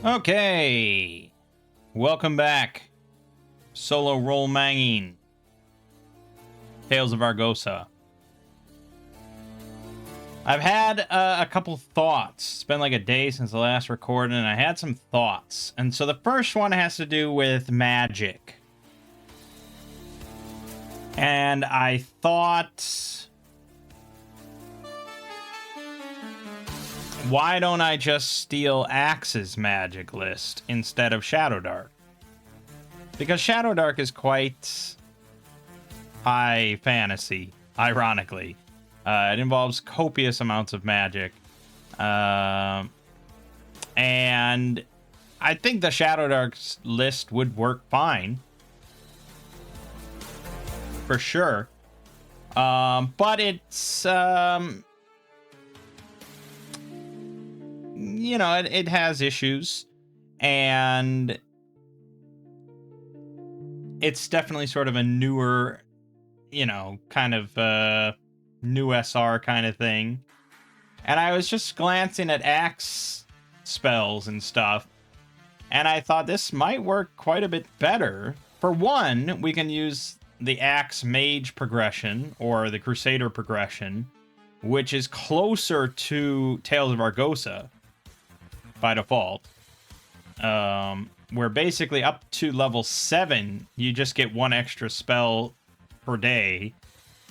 Okay, welcome back. Solo roll Mangging. Tales of Argosa. I've had a couple thoughts. It's been like a day since the last recording, and I had some thoughts. And so the first one has to do with magic. And I thought, why don't I just steal Axe's magic list instead of Shadow Dark? Because Shadow Dark is quite high fantasy, ironically. It involves copious amounts of magic. And I think the Shadow Dark's list would work fine. For sure. But it's, you know, it has issues. And it's definitely sort of a newer, you know, kind of new SR kind of thing. And I was just glancing at Axe spells and stuff, and I thought this might work quite a bit better. For one, we can use the Axe Mage progression, or the Crusader progression, which is closer to Tales of Argosa by default. Where basically up to level 7, you just get one extra spell per day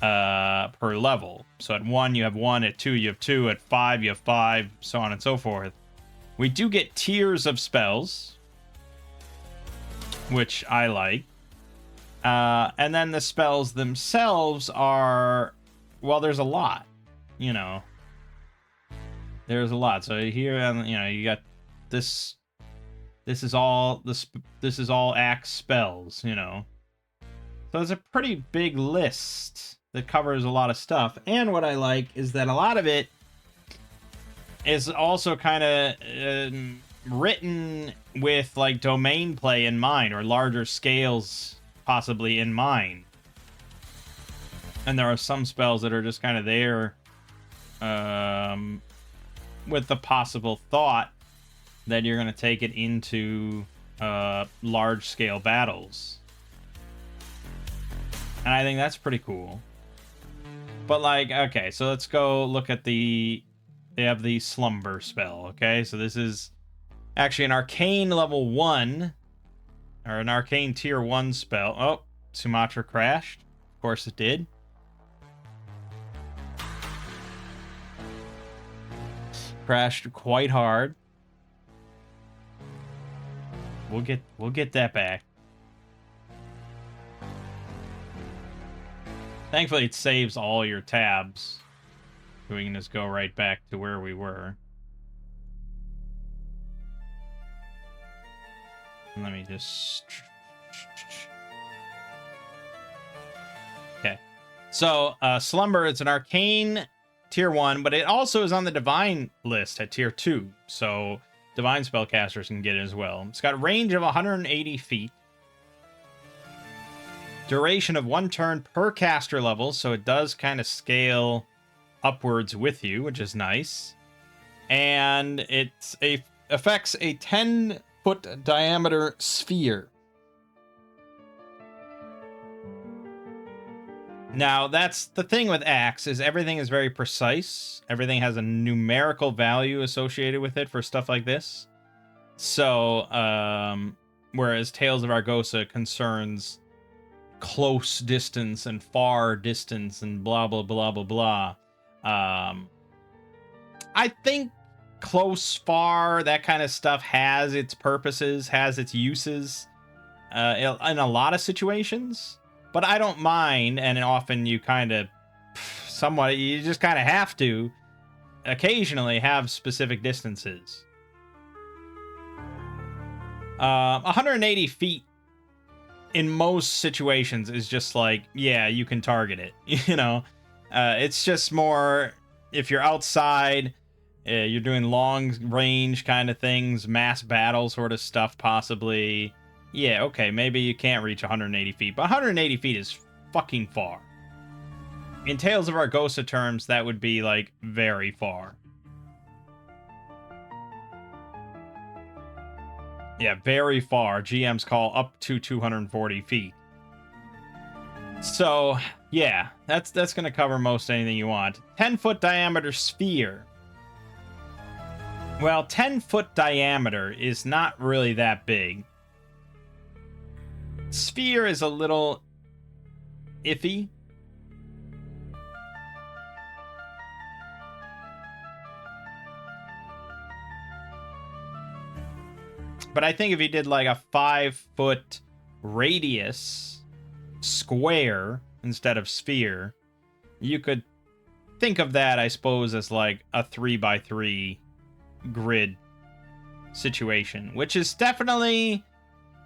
per level. So at 1, you have 1, at 2, you have 2, at 5, you have 5, so on and so forth. We do get tiers of spells, which I like. And then the spells themselves are, well, there's a lot, you know. There's a lot. So here, you know, you got this. This is all Axe spells, you know. So it's a pretty big list that covers a lot of stuff. And what I like is that a lot of it is also kind of written with like domain play in mind, or larger scales possibly in mind. And there are some spells that are just kind of there with the possible thought that you're going to take it into large scale battles. And I think that's pretty cool. But like, okay, so let's go look at they have the Slumber spell, okay? So this is actually an arcane level 1, or an arcane tier 1 spell. Oh, Sumatra crashed. Of course it did. Crashed quite hard. We'll get that back. Thankfully, it saves all your tabs, so we can just go right back to where we were. And let me just... Okay. So, Slumber, it's an arcane tier 1, but it also is on the Divine list at tier 2. So, Divine spellcasters can get it as well. It's got a range of 180 feet. Duration of 1 turn per caster level, so it does kind of scale upwards with you, which is nice. And it affects a 10-foot diameter sphere. Now, that's the thing with Axe, is everything is very precise. Everything has a numerical value associated with it for stuff like this. So, whereas Tales of Argosa concerns close distance and far distance and blah, blah, blah, blah, blah. I think close, far, that kind of stuff has its purposes, has its uses in a lot of situations. But I don't mind, and often you kind of somewhat, you just kind of have to occasionally have specific distances. 180 feet in most situations is just like, yeah, you can target it, you know. It's just more if you're outside, you're doing long range kind of things, mass battle sort of stuff possibly. Yeah, okay, maybe you can't reach 180 feet, but 180 feet is fucking far. In Tales of Argosa terms, that would be like very far. Yeah, very far. GMs call up to 240 feet. So, yeah, that's going to cover most anything you want. 10-foot diameter sphere. Well, 10-foot diameter is not really that big. Sphere is a little iffy. But I think if you did like a 5-foot radius square instead of sphere, you could think of that, I suppose, as like a 3x3 grid situation, which is definitely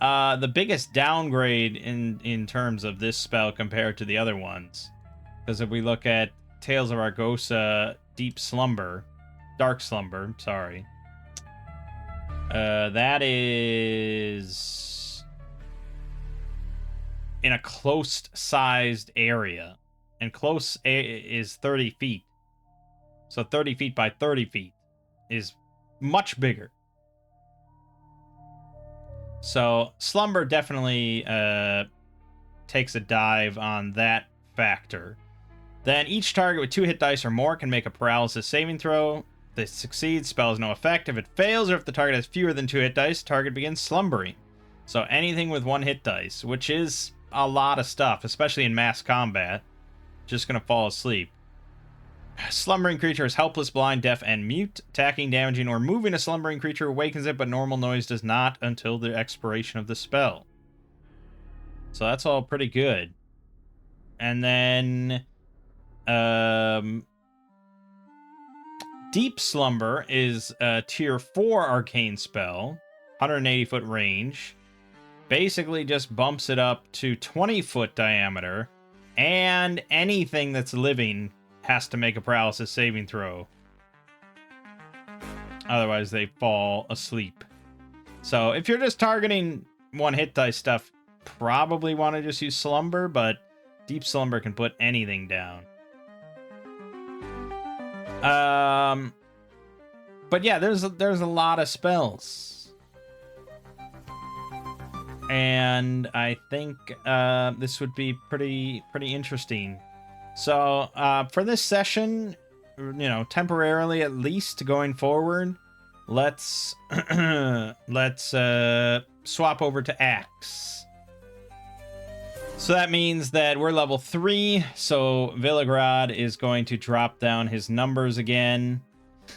the biggest downgrade in terms of this spell compared to the other ones. Because if we look at Tales of Argosa Dark Slumber, sorry. That is in a close-sized area. And close is 30 feet. So 30 feet by 30 feet is much bigger. So Slumber definitely takes a dive on that factor. Then each target with 2 hit dice or more can make a paralysis saving throw. If it succeeds, spell has no effect. If it fails, or if the target has fewer than 2 hit dice, target begins slumbering. So anything with 1 hit dice, which is a lot of stuff, especially in mass combat, just gonna fall asleep. Slumbering creature is helpless, blind, deaf, and mute. Attacking, damaging, or moving a slumbering creature awakens it, but normal noise does not until the expiration of the spell. So that's all pretty good. And then Deep Slumber is a tier 4 arcane spell, 180-foot range. Basically just bumps it up to 20-foot diameter, and anything that's living has to make a paralysis saving throw. Otherwise, they fall asleep. So if you're just targeting 1 hit dice stuff, probably want to just use Slumber, but Deep Slumber can put anything down. But yeah, there's a lot of spells, and I think this would be pretty interesting. So for this session, temporarily at least going forward, let's swap over to Axe. So that means that we're level 3, so Villagrad is going to drop down his numbers again.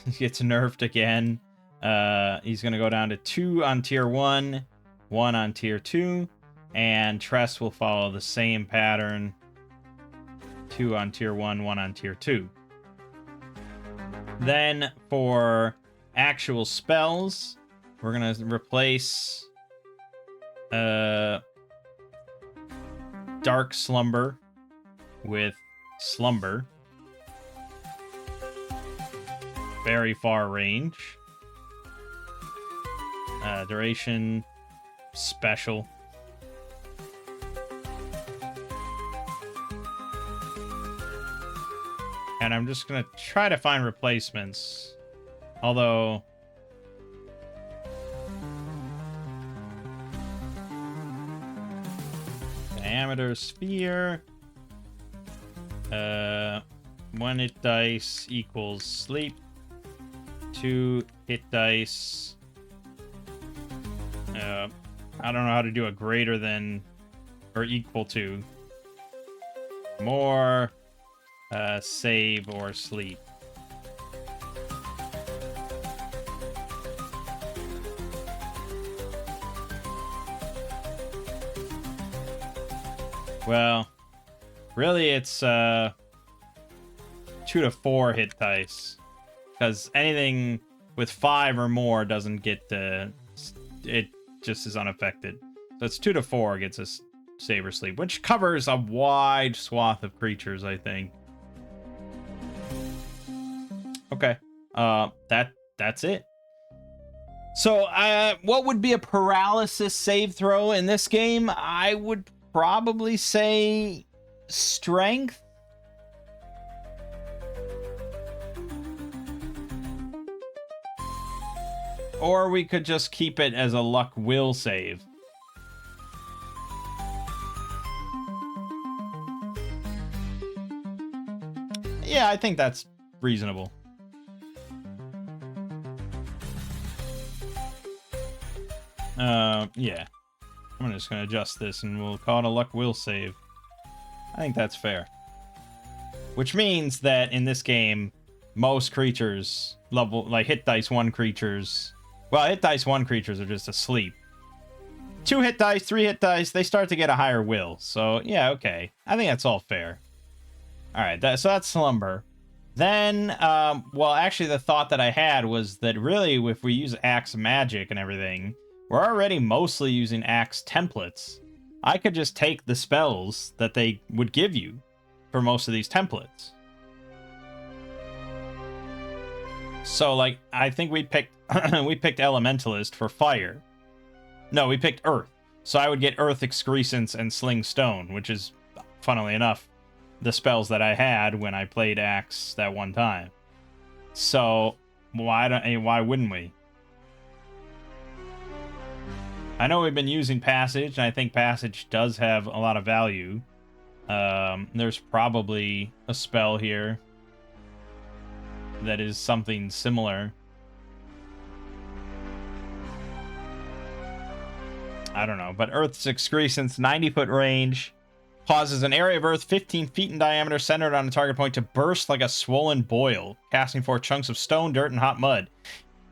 He gets nerfed again. He's going to go down to 2 on tier 1, 1 on tier 2, and Tress will follow the same pattern. 2 on tier 1, 1 on tier 2. Then for actual spells, we're going to replace Dark Slumber with Slumber. Very far range. Duration special. And I'm just gonna try to find replacements. Although diameter sphere. 1 hit dice equals sleep. 2 hit dice. I don't know how to do a greater than or equal to. More, save or sleep. Well, really it's 2 to 4 hit dice. Because anything with 5 or more doesn't get it just is unaffected. So it's 2 to 4 gets us save or sleep, which covers a wide swath of creatures, I think. Okay. That's it. So, what would be a paralysis save throw in this game? I would probably say strength. Or we could just keep it as a luck will save. Yeah, I think that's reasonable. Yeah. I'm just going to adjust this and we'll call it a luck will save. I think that's fair. Which means that in this game, most creatures, like hit dice 1 creatures, well, hit dice 1 creatures are just asleep. 2 hit dice, 3 hit dice, they start to get a higher will. So, yeah, okay. I think that's all fair. Alright, so that's Slumber. Then, well, actually the thought that I had was that really, if we use Axe Magic and everything, we're already mostly using Axe templates. I could just take the spells that they would give you for most of these templates. So, like, I think we picked we picked Elementalist for fire. No, we picked Earth. So I would get Earth Excrescence and Sling Stone, which is, funnily enough, the spells that I had when I played Axe that one time. So why wouldn't we? I know we've been using Passage, and I think Passage does have a lot of value. There's probably a spell here that is something similar. I don't know, but Earth's Excrescence, 90-foot range, causes an area of Earth 15 feet in diameter centered on a target point to burst like a swollen boil, casting forth chunks of stone, dirt, and hot mud.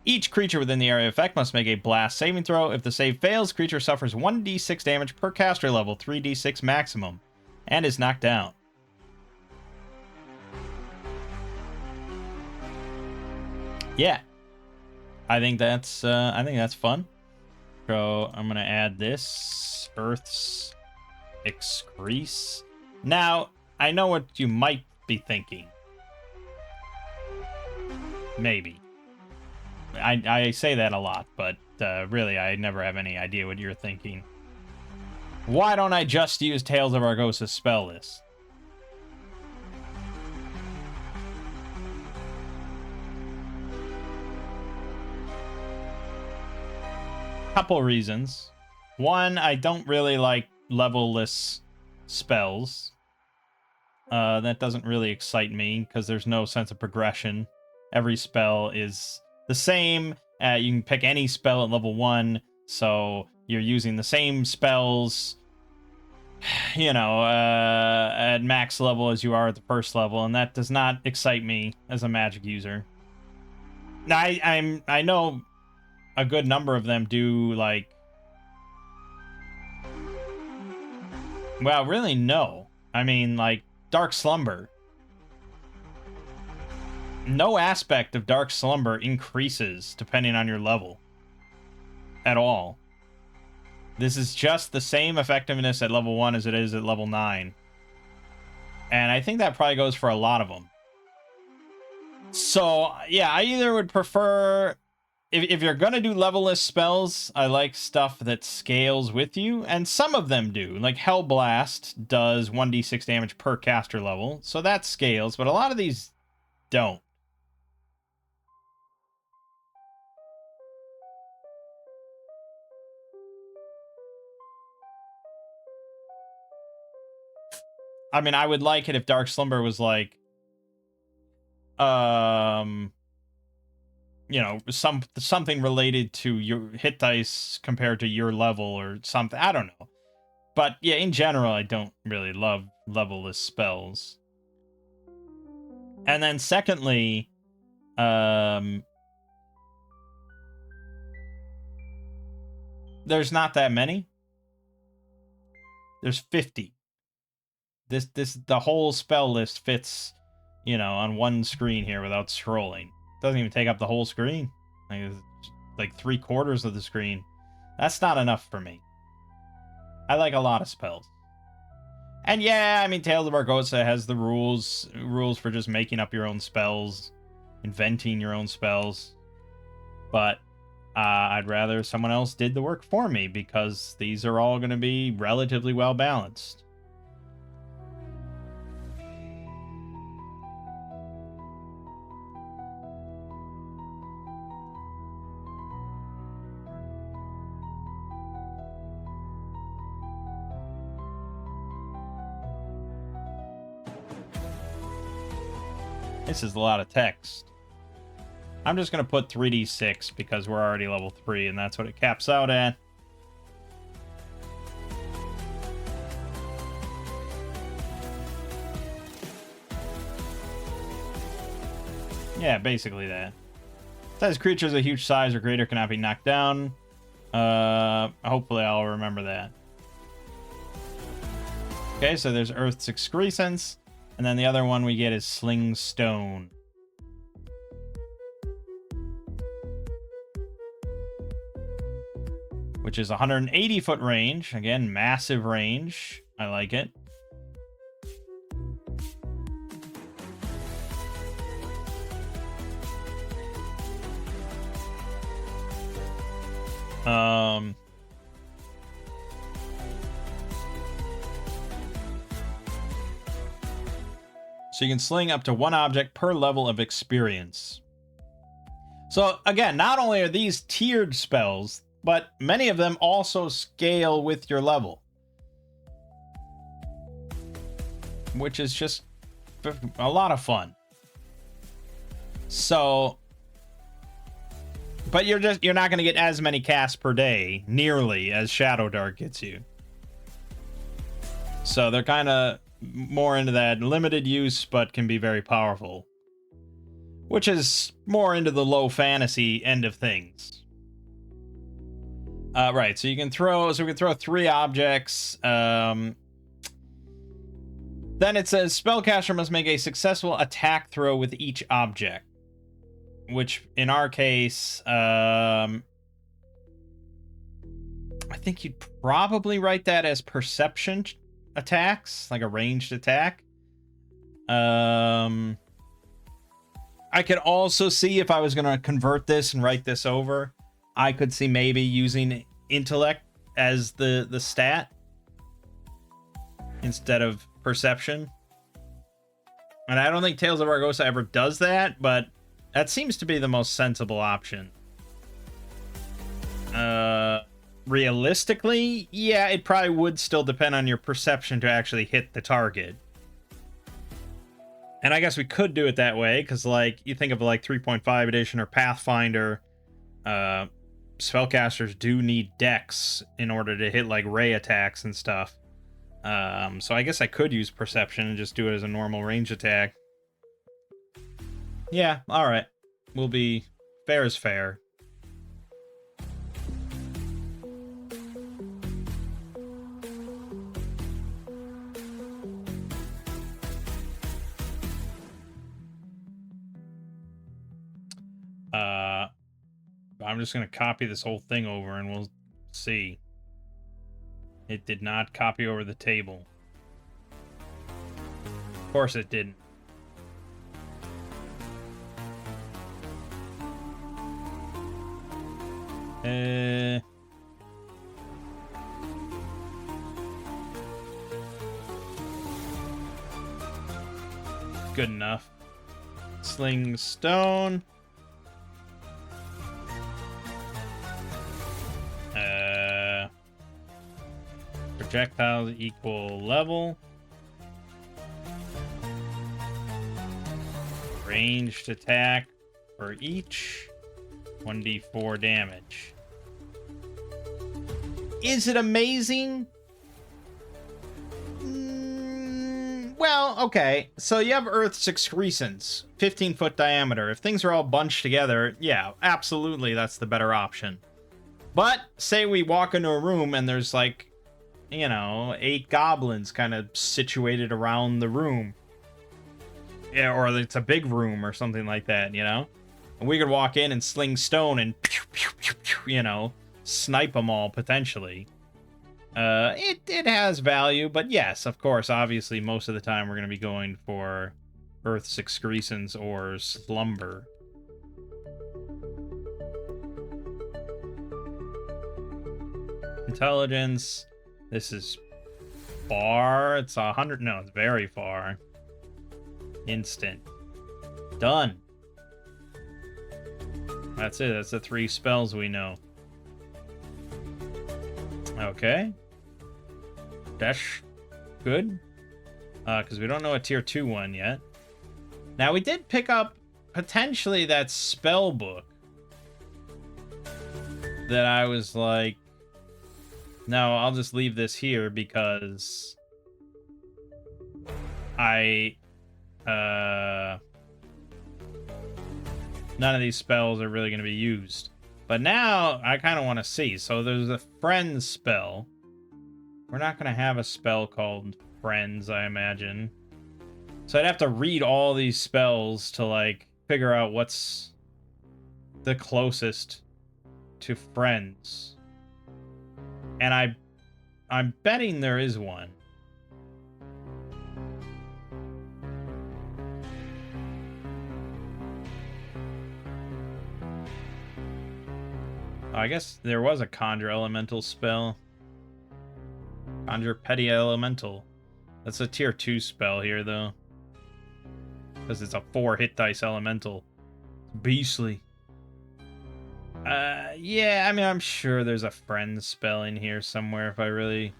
Each creature within the area of effect must make a blast saving throw. If the save fails, creature suffers 1d6 damage per caster level, 3d6 maximum, and is knocked down. Yeah, I think that's fun. So I'm gonna add this Earth's Excrece. Now I know what you might be thinking. Maybe. I say that a lot, but really I never have any idea what you're thinking. Why don't I just use Tales of Argosa's spell list? Couple reasons. One, I don't really like level-less spells. That doesn't really excite me because there's no sense of progression. Every spell is the same. You can pick any spell at level 1, so you're using the same spells, you know, at max level as you are at the first level, and that does not excite me as a Magic user. Now, I know a good number of them do, like... Well, really, no. I mean, like, Dark Slumber. No aspect of Dark Slumber increases depending on your level. At all. This is just the same effectiveness at level 1 as it is at level 9. And I think that probably goes for a lot of them. So, yeah, I either would prefer... If you're gonna do level-less spells, I like stuff that scales with you, and some of them do. Like Hellblast does 1d6 damage per caster level, so that scales, but a lot of these don't. I mean, I would like it if Dark Slumber was like, you know, something related to your hit dice compared to your level or something. I don't know. But yeah, in general, I don't really love level-less spells. And then secondly, there's not that many. There's 50. The whole spell list fits, you know, on one screen here without scrolling. Doesn't even take up the whole screen. Like 3/4 of the screen. That's not enough for me. I like a lot of spells. And yeah, I mean, Tales of Argosa has the rules for just making up your own spells, inventing your own spells. But I'd rather someone else did the work for me because these are all going to be relatively well balanced. This is a lot of text. I'm just going to put 3d6 because we're already level 3, and that's what it caps out at. Yeah, basically that. Says creatures of huge size or greater cannot be knocked down. Hopefully I'll remember that. Okay, so there's Earth's Excrescence. And then the other one we get is Sling Stone. Which is 180 foot range. Again, massive range. I like it. So you can sling up to one object per level of experience. So again, not only are these tiered spells, but many of them also scale with your level. Which is just a lot of fun. So, but you're not going to get as many casts per day, nearly, as Shadow Dark gets you. So they're kind of more into that limited use, but can be very powerful. Which is more into the low fantasy end of things. Right, so we can throw 3 objects. Then it says spellcaster must make a successful attack throw with each object. Which, in our case, I think you'd probably write that as perception attacks, like a ranged attack. I could also see, if I was going to convert this and write this over, I could see maybe using intellect as the stat instead of perception. And I don't think Tales of Argosa ever does that, but that seems to be the most sensible option. Realistically, yeah, it probably would still depend on your perception to actually hit the target. And I guess we could do it that way, because, like, you think of, like, 3.5 edition or Pathfinder, spellcasters do need dex in order to hit, like, ray attacks and stuff. So I guess I could use perception and just do it as a normal range attack. Yeah, alright. We'll be fair as fair. I'm just going to copy this whole thing over and we'll see. It did not copy over the table. Of course it didn't. Good enough. Sling stone. Projectiles equal level. Ranged attack for each. 1d4 damage. Is it amazing? Well, okay. So you have Earth's Excrescence, 15-foot diameter. If things are all bunched together, yeah, absolutely, that's the better option. But say we walk into a room and there's, like, you know, 8 goblins kind of situated around the room. Yeah, or it's a big room or something like that, you know? And we could walk in and sling stone and, you know, snipe them all, potentially. It has value, but yes, of course, obviously, most of the time we're going to be going for Earth's Excrescence or Slumber. Intelligence. This is far. It's 100. No, it's very far. Instant. Done. That's it. That's the 3 spells we know. Okay. That's good. Because we don't know a tier 2 one yet. Now, we did pick up, potentially, that spell book. That I was like, no, I'll just leave this here because none of these spells are really going to be used. But now, I kind of want to see. So there's a Friends spell. We're not going to have a spell called Friends, I imagine. So I'd have to read all these spells to, like, figure out what's the closest to Friends. And I'm betting there is one. Oh, I guess there was a Conjure Elemental spell. Conjure Petty Elemental. That's a tier 2 spell here, though. Because it's a 4 hit dice elemental. It's beastly. Yeah, I mean, I'm sure there's a Friend spell in here somewhere if I really...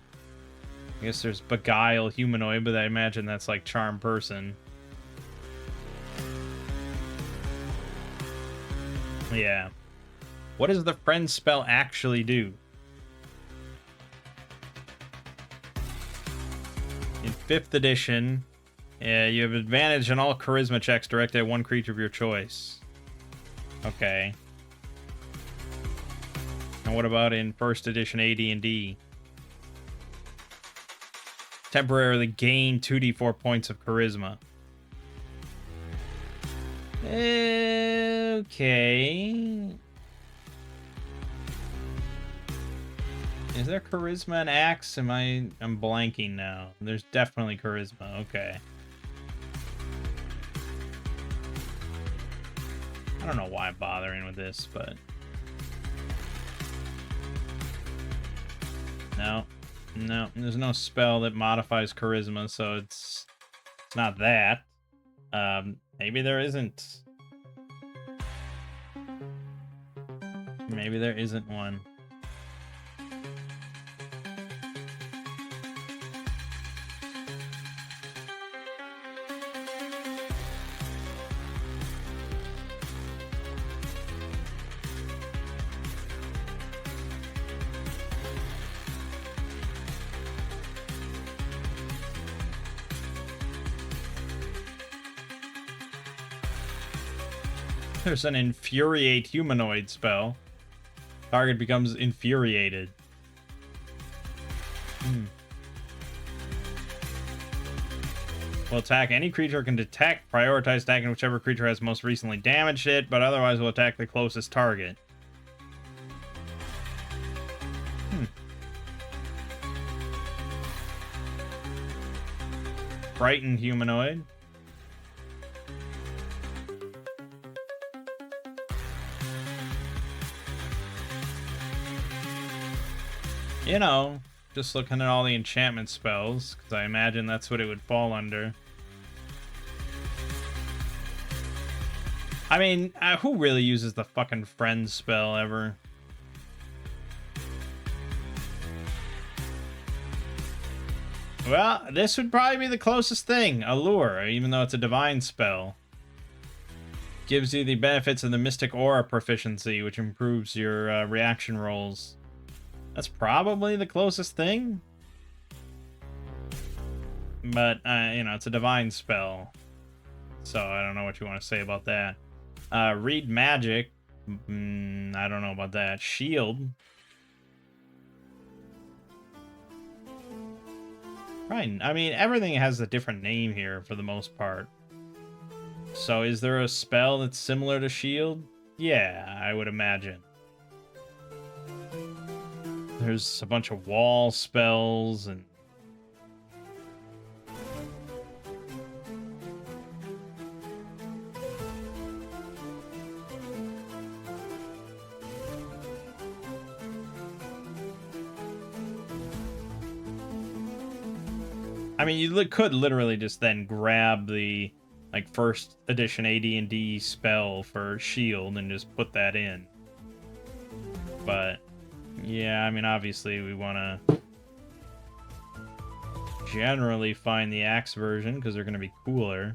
I guess there's Beguile Humanoid, but I imagine that's like Charm Person. Yeah. What does the Friend spell actually do? In 5th edition, you have advantage on all charisma checks directed at one creature of your choice. Okay. And what about in 1st edition AD&D? Temporarily gain 2d4 points of charisma. Okay. Is there charisma in Axe? I'm blanking now. There's definitely charisma. Okay. I don't know why I'm bothering with this, but... No, there's no spell that modifies charisma, so it's not that. Maybe there isn't. Maybe there isn't one. There's an Infuriate Humanoid spell. Target becomes infuriated. Will attack any creature can detect. Prioritize attacking whichever creature has most recently damaged it, but otherwise will attack the closest target. Frightened Humanoid. You know, just looking at all the enchantment spells, because I imagine that's what it would fall under. I mean, who really uses the fucking Friend spell ever? Well, this would probably be the closest thing. Allure, even though it's a divine spell. Gives you the benefits of the Mystic Aura proficiency, which improves your reaction rolls. That's probably the closest thing. But, you know, it's a divine spell. So I don't know what you want to say about that. Read Magic. I don't know about that. Shield. Right. I mean, everything has a different name here for the most part. So is there a spell that's similar to Shield? Yeah, I would imagine. There's a bunch of wall spells and... I mean, you could literally just then grab the, like, 1st edition AD&D spell for Shield and just put that in. But... yeah, I mean, obviously we want to generally find the Axe version because they're going to be cooler.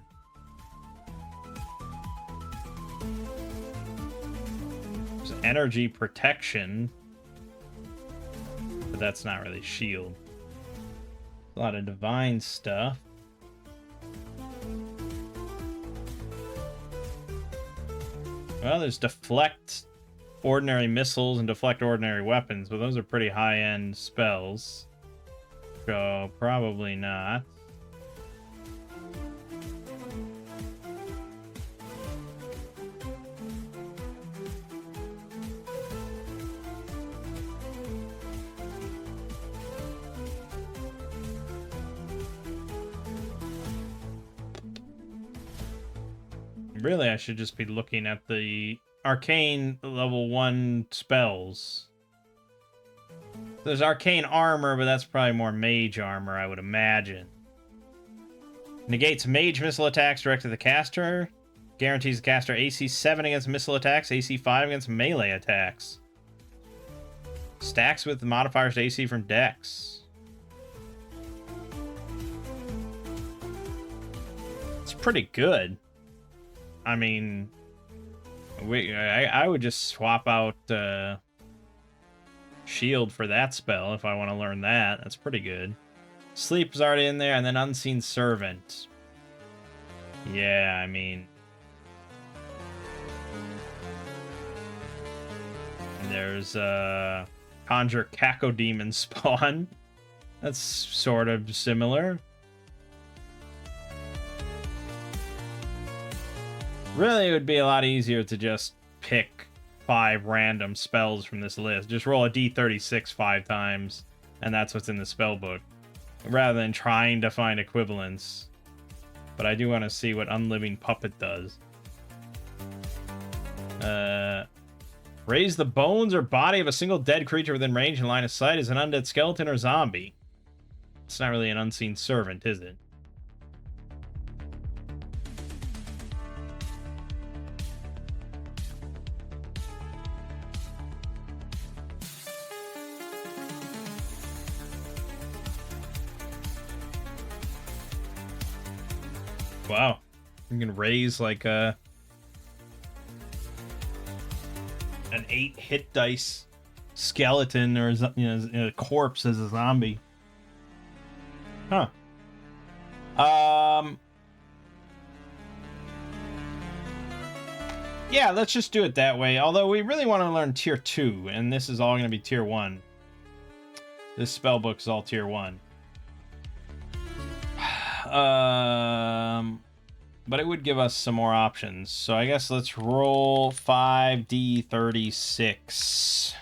energy protection. But that's not really shield. A lot of divine stuff. Well, there's deflect ordinary missiles and deflect ordinary weapons, but those are pretty high-end spells. So, probably not. Really, I should just be looking at the arcane level 1 spells. There's arcane armor, but that's probably more mage armor, I would imagine. Negates mage missile attacks directed at the caster. Guarantees the caster AC 7 against missile attacks, AC 5 against melee attacks. Stacks with modifiers to AC from Dex. It's pretty good. I mean, I would just swap out shield for that spell if I want to learn that. That's pretty good. Sleep is already in there, and then Unseen Servant. Yeah, I mean... And there's Conjure Cacodemon Spawn. That's sort of similar. Really, it would be a lot easier to just pick 5 random spells from this list. Just roll a d36 5 times, and that's what's in the spell book, rather than trying to find equivalents. But I do want to see what Unliving Puppet does. Raise the bones or body of a single dead creature within range and line of sight as an undead skeleton or zombie. It's not really an Unseen Servant, is it? Wow, you can raise like an 8 hit dice skeleton or a corpse as a zombie. Huh. Yeah, let's just do it that way. Although we really want to learn tier 2, and this is all going to be tier 1. This spellbook is all tier 1. But it would give us some more options. So I guess let's roll 5d36.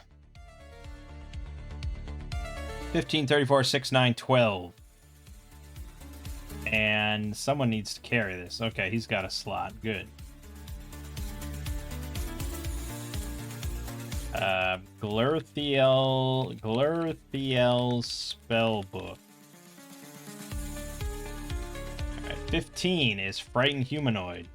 15, 34, 6, 9, 12. And someone needs to carry this. Okay, he's got a slot. Good. Glurthiel Spellbook. 15 is Frightened Humanoid.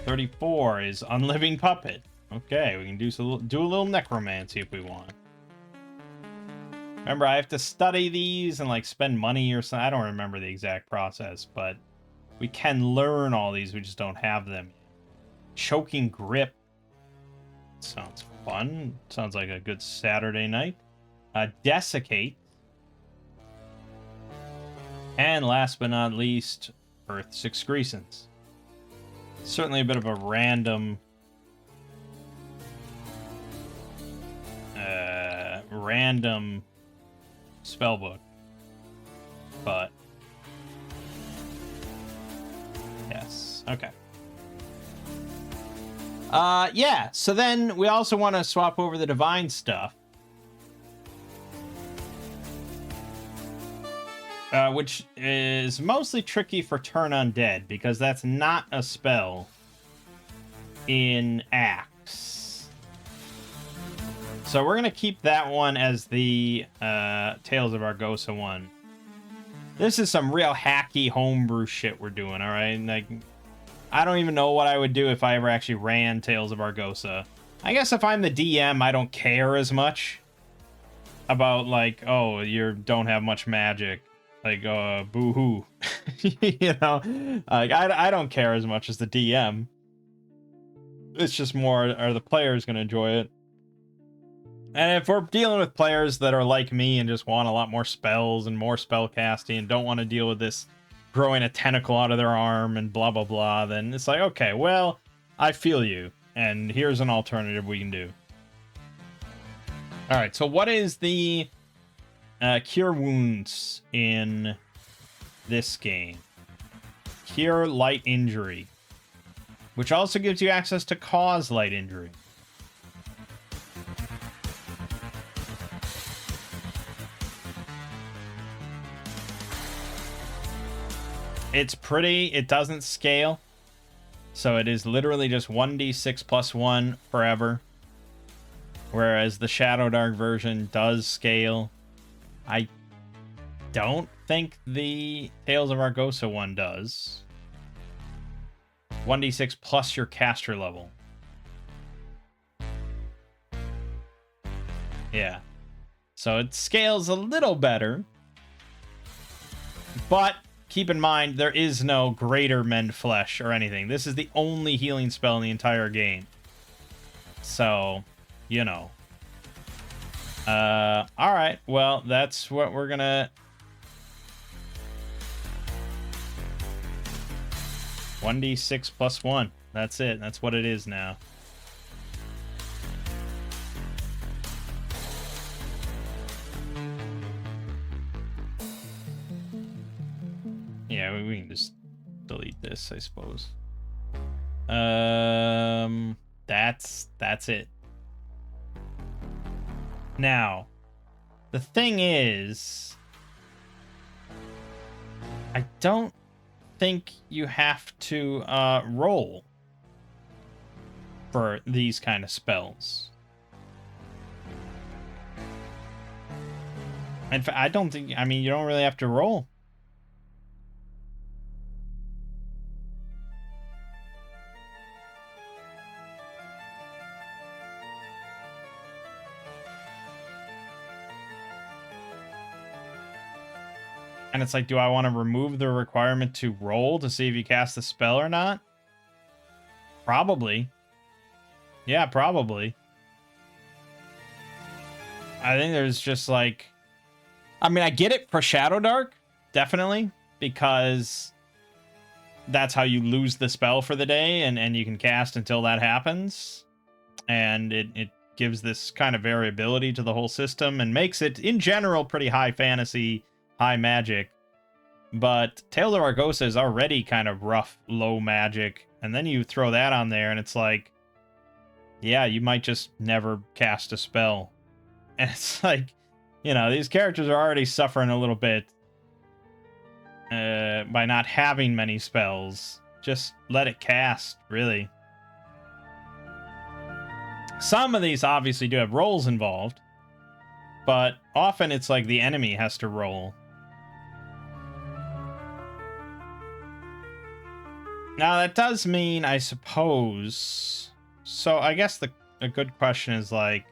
34 is Unliving Puppet. Okay, we can do a little necromancy if we want. Remember, I have to study these and like spend money or something. I don't remember the exact process, but we can learn all these. We just don't have them. Choking Grip. Sounds fun. Sounds like a good Saturday night. Desiccate. And last but not least, Earth's Excrescence. Certainly a bit of a random spellbook. But yes. Okay. Yeah, so then we also want to swap over the divine stuff. Which is mostly tricky for Turn Undead, because that's not a spell in Axe. So we're going to keep that one as the Tales of Argosa one. This is some real hacky homebrew shit we're doing, alright? Like, I don't even know what I would do if I ever actually ran Tales of Argosa. I guess if I'm the DM, I don't care as much about, like, oh, you don't have much magic. Like, boo-hoo. You know? Like, I don't care as much as the DM. It's just more, are the players going to enjoy it? And if we're dealing with players that are like me and just want a lot more spells and more spell casting and don't want to deal with this growing a tentacle out of their arm and blah, blah, blah, then it's like, okay, well, I feel you. And here's an alternative we can do. All right, so what is the cure wounds in this game? Cure light injury, which also gives you access to cause light injury. It's pretty, it doesn't scale. So it is literally just 1d6 plus 1 forever. Whereas the Shadow Dark version does scale. I don't think the Tales of Argosa one does. 1d6 plus your caster level. Yeah. So it scales a little better. But keep in mind, there is no greater mend flesh or anything. This is the only healing spell in the entire game. So, you know. Alright, well, that's what we're gonna... 1d6 plus 1. That's it. That's what it is now. Yeah, we can just delete this, I suppose. That's it. Now, the thing is, I don't think you have to roll for these kind of spells. In fact, I don't think, I mean, you don't really have to roll. And it's like, do I want to remove the requirement to roll to see if you cast the spell or not? Probably. Yeah, probably. I think there's just like... I mean, I get it for Shadow Dark, definitely, because that's how you lose the spell for the day, and you can cast until that happens. And it gives this kind of variability to the whole system and makes it, in general, pretty high fantasy, high magic. But Tales of Argosa is already kind of rough, low magic. And then you throw that on there and it's like, yeah, you might just never cast a spell. And it's like, you know, these characters are already suffering a little bit by not having many spells. Just let it cast, really. Some of these obviously do have rolls involved, but often it's like the enemy has to roll. Now, that does mean, I suppose... So, I guess a good question is, like...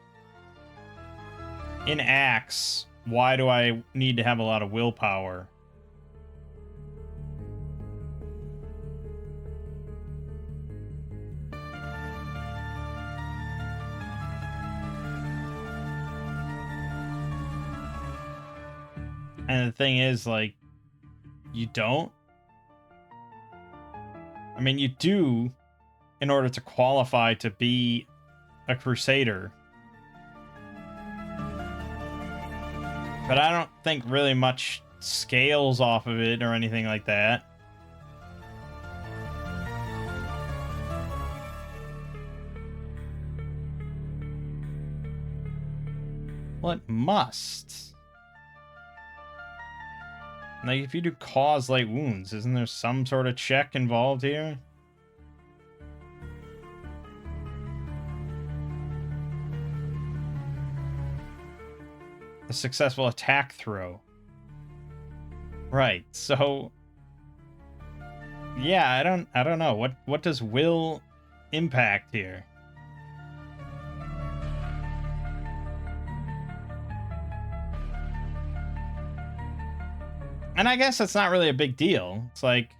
In Axe, why do I need to have a lot of willpower? And the thing is, like... You don't? I mean, you do in order to qualify to be a Crusader. But I don't think really much scales off of it or anything like that. Well, it must. Like, if you do cause light wounds, isn't there some sort of check involved here? A successful attack throw. Right, so... Yeah, I don't know. What does will impact here? And I guess that's not really a big deal. It's like,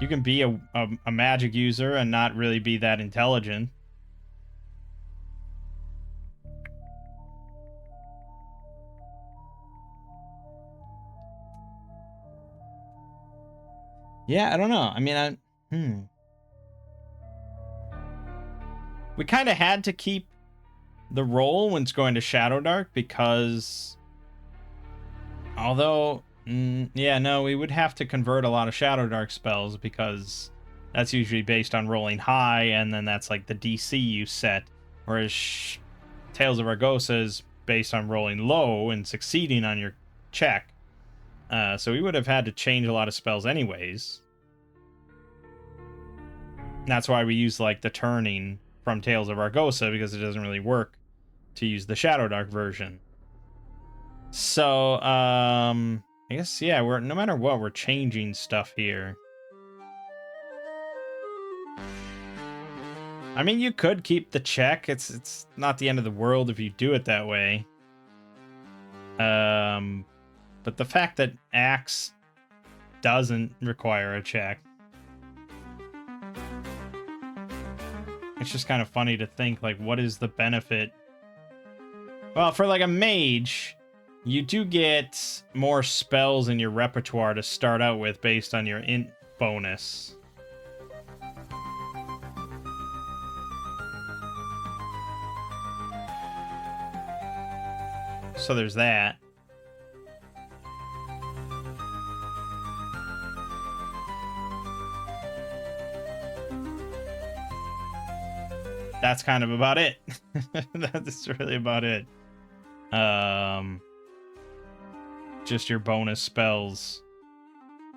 You can be a magic user and not really be that intelligent. Yeah, I don't know. I mean, we kind of had to keep the roll when it's going to Shadow Dark because, although, yeah, no, we would have to convert a lot of Shadow Dark spells because that's usually based on rolling high, and then that's like the DC you set, whereas Tales of Argosa is based on rolling low and succeeding on your check. So we would have had to change a lot of spells anyways. That's why we use like the turning from Tales of Argosa, because it doesn't really work to use the Shadow Dark version. So, I guess, yeah, we're no matter what, we're changing stuff here. I mean, you could keep the check. It's not the end of the world if you do it that way. But the fact that Axe doesn't require a check, it's just kind of funny to think, like, what is the benefit? Well, for like a mage, you do get more spells in your repertoire to start out with based on your int bonus. So there's that. That's kind of about it. That's really about it. Just your bonus spells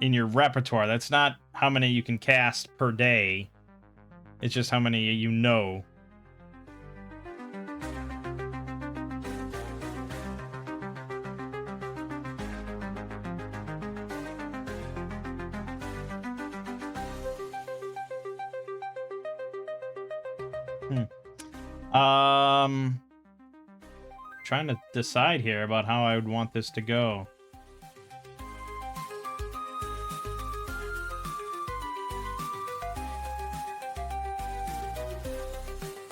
in your repertoire. That's not how many you can cast per day. It's just how many you know. Trying to decide here about how I would want this to go.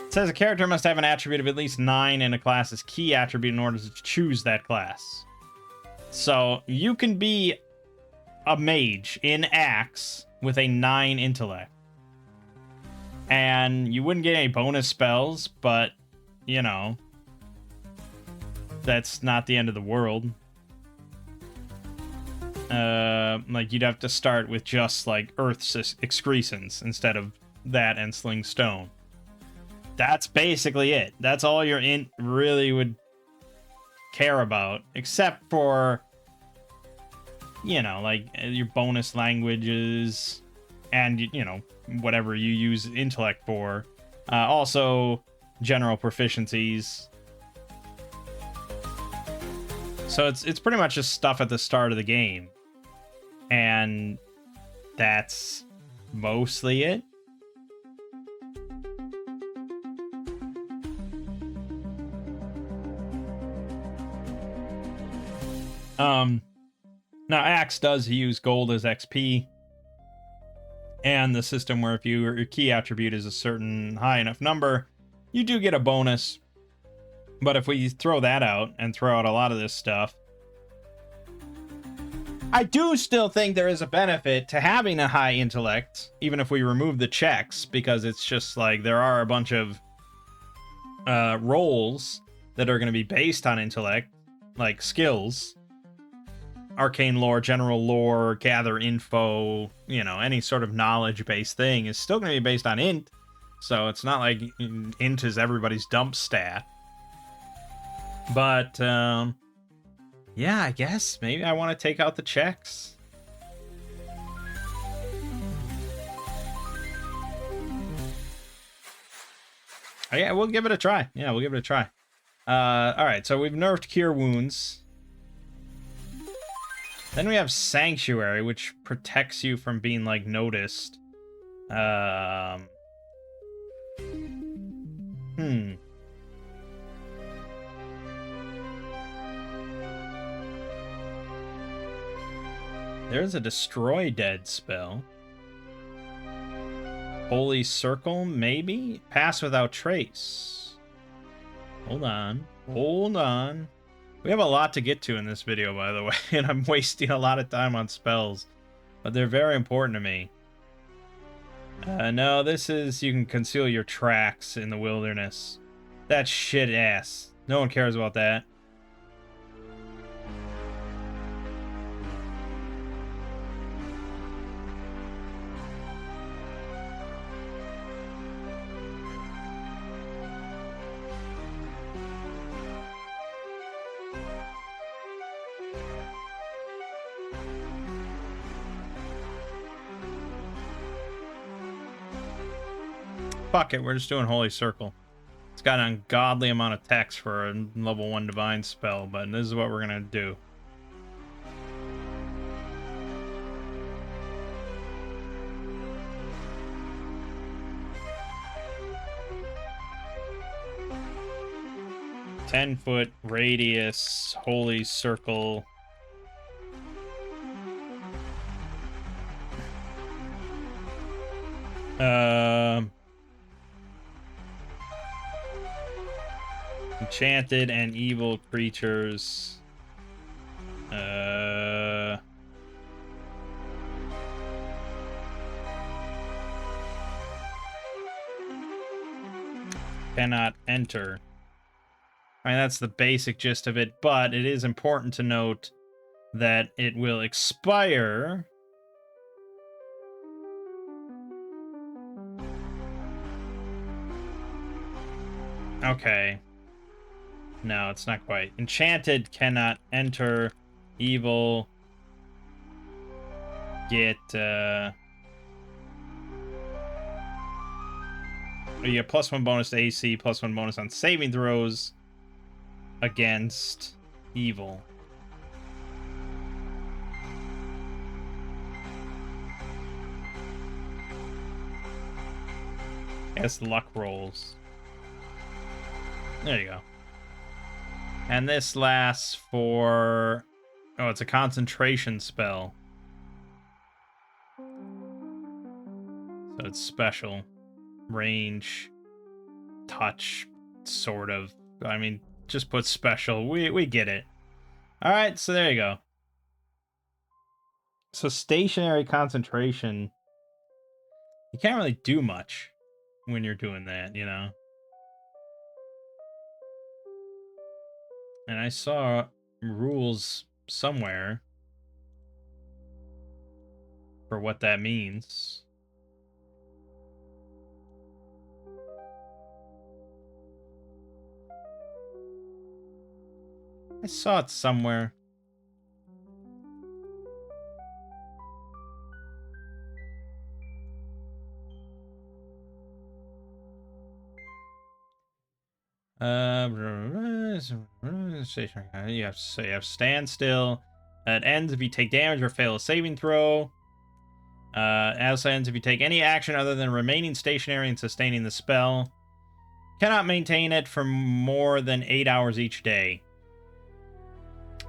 It says a character must have an attribute of at least 9 in a class's key attribute in order to choose that class. So you can be a mage in Axe with a 9 intellect. And you wouldn't get any bonus spells, but, you know, that's not the end of the world. Like, you'd have to start with just, like, Earth's excrescence instead of that and Sling Stone. That's basically it. That's all your int really would care about, except for, you know, like, your bonus languages and, you know, whatever you use intellect for. Also, general proficiencies. So it's pretty much just stuff at the start of the game. And that's mostly it. Now Axe does use gold as XP. And the system where if your key attribute is a certain high enough number, you do get a bonus. But if we throw that out and throw out a lot of this stuff, I do still think there is a benefit to having a high intellect, even if we remove the checks, because it's just like there are a bunch of roles that are going to be based on intellect, like skills, arcane lore, general lore, gather info, you know, any sort of knowledge-based thing is still going to be based on int. So it's not like int is everybody's dump stat. But, yeah, I guess maybe I want to take out the checks. Oh, yeah, we'll give it a try. Yeah, we'll give it a try. Alright, so we've nerfed Cure Wounds. Then we have Sanctuary, which protects you from being, like, noticed. There's a Destroy Dead spell. Holy Circle, maybe? Pass without trace. Hold on. Hold on. We have a lot to get to in this video, by the way, and I'm wasting a lot of time on spells. But they're very important to me. No, this is... You can conceal your tracks in the wilderness. That's shit ass. No one cares about that. Fuck it, we're just doing Holy Circle. It's got an ungodly amount of text for a level 1 divine spell, but this is what we're gonna do. "10-foot radius, Holy Circle." Enchanted and evil creatures. Cannot enter. I mean, that's the basic gist of it, but it is important to note that it will expire okay. No, it's not quite. Enchanted cannot enter. Evil get you get +1 bonus to AC, +1 bonus on saving throws against evil. Guess luck rolls. There you go. And this lasts for... Oh, it's a concentration spell. So it's special. Range. Touch. Sort of. I mean, just put special. We get it. Alright, so there you go. So stationary concentration... You can't really do much when you're doing that, you know? And I saw rules somewhere for what that means. I saw it somewhere. You have to say you have standstill. It ends if you take damage or fail a saving throw. Also ends if you take any action other than remaining stationary and sustaining the spell. Cannot maintain it for more than 8 hours each day.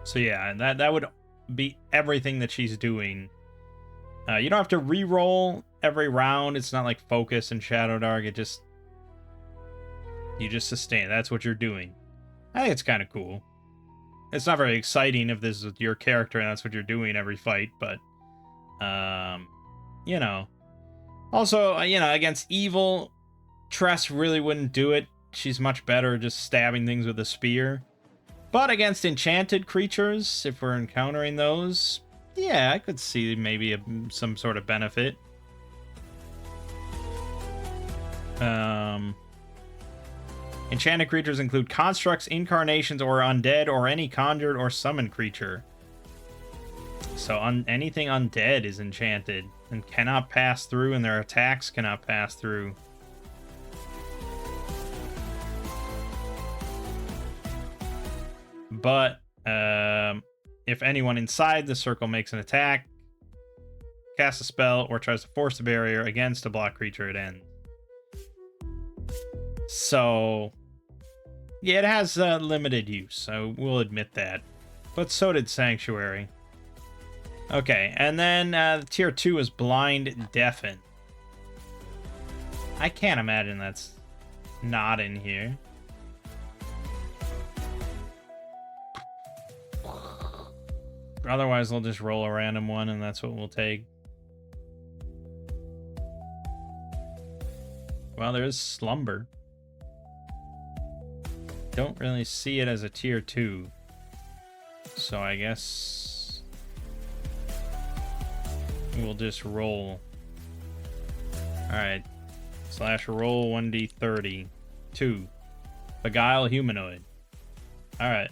So yeah, that would be everything that she's doing. You don't have to re-roll every round. It's not like Focus and Shadow Dark. It just... You just sustain. That's what you're doing. I think it's kind of cool. It's not very exciting if this is your character and that's what you're doing every fight, but... you know. Also, you know, against evil, Tress really wouldn't do it. She's much better just stabbing things with a spear. But against enchanted creatures, if we're encountering those, yeah, I could see maybe some sort of benefit. Enchanted creatures include constructs, incarnations, or undead, or any conjured or summoned creature. So anything undead is enchanted and cannot pass through, and their attacks cannot pass through. But if anyone inside the circle makes an attack, casts a spell, or tries to force a barrier against a block creature, it ends. So, yeah, it has limited use, so we'll admit that. But so did Sanctuary. Okay, and then tier 2 is Blind Deafen. I can't imagine that's not in here. Otherwise, I'll just roll a random one, and that's what we'll take. Well, there's Slumber. Don't really see it as a tier 2. So I guess we'll just roll. Alright. Slash roll 1d30. 2. Beguile Humanoid. Alright.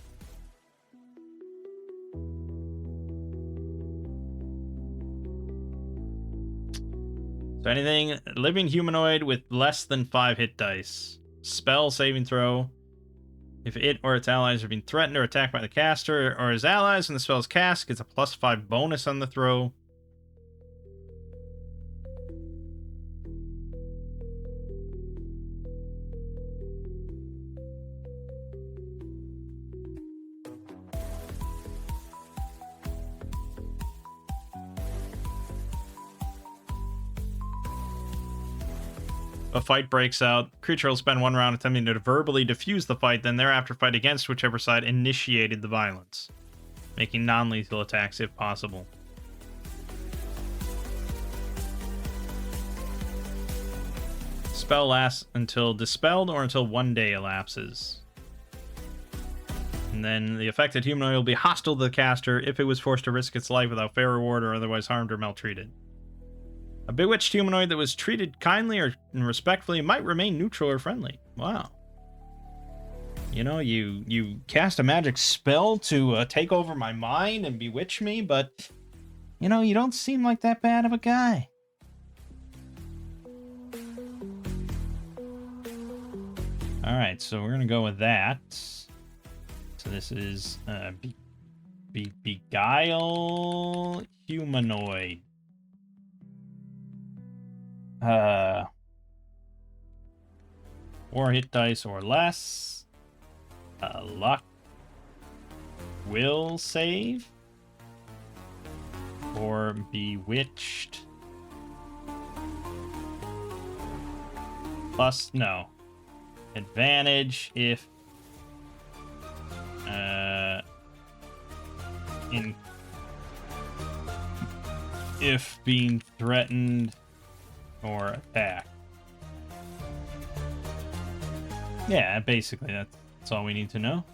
So anything living humanoid with less than 5 hit dice. Spell saving throw. If it or its allies are being threatened or attacked by the caster or his allies when the spell is cast, gets a +5 bonus on the throw. A fight breaks out. Creature will spend 1 round attempting to verbally defuse the fight, then thereafter fight against whichever side initiated the violence, making non-lethal attacks if possible. Spell lasts until dispelled or until 1 day elapses. And then the affected humanoid will be hostile to the caster if it was forced to risk its life without fair reward or otherwise harmed or maltreated. A bewitched humanoid that was treated kindly or respectfully might remain neutral or friendly. Wow. You know, you cast a magic spell to take over my mind and bewitch me, but, you know, you don't seem like that bad of a guy. Alright, so we're going to go with that. So this is Beguile Humanoid. 4 hit dice or less. Luck. Will save. Or bewitched. Plus, no. Advantage if if being threatened or attacked. Yeah, basically that's all we need to know.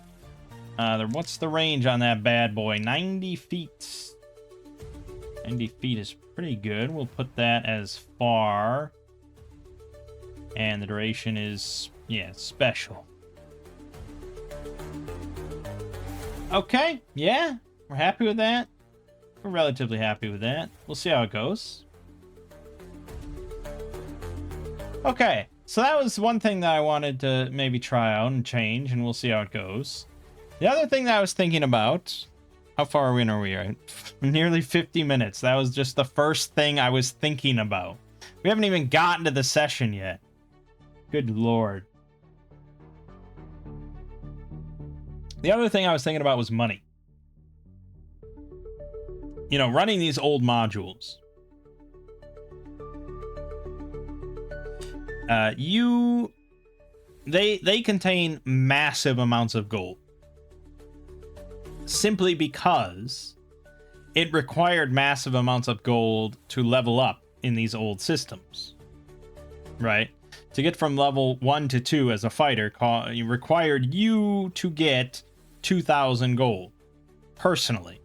What's the range on that bad boy? 90 feet. 90 feet is pretty good. We'll put that as far. And the duration is, yeah, special. Okay, yeah, we're happy with that. We're relatively happy with that. We'll see how it goes. Okay, so that was one thing that I wanted to maybe try out and change, and we'll see how it goes. The other thing that I was thinking about... How far in are we at? Nearly 50 minutes. That was just the first thing I was thinking about. We haven't even gotten to the session yet. Good lord. The other thing I was thinking about was money. You know, running these old modules. They contain massive amounts of gold. Simply because it required massive amounts of gold to level up in these old systems. Right? To get from level 1 to 2 as a fighter required you to get 2,000 gold. Personally.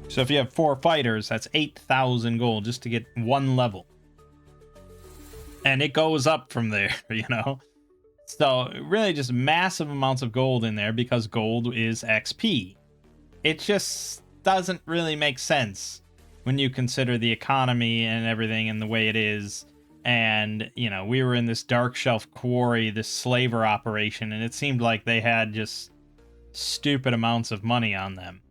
So if you have 4 fighters, that's 8,000 gold just to get 1 level. And it goes up from there, you know? So really just massive amounts of gold in there because gold is XP. It just doesn't really make sense when you consider the economy and everything and the way it is. And, you know, we were in this dark shelf quarry, this slaver operation, and it seemed like they had just stupid amounts of money on them.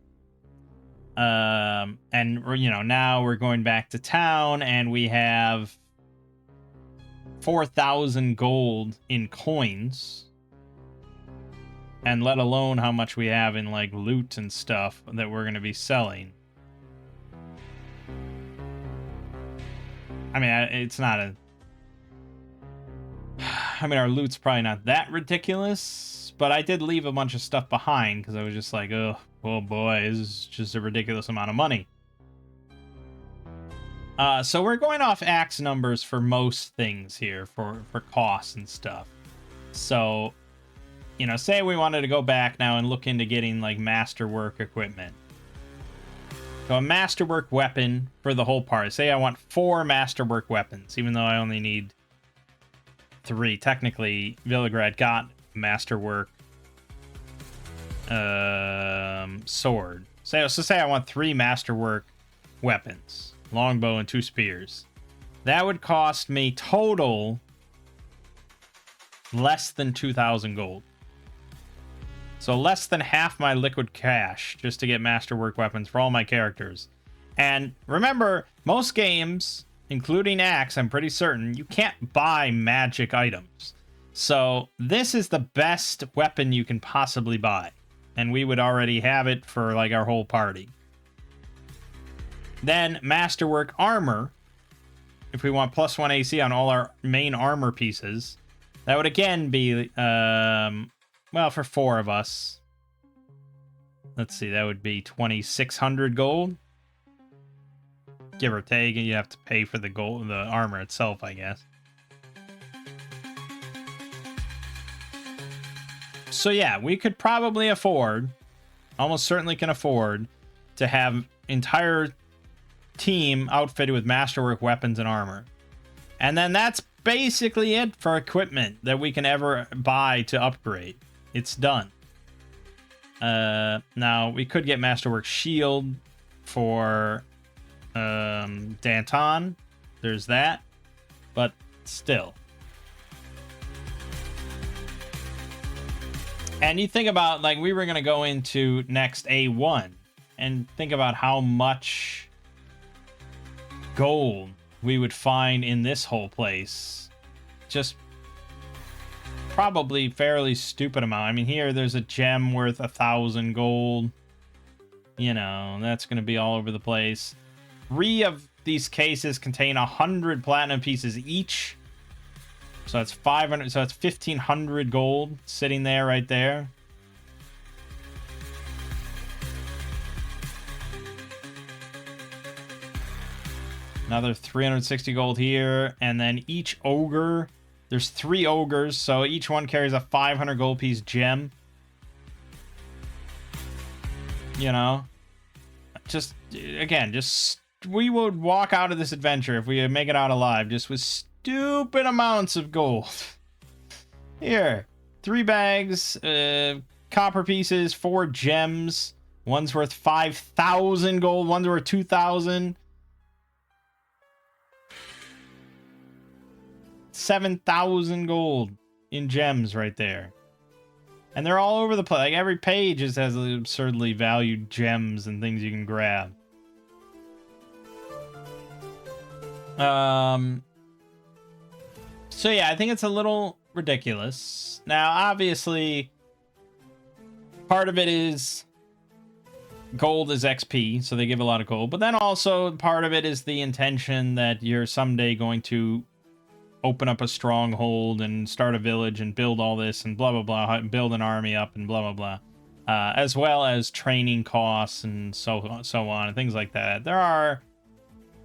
And, you know, now we're going back to town and we have 4,000 gold in coins, and let alone how much we have in like loot and stuff that we're going to be selling. I mean, it's not a I mean, our loot's probably not that ridiculous, but I did leave a bunch of stuff behind because I was just like, oh boy, this is just a ridiculous amount of money. So we're going off axe numbers for most things here for costs and stuff. So, you know, say we wanted to go back now and look into getting like masterwork equipment. So a masterwork weapon for the whole party. Say I want 4 masterwork weapons, even though I only need 3. Technically, Villagrad got masterwork sword. So say I want 3 masterwork weapons, longbow and 2 spears. That would cost me total less than 2,000 gold. So less than half my liquid cash just to get masterwork weapons for all my characters. And remember, most games, including Axe, I'm pretty certain, you can't buy magic items. So this is the best weapon you can possibly buy. And we would already have it for like our whole party. Then masterwork armor. If we want +1 AC on all our main armor pieces, that would again be, well, for 4 of us. Let's see, that would be 2,600 gold. Give or take, and you have to pay for the gold, the armor itself, I guess. So yeah, we could probably afford, almost certainly can afford, to have entire team outfitted with masterwork weapons and armor. And then that's basically it for equipment that we can ever buy to upgrade. It's done. Now, we could get masterwork shield for Danton. There's that. But still. And you think about, like, we were going to go into next A1 and think about how much gold we would find in this whole place. Just probably fairly stupid amount. I mean, here there's a gem worth 1,000 gold. You know, that's going to be all over the place. 3 of these cases contain 100 platinum pieces each. So that's 500. So that's 1,500 gold sitting there right there. Another 360 gold here. And then each ogre, there's 3 ogres, so each one carries a 500 gold piece gem. You know? Just, again, just, we would walk out of this adventure, if we make it out alive, just with stupid amounts of gold. Here, 3 bags, copper pieces, 4 gems. One's worth 5,000 gold, one's worth 2,000. 7,000 gold in gems right there. And they're all over the place. Like, every page just has absurdly valued gems and things you can grab. So yeah, I think it's a little ridiculous. Now, obviously, part of it is gold is XP, so they give a lot of gold. But then also part of it is the intention that you're someday going to open up a stronghold and start a village and build all this and blah, blah, blah, build an army up and blah, blah, blah. As well as training costs and so on and things like that. There are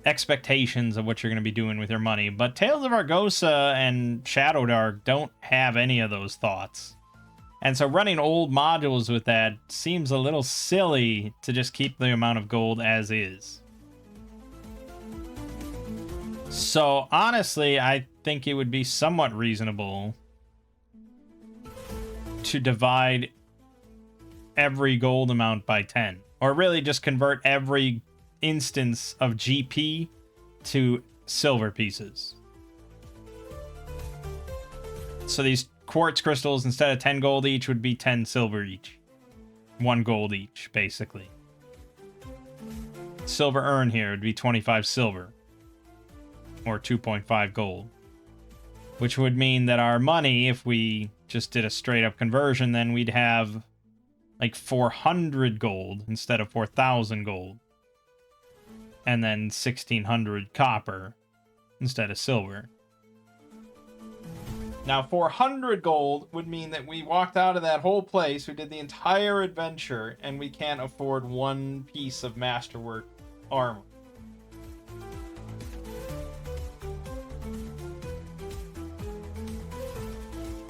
expectations of what you're going to be doing with your money, but Tales of Argosa and Shadow Dark don't have any of those thoughts. And so running old modules with that seems a little silly to just keep the amount of gold as is. So honestly, I think it would be somewhat reasonable to divide every gold amount by 10, or really just convert every instance of GP to silver pieces. So these quartz crystals, instead of 10 gold each, would be 10 silver each. 1 gold each, basically. Silver urn here would be 25 silver. Or 2.5 gold. Which would mean that our money, if we just did a straight up conversion, then we'd have like 400 gold instead of 4,000 gold. And then 1,600 copper instead of silver. Now, 400 gold would mean that we walked out of that whole place, we did the entire adventure, and we can't afford one piece of masterwork armor.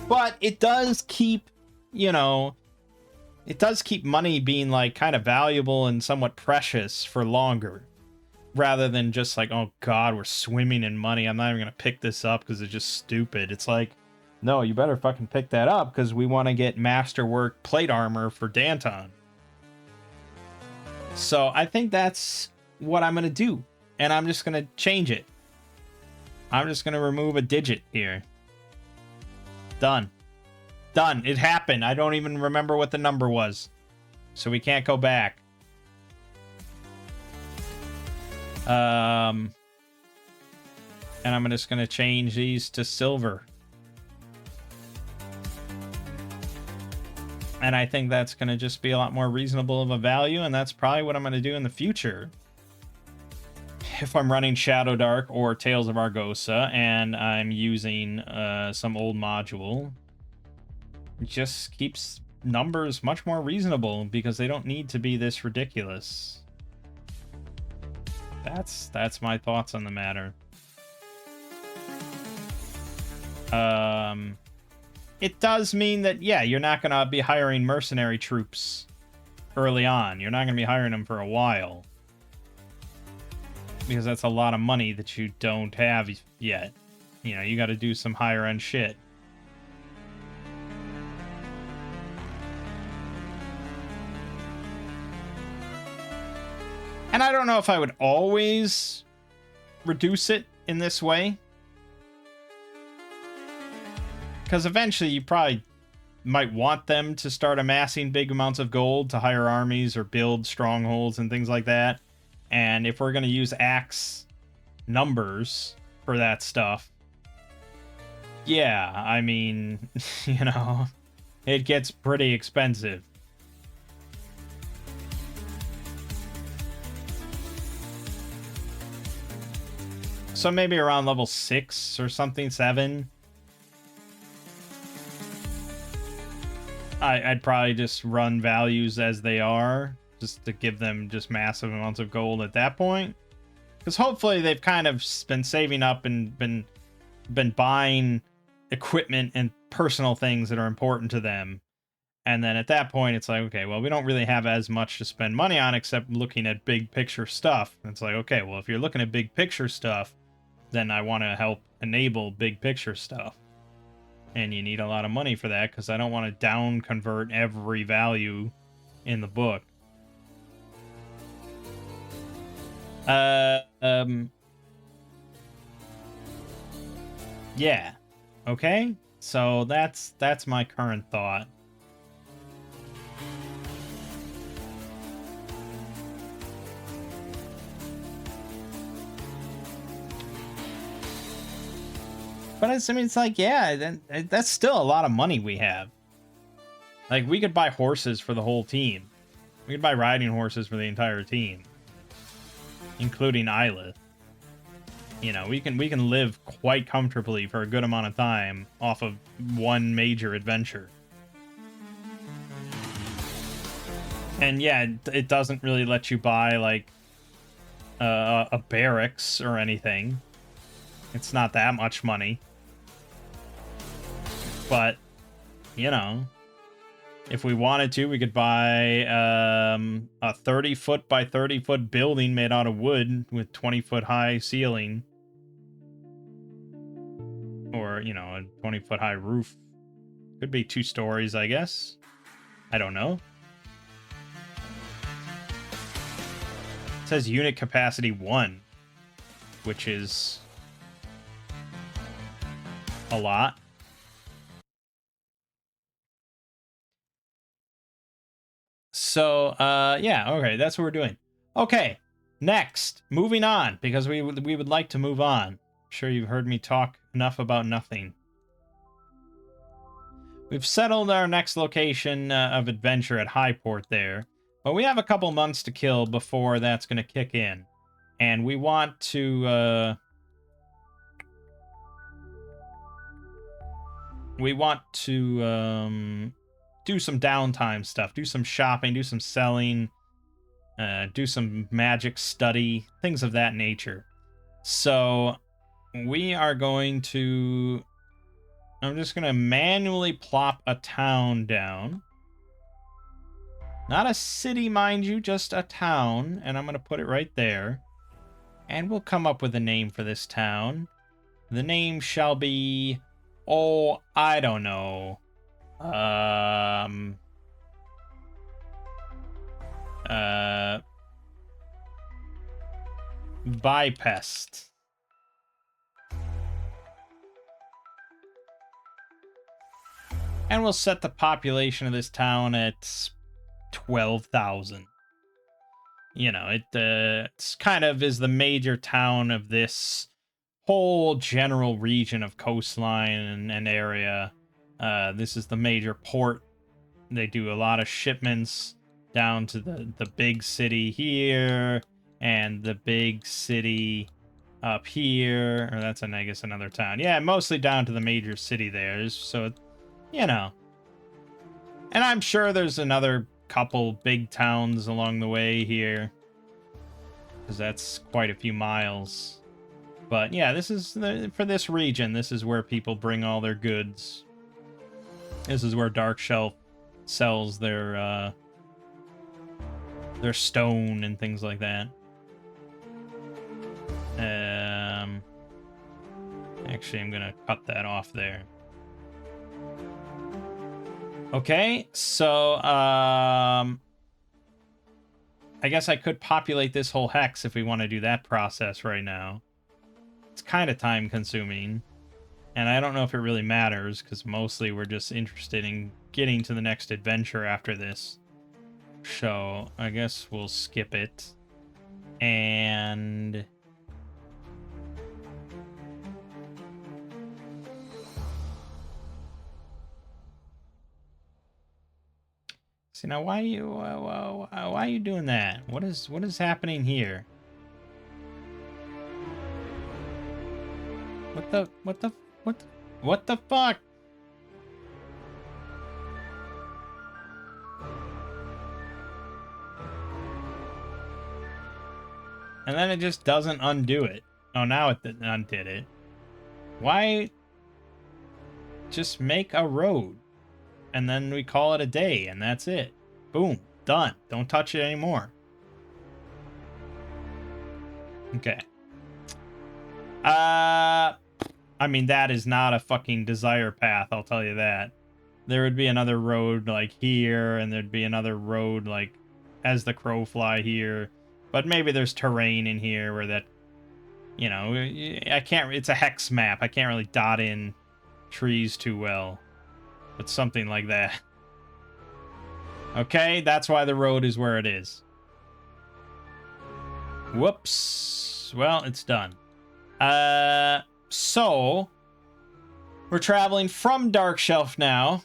But it does keep, you know, it does keep money being, like, kind of valuable and somewhat precious for longer. Rather than just like, oh god, we're swimming in money, I'm not even gonna pick this up because it's just stupid. It's like, no, you better fucking pick that up because we want to get masterwork plate armor for Danton. So I think that's what I'm gonna do. And I'm just gonna change it. I'm just gonna remove a digit here. Done. Done. It happened. I don't even remember what the number was. So we can't go back. And I'm just going to change these to silver. And I think that's going to just be a lot more reasonable of a value, and that's probably what I'm going to do in the future. If I'm running Shadow Dark or Tales of Argosa, and I'm using some old module, it just keeps numbers much more reasonable, because they don't need to be this ridiculous. That's my thoughts on the matter. It does mean that, yeah, you're not going to be hiring mercenary troops early on. You're not going to be hiring them for a while. Because that's a lot of money that you don't have yet. You know, you got to do some higher end shit. And I don't know if I would always reduce it in this way. Because eventually you probably might want them to start amassing big amounts of gold to hire armies or build strongholds and things like that. And if we're going to use axe numbers for that stuff, yeah, I mean, you know, it gets pretty expensive. So maybe around level 6 or something, 7. I'd probably just run values as they are, just to give them just massive amounts of gold at that point. Because hopefully they've kind of been saving up and been buying equipment and personal things that are important to them. And then at that point, it's like, okay, well, we don't really have as much to spend money on except looking at big picture stuff. And it's like, okay, well, if you're looking at big picture stuff, then I want to help enable big picture stuff. And you need a lot of money for that, because I don't want to down convert every value in the book. Yeah. Okay? So that's my current thought. But I mean, it's like, yeah, that's still a lot of money we have. Like, we could buy horses for the whole team. We could buy riding horses for the entire team, including Isla. You know, we can live quite comfortably for a good amount of time off of one major adventure. And yeah, it doesn't really let you buy, like, a barracks or anything. It's not that much money. But, you know, if we wanted to, we could buy a 30-foot by 30-foot building made out of wood with 20-foot high ceiling. Or, you know, a 20-foot high roof. Could be 2 stories, I guess. I don't know. It says unit capacity 1, which is a lot. So, yeah, okay, that's what we're doing. Okay, next, moving on, because we would like to move on. I'm sure you've heard me talk enough about nothing. We've settled our next location of adventure at Highport there, but we have a couple months to kill before that's going to kick in. And we want to, we want to do some downtime stuff, do some shopping, do some selling, do some magic study, things of that nature. So we are going to... I'm just going to manually plop a town down. Not a city, mind you, just a town. And I'm going to put it right there. And we'll come up with a name for this town. The name shall be... Oh, I don't know. Bypest. And we'll set the population of this town at 12,000. You know, it's kind of is the major town of this whole general region of coastline and area. This is the major port. They do a lot of shipments down to the big city here and the big city up here. Or that's, I guess, another town. Yeah, mostly down to the major city there. So, you know. And I'm sure there's another couple big towns along the way here. Because that's quite a few miles. But yeah, this is for this region. This is where people bring all their goods. This is where Dark Shelf sells their stone and things like that. Actually, I'm gonna cut that off there. Okay, so I guess I could populate this whole hex if we want to do that process right now. It's kind of time consuming, and I don't know if it really matters because mostly we're just interested in getting to the next adventure after this. So I guess we'll skip it. And see, now why are you doing that? What is happening here? What the fuck? And then it just doesn't undo it. Oh, now it undid it. Why just make a road? And then we call it a day, and that's it. Boom. Done. Don't touch it anymore. Okay. I mean, that is not a fucking desire path, I'll tell you that. There would be another road, like, here, and there'd be another road, like, as the crow fly here. But maybe there's terrain in here where that, you know, I can't, it's a hex map. I can't really dot in trees too well. But something like that. Okay, that's why the road is where it is. Whoops. Well, it's done. So we're traveling from Dark Shelf now,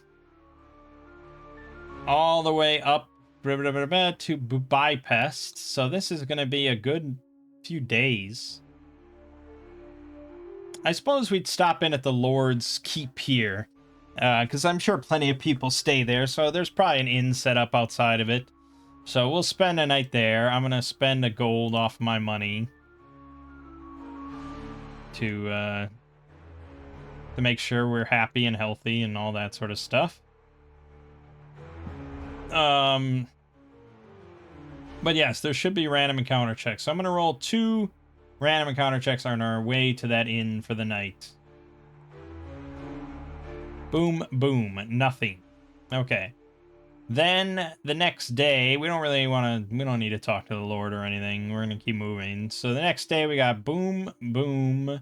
all the way up to Bypest. So this is going to be a good few days. I suppose we'd stop in at the Lord's Keep here, because I'm sure plenty of people stay there. So there's probably an inn set up outside of it. So we'll spend a night there. I'm going to spend a gold off my money to make sure we're happy and healthy and all that sort of stuff. But yes, there should be random encounter checks. So I'm going to roll 2 random encounter checks on our way to that inn for the night. Boom, boom, nothing. Okay. Then the next day, we don't need to talk to the Lord or anything. We're going to keep moving. So the next day we got boom, boom.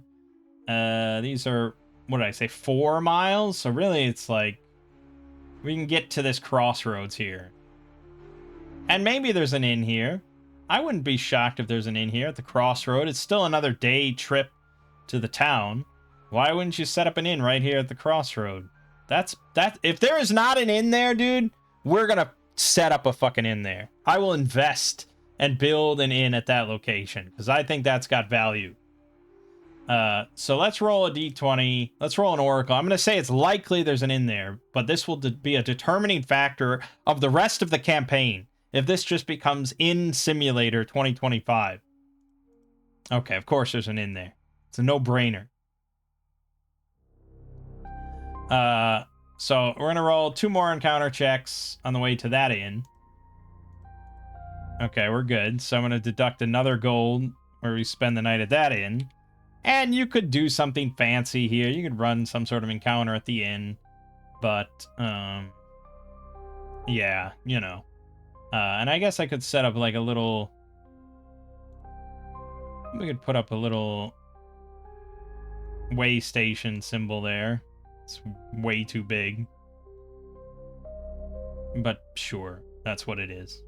These are, what did I say, 4 miles? So really it's like, we can get to this crossroads here. And maybe there's an inn here. I wouldn't be shocked if there's an inn here at the crossroad. It's still another day trip to the town. Why wouldn't you set up an inn right here at the crossroad? If there is not an inn there, dude, we're gonna set up a fucking inn there. I will invest and build an inn at that location because I think that's got value. So let's roll a d20. Let's roll an oracle. I'm going to say it's likely there's an inn there, but this will be a determining factor of the rest of the campaign if this just becomes Inn Simulator 2025. Okay, of course there's an inn there. It's a no-brainer. So we're going to roll 2 more encounter checks on the way to that inn. Okay, we're good. So I'm going to deduct another gold where we spend the night at that inn. And you could do something fancy here. You could run some sort of encounter at the inn. But, yeah, you know. And I guess I could set up like a little... We could put up a little way station symbol there. It's way too big. But sure, that's what it is.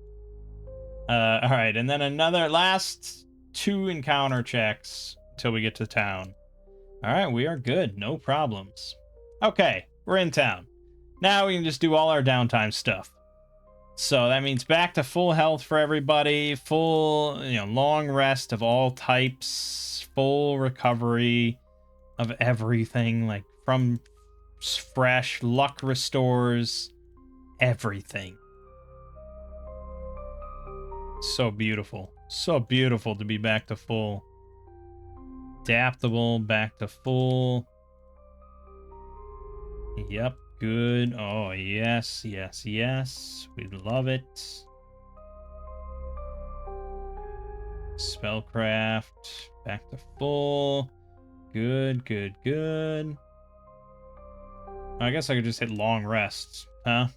Alright, and then another last 2 encounter checks till we get to town. Alright, we are good. No problems. Okay, we're in town. Now we can just do all our downtime stuff. So that means back to full health for everybody, full, long rest of all types, full recovery of everything, like from fresh, luck restores, everything. So beautiful. So beautiful to be back to full. Adaptable, back to full. Yep, good. Oh, yes, yes, yes. We love it. Spellcraft, back to full. Good, good, good. I guess I could just hit long rests, huh?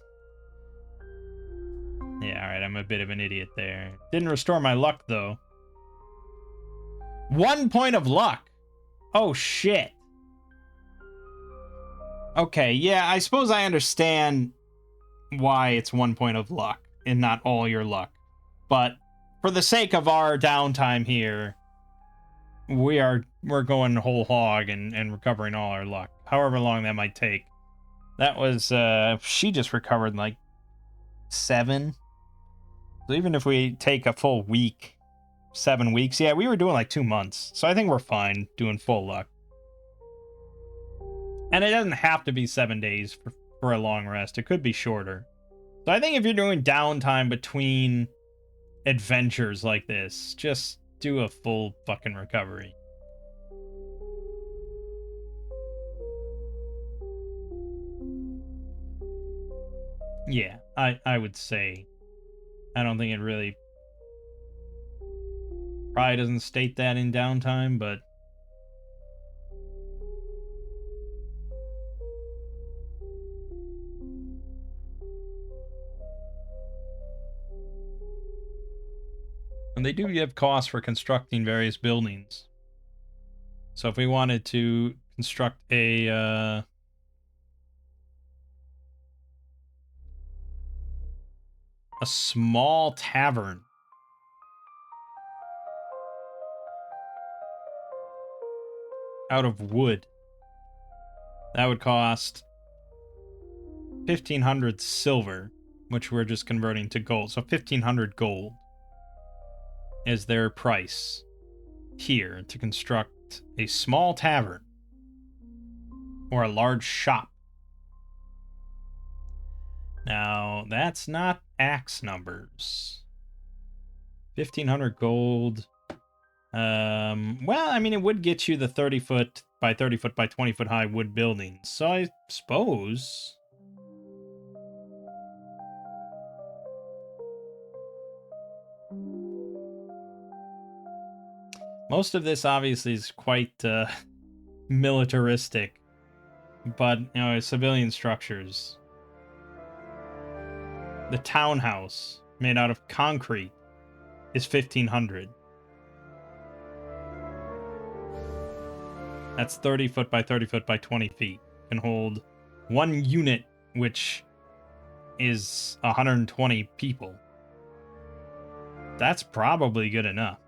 Yeah, alright, I'm a bit of an idiot there. Didn't restore my luck, though. 1 point of luck! Oh, shit. Okay, yeah, I suppose I understand why it's 1 point of luck and not all your luck. But for the sake of our downtime here, we're going whole hog and recovering all our luck. However long that might take. That was, she just recovered like 7. So even if we take a full week, 7 weeks, yeah, we were doing like 2 months. So I think we're fine doing full luck. And it doesn't have to be 7 days for a long rest. It could be shorter. So I think if you're doing downtime between adventures like this, just do a full fucking recovery. Yeah, I would say. I don't think it really... Probably doesn't state that in downtime, but... And they do give costs for constructing various buildings. So if we wanted to construct a small tavern out of wood, that would cost 1,500 silver, which we're just converting to gold. So 1,500 gold is their price here to construct a small tavern or a large shop. Now, that's not axe numbers. 1,500 gold. Well, I mean, it would get you the 30 foot by 30 foot by 20 foot high wood buildings. So I suppose... Most of this obviously is quite militaristic, but civilian structures. The townhouse, made out of concrete, is 1,500. That's 30 foot by 30 foot by 20 feet. Can hold 1 unit, which is 120 people. That's probably good enough.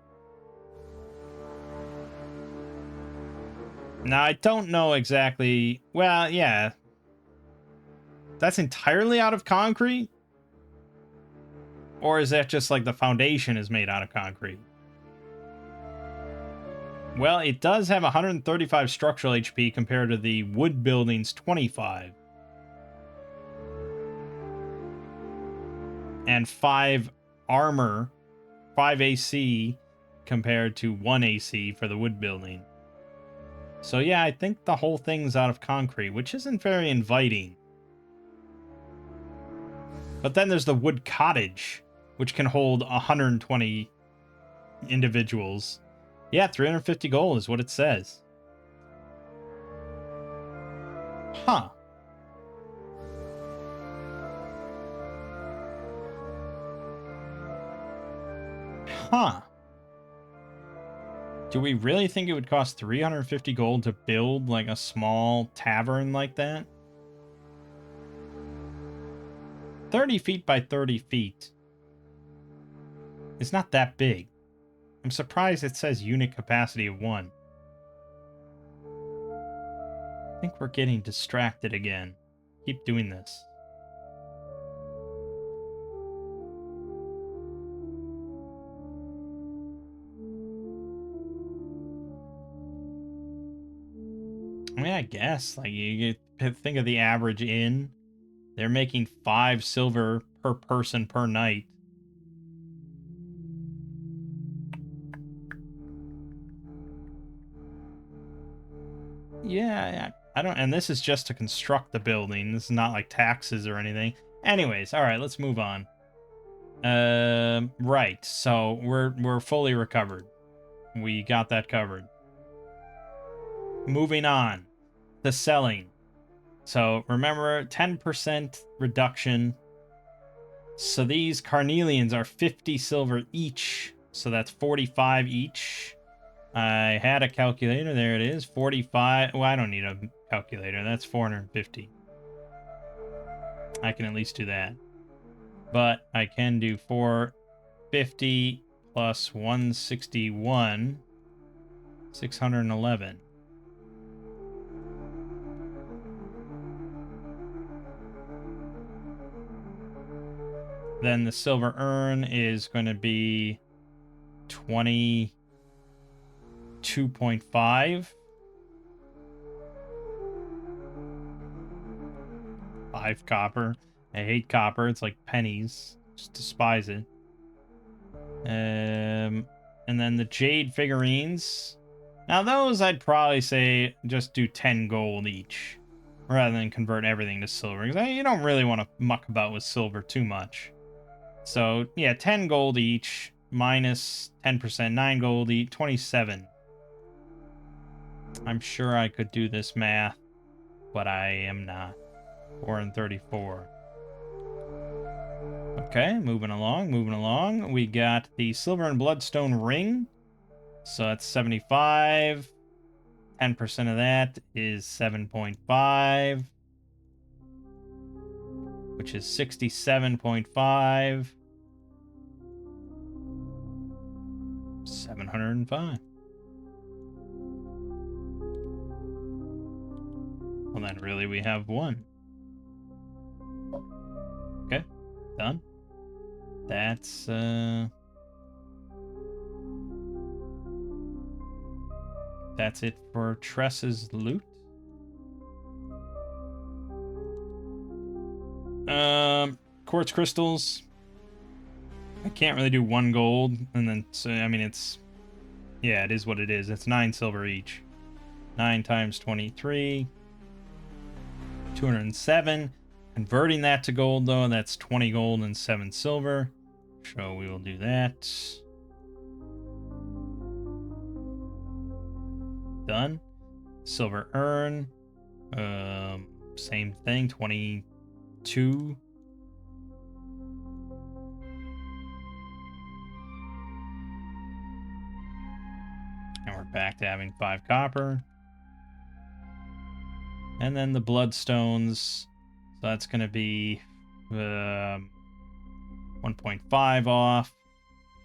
Now, I don't know exactly... Well, yeah. That's entirely out of concrete? Or is that just like the foundation is made out of concrete? Well, it does have 135 structural HP compared to the wood building's 25. And 5 armor, 5 AC compared to 1 AC for the wood building. So yeah, I think the whole thing's out of concrete, which isn't very inviting. But then there's the wood cottage, which can hold 120 individuals. Yeah, 350 gold is what it says. Huh. Huh. Do we really think it would cost 350 gold to build like a small tavern like that? 30 feet by 30 feet. It's not that big. I'm surprised it says unit capacity of 1. I think we're getting distracted again. Keep doing this. I mean, I guess, like, you think of the average inn. They're making 5 silver per person per night. Yeah, I don't, and this is just to construct the building. This is not like taxes or anything. Anyways, all right, let's move on. Right. So we're fully recovered. We got that covered. Moving on to selling. So remember, 10% reduction. So these carnelians are 50 silver each. So that's 45 each. I had a calculator. There it is. 45. Well, I don't need a calculator. That's 450. I can at least do that. But I can do 450 plus 161. 611. Then the silver urn is going to be 22.5. 5 copper. I hate copper. It's like pennies. Just despise it. And then the jade figurines. Now those I'd probably say just do 10 gold each, rather than convert everything to silver. Because you don't really want to muck about with silver too much. So yeah, 10 gold each, minus 10%, 9 gold each, 27. I'm sure I could do this math, but I am not. 4 and 34. Okay, moving along. We got the silver and bloodstone ring. So that's 75. 10% of that is 7.5. Which is 67.5. 705. Well, then really we have 1. Okay, done. That's it for Tress's loot. Quartz crystals. I can't really do 1 gold, and then, so, I mean, it's, yeah, it is what it is. It's 9 silver each. 9 times 23. 207. Converting that to gold, though, that's 20 gold and 7 silver. So we will do that. Done. Silver urn. Same thing, 22. And we're back to having 5 copper. And then the bloodstones. So that's going to be 1.5 off.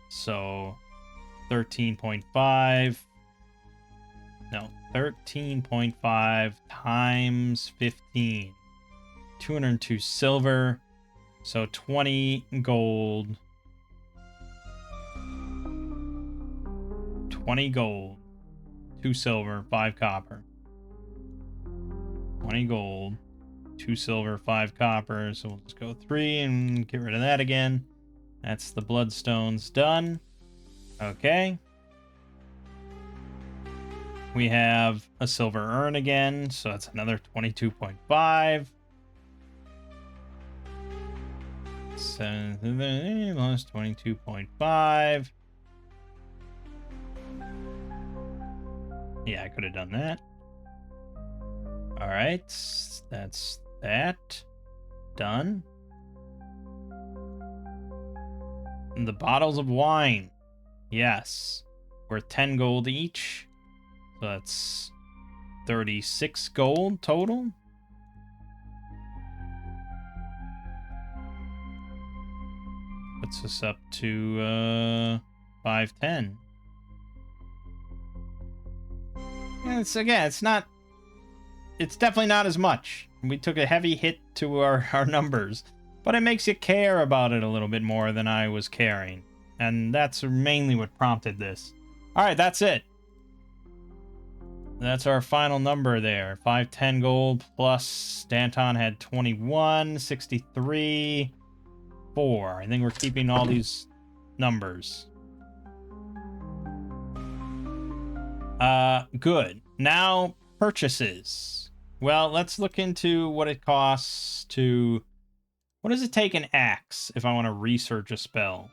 So 13.5. No, 13.5 times 15. 202 silver. So 20 gold. 20 gold. 2 silver, 5 copper. 20 gold, 2 silver, 5 copper. So we'll just go 3 and get rid of that again. That's the bloodstones done. Okay. We have a silver urn again, so that's another 22.5. 7 plus 22.5. Yeah, I could have done that. All right, that's that. Done. And the bottles of wine. Yes. Worth 10 gold each. So that's 36 gold total. Puts us up to 510. And it's definitely not as much. We took a heavy hit to our numbers, but it makes you care about it a little bit more than I was caring. And that's mainly what prompted this. All right, that's it. That's our final number there. 510 gold plus Danton had 21, 63, 4. I think we're keeping all these numbers. Good. Now, purchases. Well, let's look into what it costs to... What does it take an axe if I want to research a spell?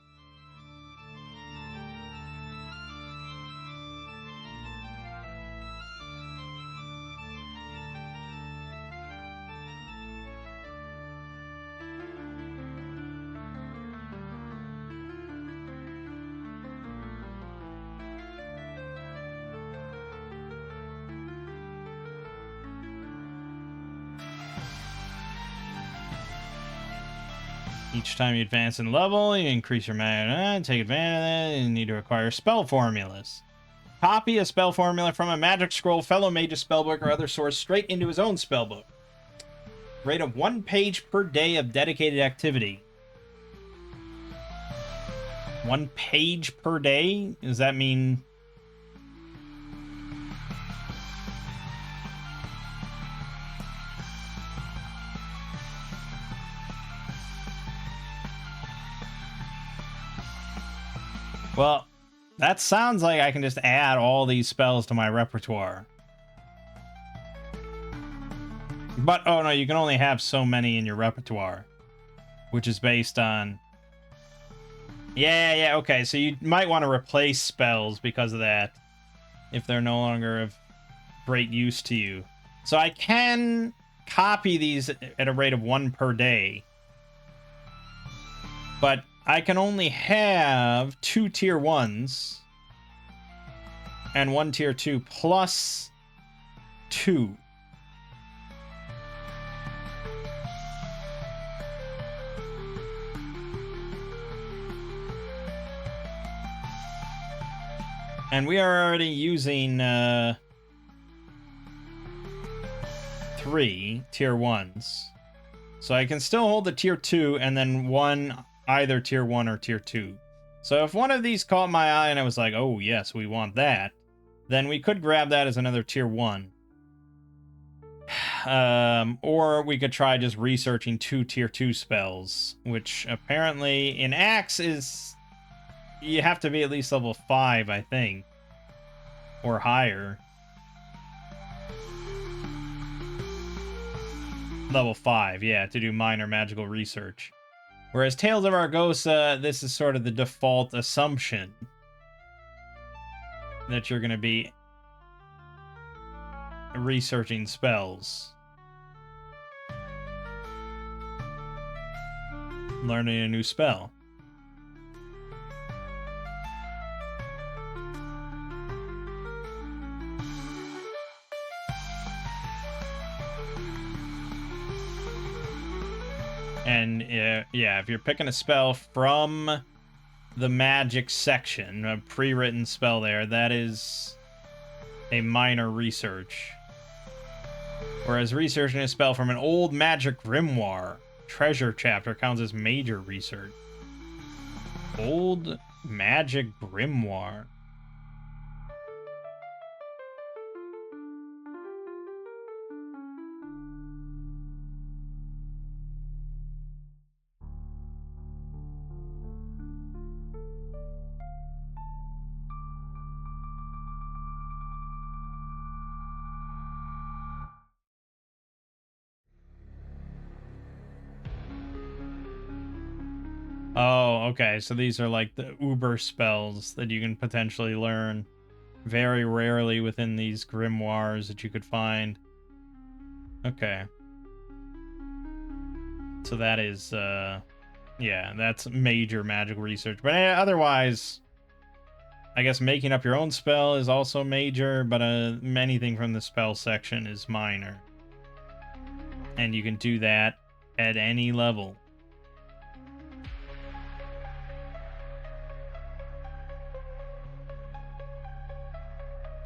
Each time you advance in level, you increase your mana, take advantage of that, and you need to acquire spell formulas. Copy a spell formula from a magic scroll, fellow mage's spellbook, or other source straight into his own spellbook. Rate of 1 page per day of dedicated activity. 1 page per day? Does that mean... Well, that sounds like I can just add all these spells to my repertoire. But, oh no, you can only have so many in your repertoire. Which is based on... Yeah, okay, so you might want to replace spells because of that. If they're no longer of great use to you. So I can copy these at a rate of 1 per day. But... I can only have 2 tier 1s and 1 tier 2 plus 2. And we are already using 3 tier 1s. So I can still hold the tier 2 and then 1 either tier 1 or tier 2. So if one of these caught my eye and I was like, oh yes, we want that, then we could grab that as another tier 1. Or we could try just researching 2 tier 2 spells, which apparently in Axe is... You have to be at least level 5, I think. Or higher. Level 5, yeah, to do minor magical research. Whereas Tales of Argosa, this is sort of the default assumption that you're going to be researching spells. Learning a new spell. And yeah, if you're picking a spell from the magic section, a pre-written spell there, that is a minor research. Whereas researching a spell from an old magic grimoire treasure chapter counts as major research. Old magic grimoire. Oh, okay. So these are like the uber spells that you can potentially learn very rarely within these grimoires that you could find. Okay. So that is, yeah, that's major magical research. But otherwise, I guess making up your own spell is also major, but anything from the spell section is minor. And you can do that at any level.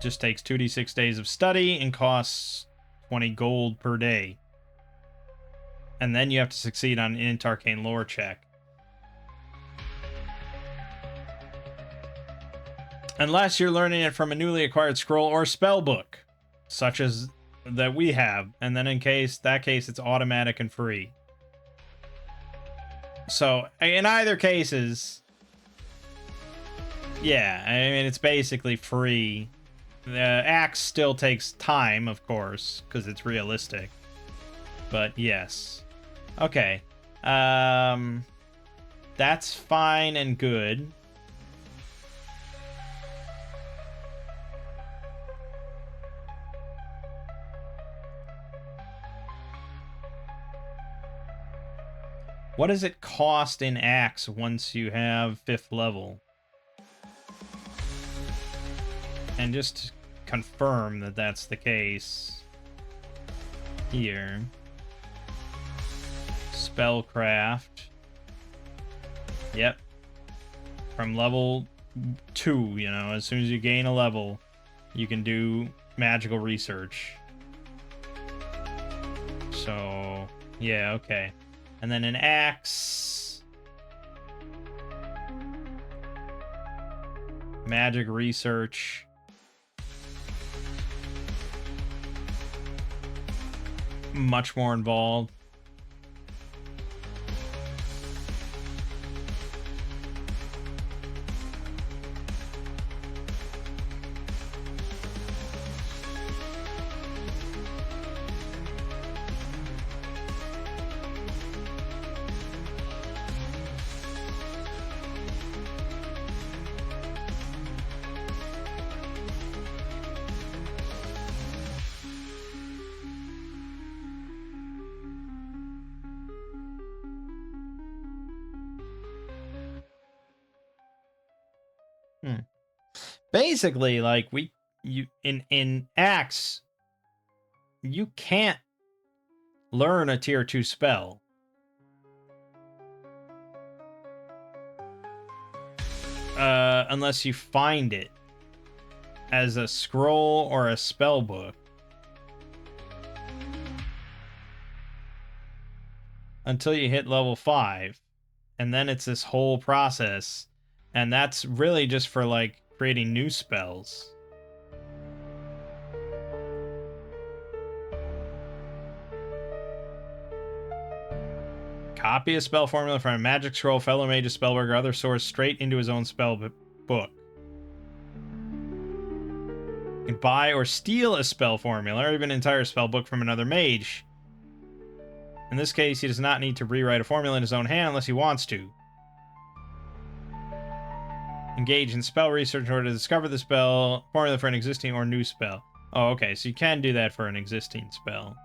Just takes 2d6 days of study and costs 20 gold per day. And then you have to succeed on an int arcane lore check. Unless you're learning it from a newly acquired scroll or spell book, such as that we have, and then in that case it's automatic and free. So in either cases, yeah, I mean it's basically free. The axe still takes time, of course, because it's realistic. But yes. Okay. That's fine and good. What does it cost in axe once you have 5th level? And just to confirm that that's the case here. Spellcraft. Yep. From level 2, you know, as soon as you gain a level, you can do magical research. So, yeah, okay. And then an axe. Magic research. Much more involved. Basically, like in Axe, you can't learn a tier 2 spell. Unless you find it as a scroll or a spell book. Until you hit level 5. And then it's this whole process. And that's really just for, like, creating new spells. Copy a spell formula from a magic scroll, fellow mage, a spellwork, or other source straight into his own spell book. You can buy or steal a spell formula, or even an entire spell book from another mage. In this case, he does not need to rewrite a formula in his own hand unless he wants to. Engage in spell research in order to discover the spell formula for an existing or new spell. Oh, okay, so you can do that for an existing spell.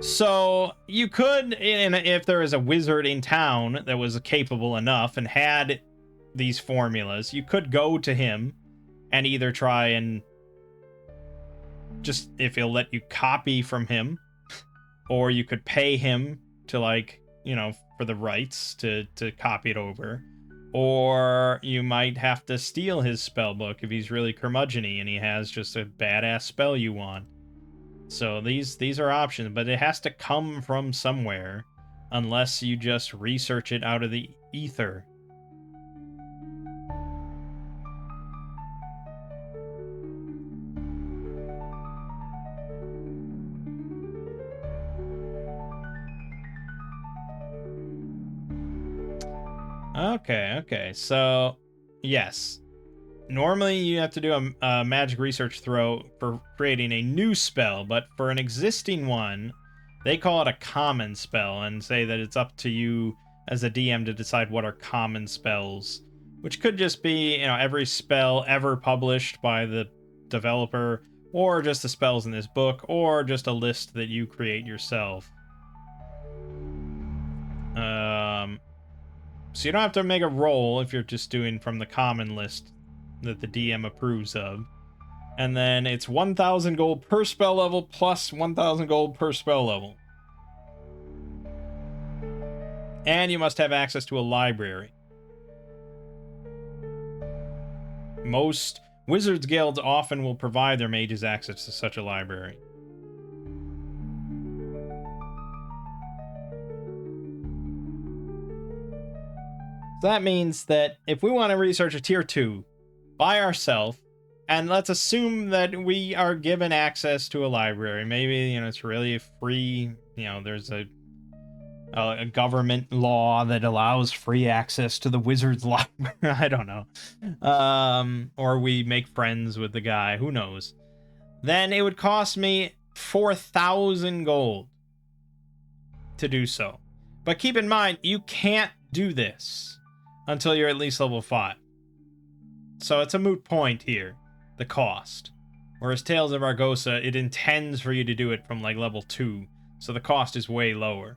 So you could, if there is a wizard in town that was capable enough and had these formulas, you could go to him and either try and just, if he'll let you copy from him, or you could pay him to, like, you know, for the rights to copy it over, or you might have to steal his spell book if he's really curmudgeon-y and he has just a badass spell you want. So these are options, but it has to come from somewhere, unless you just research it out of the ether. Okay, so, yes. Normally, you have to do a magic research throw for creating a new spell, but for an existing one, They call it a common spell and say that it's up to you as a DM to decide what are common spells, which could just be, every spell ever published by the developer, or just the spells in this book, or just a list that you create yourself. So you don't have to make a roll if you're just doing from the common list that the DM approves of. And then it's 1,000 gold per spell level plus 1,000 gold per spell level. And you must have access to a library. Most Wizards Guilds often will provide their mages access to such a library. So that means that if we want to research a tier 2 by ourselves, and let's assume that we are given access to a library, maybe, it's really free, there's a government law that allows free access to the Wizards library. I don't know. Or we make friends with the guy, who knows. Then it would cost me 4,000 gold to do so. But keep in mind, you can't do this until you're at least level 5. So it's a moot point here, the cost. Whereas Tales of Argosa, it intends for you to do it from like level 2, so the cost is way lower.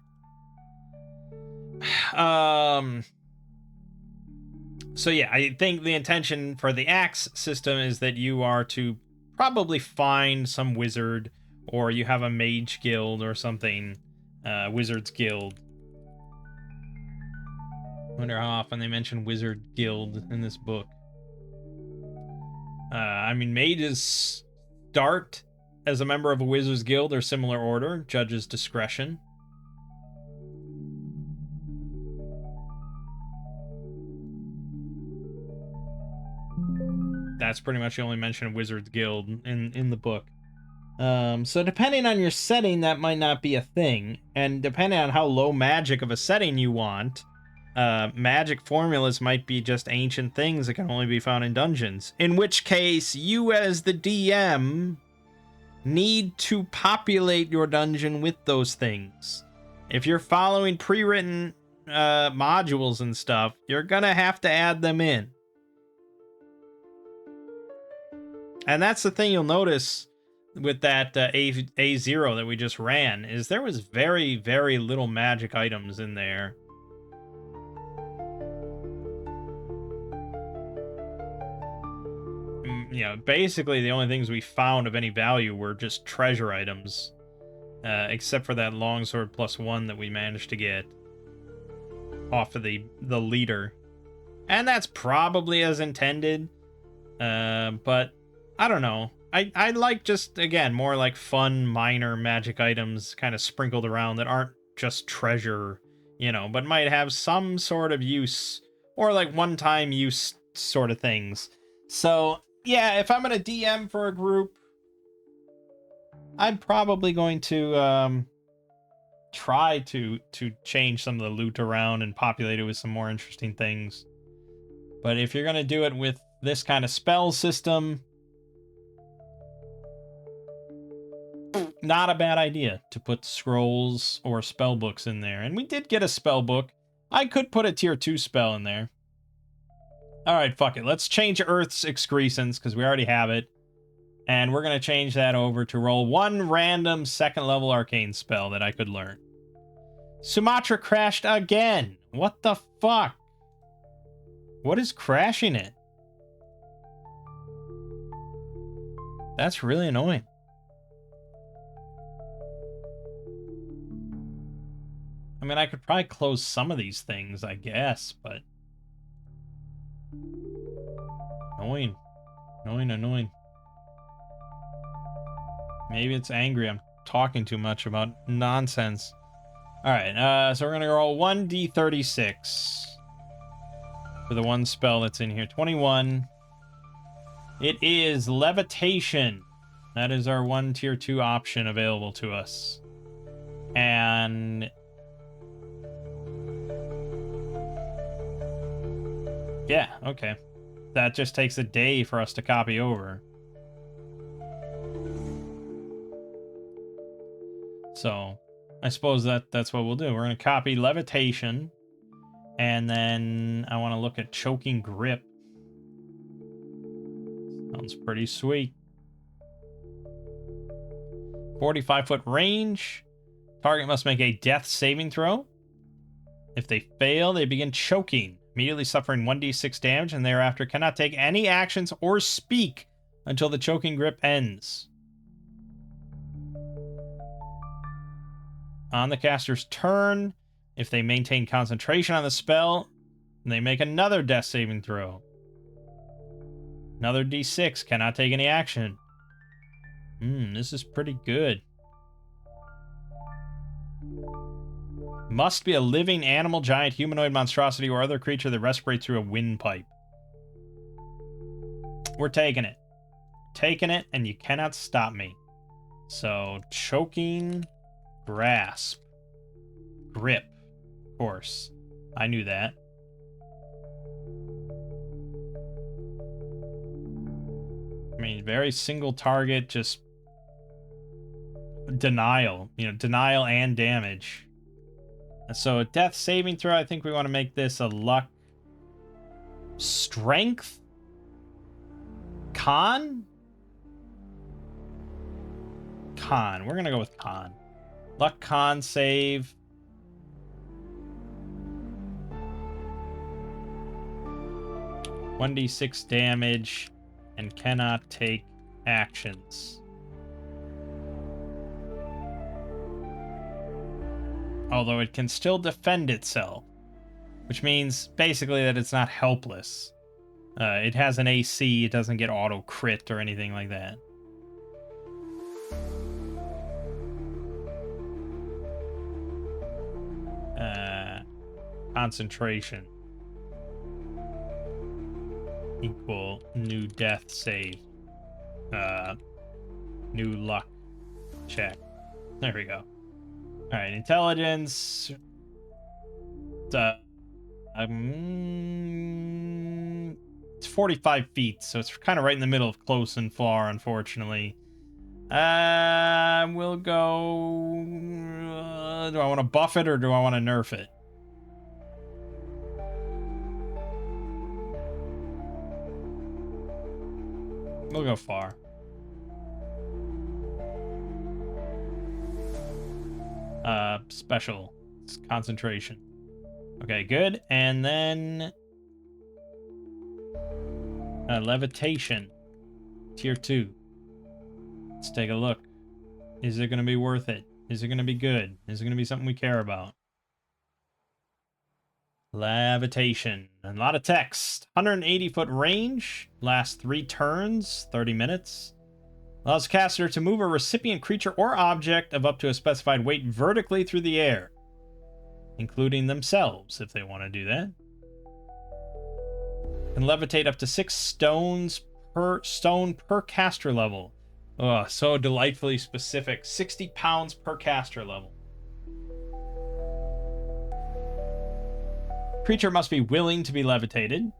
So yeah, I think the intention for the axe system is that you are to probably find some wizard, or you have a mage guild or something, wizard's guild. Wonder how often they mention wizard guild in this book. Mages start as a member of a wizard's guild or similar order, judge's discretion. That's pretty much the only mention of Wizard's Guild in the book. So depending on your setting, that might not be a thing. And depending on how low magic of a setting you want, magic formulas might be just ancient things that can only be found in dungeons. In which case, you as the DM need to populate your dungeon with those things. If you're following pre-written modules and stuff, you're gonna have to add them in. And that's the thing you'll notice with that A0 that we just ran, is there was very, very little magic items in there. Basically the only things we found of any value were just treasure items. Except for that longsword +1 that we managed to get off of the leader. And that's probably as intended. But I don't know. I like just, again, more like fun, minor magic items kind of sprinkled around that aren't just treasure, but might have some sort of use, or like one-time use sort of things. So, yeah, if I'm going to DM for a group, I'm probably going to try to change some of the loot around and populate it with some more interesting things. But if you're going to do it with this kind of spell system, not a bad idea to put scrolls or spell books in there. And we did get a spell book. I could put a tier 2 spell in there. Alright, fuck it. Let's change Earth's Excrescence, because we already have it. And we're going to change that over to roll one random 2nd level arcane spell that I could learn. Sumatra crashed again. What the fuck? What is crashing it? That's really annoying. I mean, I could probably close some of these things, I guess, but... Annoying. Annoying. Maybe it's angry I'm talking too much about nonsense. Alright, so we're gonna roll 1d36 for the one spell that's in here. 21. It is Levitation. That is our one tier 2 option available to us. And... yeah, okay. That just takes a day for us to copy over. So, I suppose that's what we'll do. We're going to copy levitation. And then I want to look at choking grip. Sounds pretty sweet. 45-foot range. Target must make a death saving throw. If they fail, they begin choking, immediately suffering 1d6 damage, and thereafter cannot take any actions or speak until the choking grip ends. On the caster's turn, if they maintain concentration on the spell, they make another death saving throw. Another d6, cannot take any action. This is pretty good. Must be a living animal, giant, humanoid, monstrosity, or other creature that respirates through a windpipe. We're taking it. Taking it, and you cannot stop me. So, choking, grasp, grip. Of course. I knew that. I mean, very single target, just denial. You know, denial and damage. So a death saving throw, I think we want to make this a luck. Strength? Con? Con. We're going to go with con. Luck con save. $1d6 damage and cannot take actions. Although it can still defend itself, which means basically that it's not helpless. It has an AC, it doesn't get auto crit or anything like that. Concentration equal new death save. New luck check. There we go. All right, intelligence. It's 45 feet, so it's kind of right in the middle of close and far, unfortunately. We'll go... do I want to buff it or do I want to nerf it? We'll go far. Special. It's concentration. Okay, good. And then... levitation. Tier 2. Let's take a look. Is it going to be worth it? Is it going to be good? Is it going to be something we care about? Levitation. A lot of text. 180-foot range. Lasts 3 turns. 30 minutes. Allows the caster to move a recipient creature or object of up to a specified weight vertically through the air, including themselves, if they want to do that. Can levitate up to 6 stones per stone per caster level. Oh, so delightfully specific. 60 pounds per caster level. Creature must be willing to be levitated.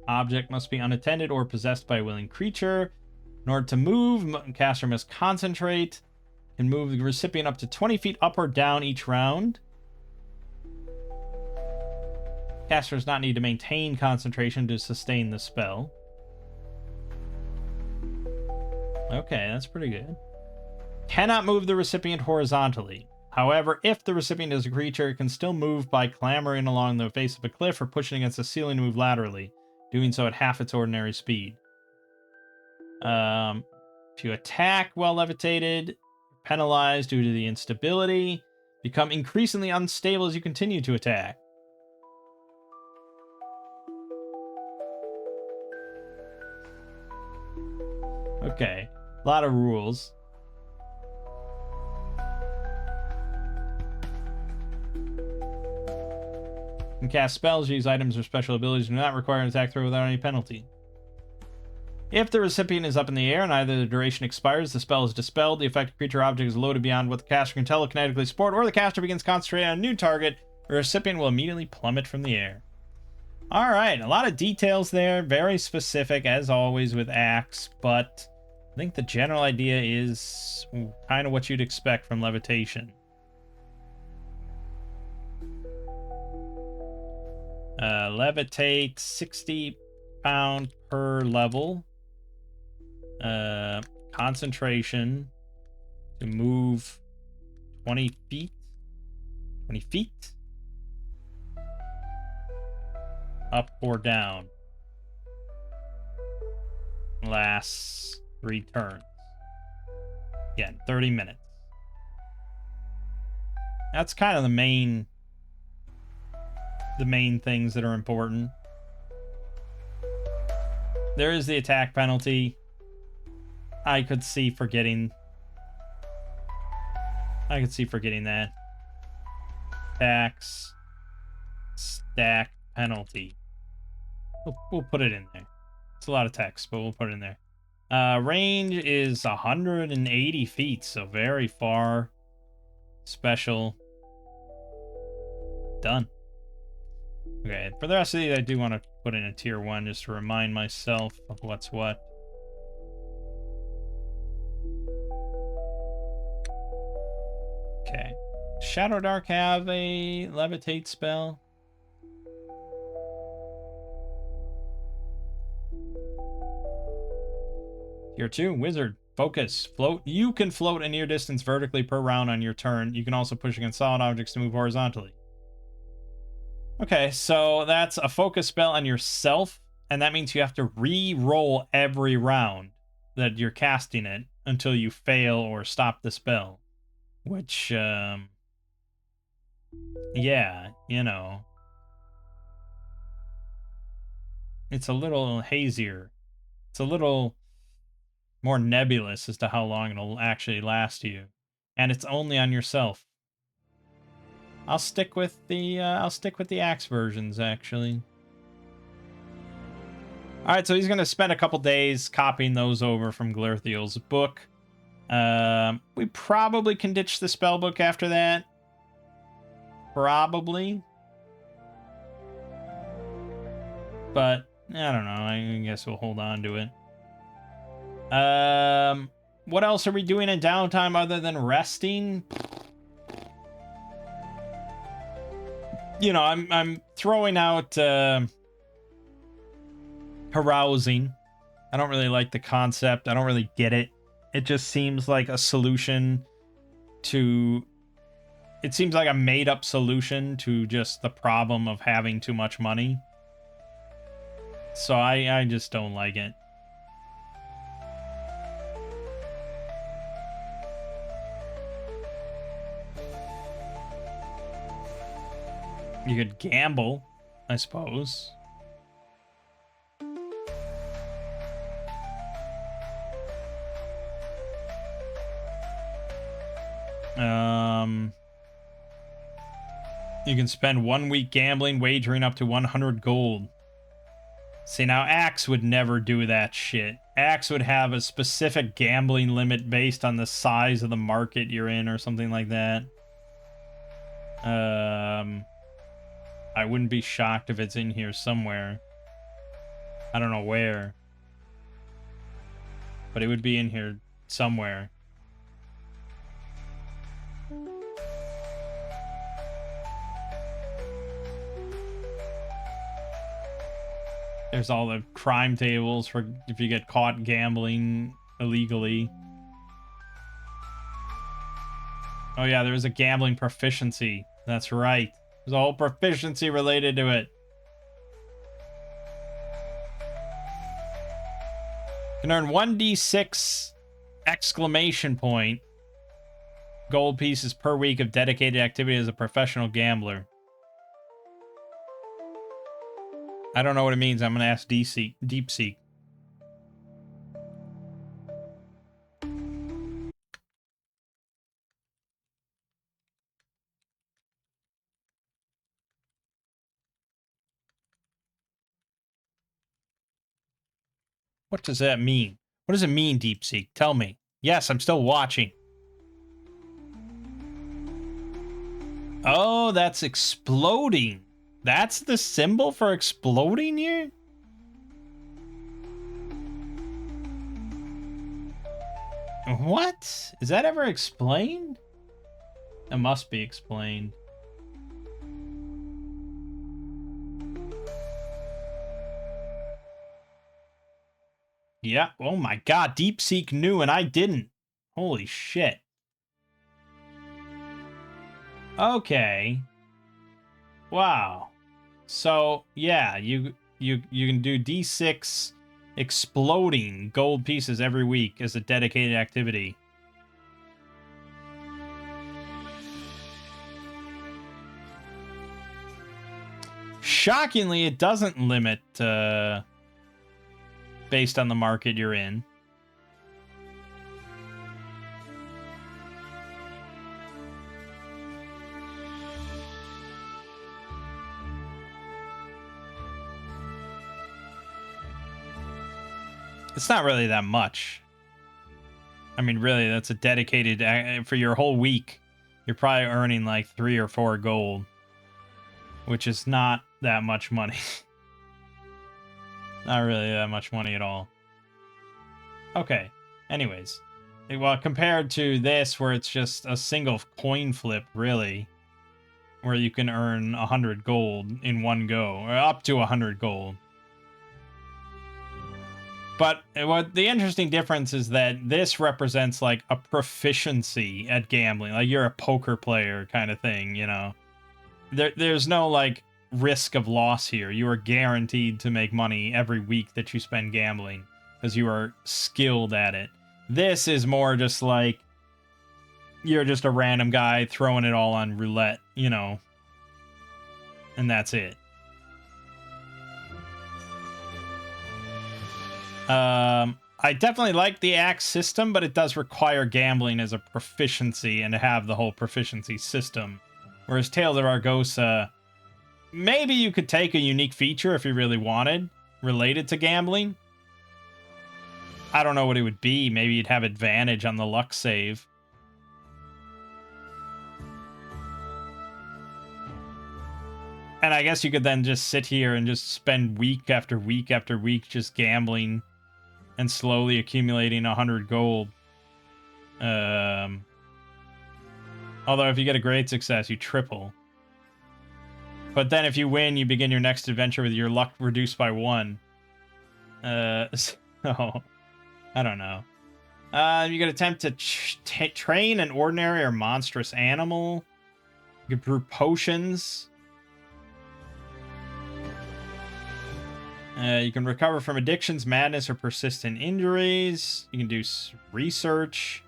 Object must be unattended or possessed by a willing creature. In order to move, caster must concentrate. Can move the recipient up to 20 feet up or down each round. Caster does not need to maintain concentration to sustain the spell. Okay, that's pretty good. Cannot move the recipient horizontally. However, if the recipient is a creature, it can still move by clambering along the face of a cliff or pushing against the ceiling to move laterally, doing so at half its ordinary speed. If you attack while levitated, penalized due to the instability, become increasingly unstable as you continue to attack. Okay, a lot of rules. Can cast spells, use items or special abilities, do not require an attack throw without any penalty. If the recipient is up in the air and either the duration expires, the spell is dispelled, the affected creature or object is loaded beyond what the caster can telekinetically support, or the caster begins concentrating on a new target, the recipient will immediately plummet from the air. Alright, a lot of details there, very specific as always with Axe, but I think the general idea is kind of what you'd expect from levitation. Levitate 60 pound per level. Concentration to move 20 feet. 20 feet. Up or down. Lasts 3 turns. Again, 30 minutes. That's kind of the main things that are important. There is the attack penalty. I could see forgetting that. Tax stack penalty. We'll put it in there. It's a lot of text, but we'll put it in there. Range is 180 feet, so very far. Special. Done. Okay, for the rest of these, I do want to put in a tier 1 just to remind myself of what's what. Okay. Shadow Dark have a levitate spell? Tier 2, Wizard. Focus. Float. You can float a near distance vertically per round on your turn. You can also push against solid objects to move horizontally. Okay, so that's a focus spell on yourself, and that means you have to re-roll every round that you're casting it until you fail or stop the spell. Which, yeah, you know. It's a little hazier. It's a little more nebulous as to how long it'll actually last you. And it's only on yourself. I'll stick with the axe versions, actually. Alright, so he's gonna spend a couple days copying those over from Glerthiel's book. We probably can ditch the spell book after that. Probably. But I don't know, I guess we'll hold on to it. What else are we doing in downtime other than resting? You know, I'm throwing out carousing. I don't really like the concept. I don't really get it. It just seems like a solution to... It seems like a made-up solution to just the problem of having too much money. So I just don't like it. You could gamble, I suppose. You can spend 1 week gambling, wagering up to 100 gold. See, now Axe would never do that shit. Axe would have a specific gambling limit based on the size of the market you're in or something like that. I wouldn't be shocked if it's in here somewhere. I don't know where. But it would be in here somewhere. There's all the crime tables for if you get caught gambling illegally. Oh yeah, there's a gambling proficiency. That's right. There's a whole proficiency related to it. You can earn 1d6 exclamation point gold pieces per week of dedicated activity as a professional gambler. I don't know what it means. I'm going to ask DeepSeek. What does that mean? What does it mean, DeepSeek? Tell me. Yes, I'm still watching. Oh, that's exploding. That's the symbol for exploding here? What? Is that ever explained? It must be explained. Yeah. Oh my god. DeepSeek knew and I didn't. Holy shit. Okay. Wow. So yeah, you can do D6 exploding gold pieces every week as a dedicated activity. Shockingly, it doesn't limit based on the market you're in. It's not really that much. I mean, really, that's a dedicated... For your whole week, you're probably earning like 3 or 4 gold. Which is not that much money. Not really that much money at all. Okay. Anyways. Well, compared to this, where it's just a single coin flip, really. Where you can earn 100 gold in one go. Or up to 100 gold. But what the interesting difference is that this represents like a proficiency at gambling. Like you're a poker player kind of thing, you know. There's no like risk of loss here. You are guaranteed to make money every week that you spend gambling because you are skilled at it. This is more just like you're just a random guy throwing it all on roulette, you know. And that's it. I definitely like the axe system, but it does require gambling as a proficiency and to have the whole proficiency system. Whereas Tales of Argosa, maybe you could take a unique feature if you really wanted, related to gambling. I don't know what it would be. Maybe you'd have advantage on the luck save. And I guess you could then just sit here and just spend week after week after week just gambling and slowly accumulating 100 gold. Although if you get a great success, you triple. But then if you win, you begin your next adventure with your luck reduced by 1. So, I don't know. You could attempt to train an ordinary or monstrous animal. You could brew potions. You can recover from addictions, madness, or persistent injuries. You can do research,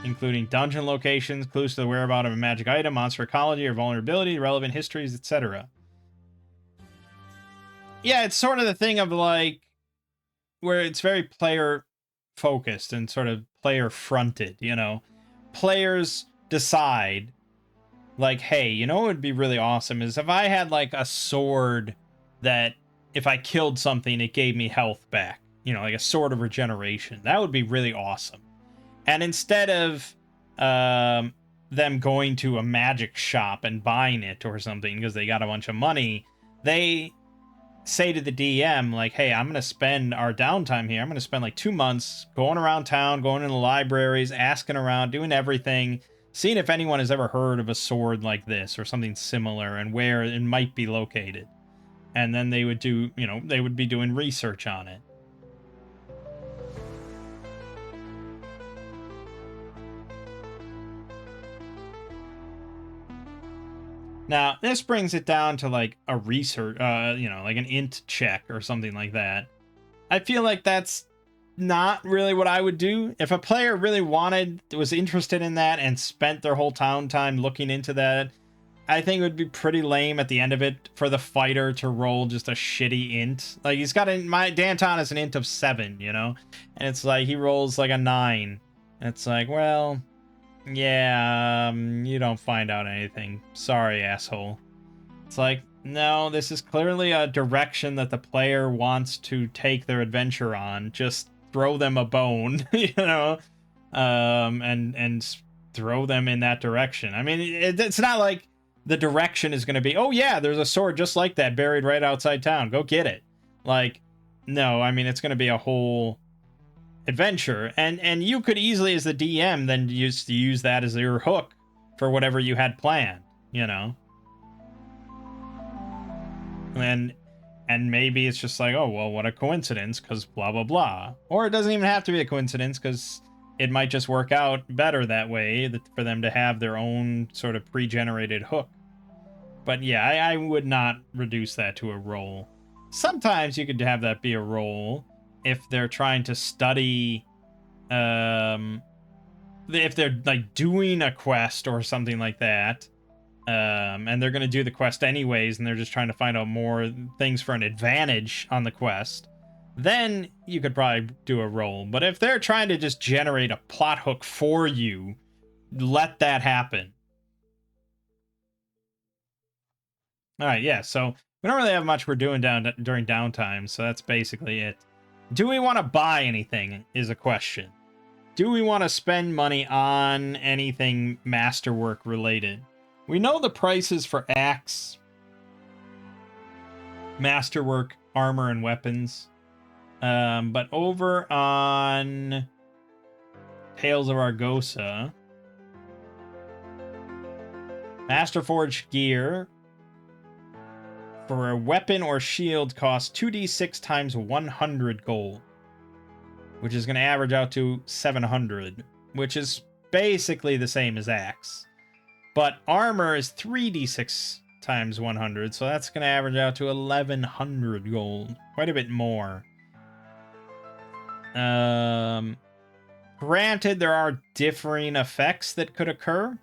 including dungeon locations, clues to the whereabouts of a magic item, monster ecology or vulnerability, relevant histories, etc. Yeah, it's sort of the thing of like, where it's very player focused and sort of player fronted, you know? Players decide, like, hey, you know what would be really awesome is if I had like a sword that if I killed something, it gave me health back. You know, like a sword of regeneration. That would be really awesome. And instead of them going to a magic shop and buying it or something because they got a bunch of money, they say to the DM, like, hey, I'm going to spend our downtime here. I'm going to spend like 2 months going around town, going into libraries, asking around, doing everything, seeing if anyone has ever heard of a sword like this or something similar and where it might be located. And then they would do, you know, they would be doing research on it. Now, this brings it down to like a research, you know, like an int check or something like that. I feel like that's not really what I would do. If a player really was interested in that and spent their whole town time looking into that, I think it would be pretty lame at the end of it for the fighter to roll just a shitty int. Like, he's got Danton is an int of 7, you know? And it's like, he rolls like a 9. And it's like, well, yeah, you don't find out anything. Sorry, asshole. It's like, no, this is clearly a direction that the player wants to take their adventure on. Just throw them a bone, you know? And throw them in that direction. I mean, it's not like the direction is going to be, oh yeah, there's a sword just like that buried right outside town. Go get it. Like, no, I mean, it's going to be adventure, and you could easily, as the DM, then use that as your hook for whatever you had planned, you know. And maybe it's just like, oh well, what a coincidence, because blah blah blah. Or it doesn't even have to be a coincidence, because it might just work out better that way, for them to have their own sort of pre-generated hook. But yeah, I would not reduce that to a roll. Sometimes you could have that be a roll if they're trying to study, if they're like doing a quest or something like that, and they're going to do the quest anyways, and they're just trying to find out more things for an advantage on the quest, then you could probably do a roll. But if they're trying to just generate a plot hook for you, let that happen. All right, yeah, so we don't really have much we're doing during downtime, so that's basically it. Do we want to buy anything is a question. Do we want to spend money on anything masterwork related? We know the prices for axe, masterwork, armor, and weapons. But over on Tales of Argosa, Masterforged gear for a weapon or shield costs 2d6 times 100 gold, which is going to average out to 700, which is basically the same as axe. But armor is 3d6 times 100, so that's going to average out to 1100 gold. Quite a bit more. Granted, there are differing effects that could occur.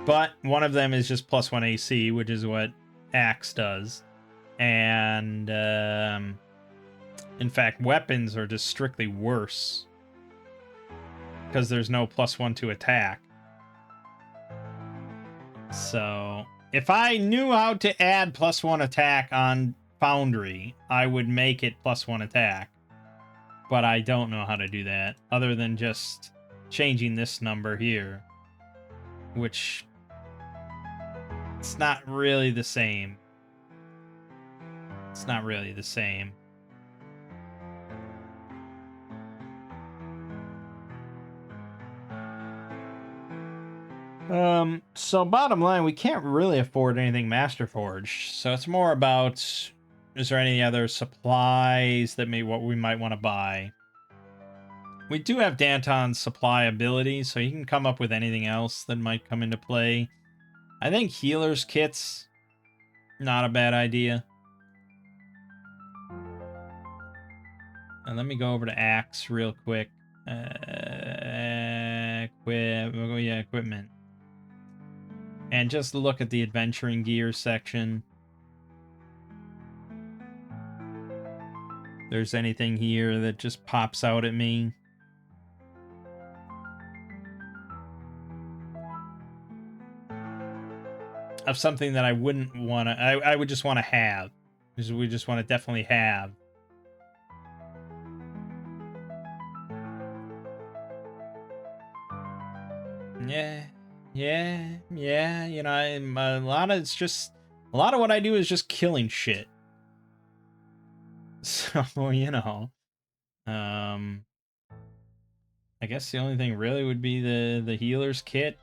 But one of them is just +1 AC, which is what axe does. And in fact, weapons are just strictly worse, because there's no +1 to attack. So if I knew how to add +1 attack on Foundry, I would make it +1 attack. But I don't know how to do that, other than just changing this number here, which it's not really the same. It's not really the same. So bottom line, we can't really afford anything Masterforged. So it's more about, is there any other supplies that what we might want to buy? We do have Danton's supply ability, so he can come up with anything else that might come into play. I think healer's kits, not a bad idea. And let me go over to Axe real quick. Equipment. And just look at the adventuring gear section. There's anything here that just pops out at me. Of something that I wouldn't want to... I would just want to have. Because we just want to definitely have. Yeah, you know, a lot of what I do is just killing shit. So, you know, I guess the only thing really would be the healer's kit.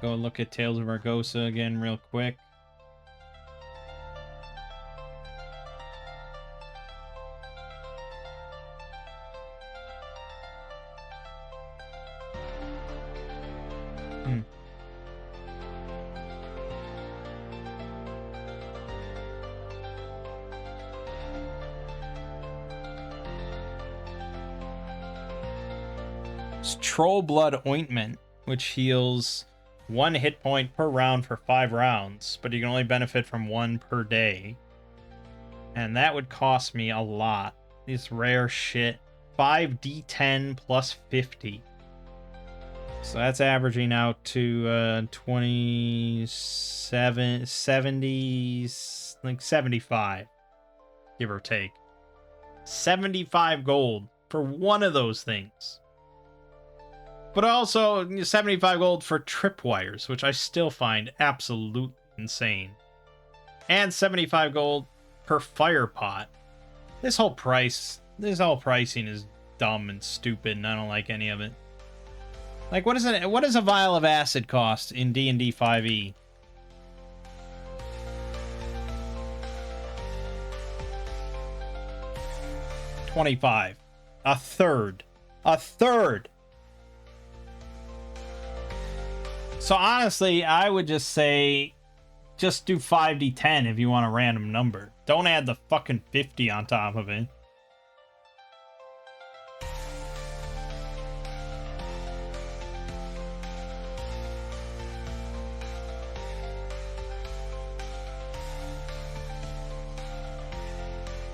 Go look at Tales of Argosa again real quick. Troll Blood Ointment, which heals 1 hit point per round for 5 rounds, but you can only benefit from 1 per day. And that would cost me a lot. This rare shit. 5d10 plus 50. So that's averaging out to 27, 70, like 75, give or take. 75 gold for one of those things. But also 75 gold for tripwires, which I still find absolutely insane. And 75 gold per fire pot. This whole pricing is dumb and stupid, and I don't like any of it. Like, what does a vial of acid cost in D&D 5e? $25. A third. A third! So honestly, I would just say, just do 5d10 if you want a random number. Don't add the fucking 50 on top of it.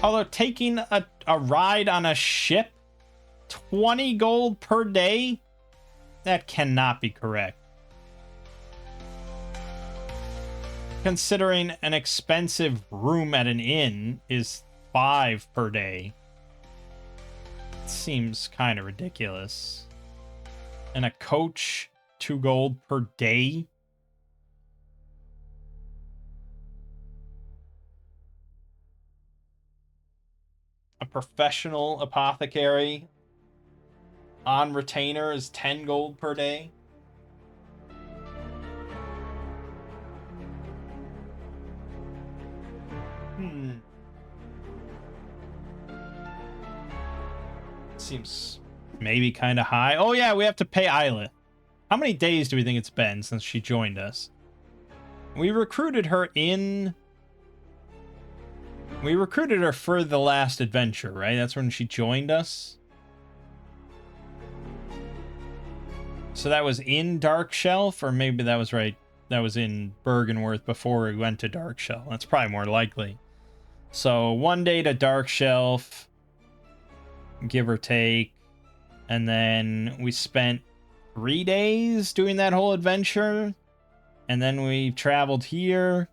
Although taking a ride on a ship, 20 gold per day? That cannot be correct. Considering an expensive room at an inn is 5 per day. It seems kind of ridiculous. And a coach, 2 gold per day? A professional apothecary on retainer is 10 gold per day. Seems maybe kind of high. Oh yeah, we have to pay Isla. How many days do we think it's been since she joined us? We recruited her for the last adventure, right? That's when she joined us. So that was in Dark Shelf, or maybe that was right. That was in Bergenworth before we went to Dark Shelf. That's probably more likely. So 1 day to Dark Shelf, give or take. And then we spent 3 days doing that whole adventure. And then we traveled here.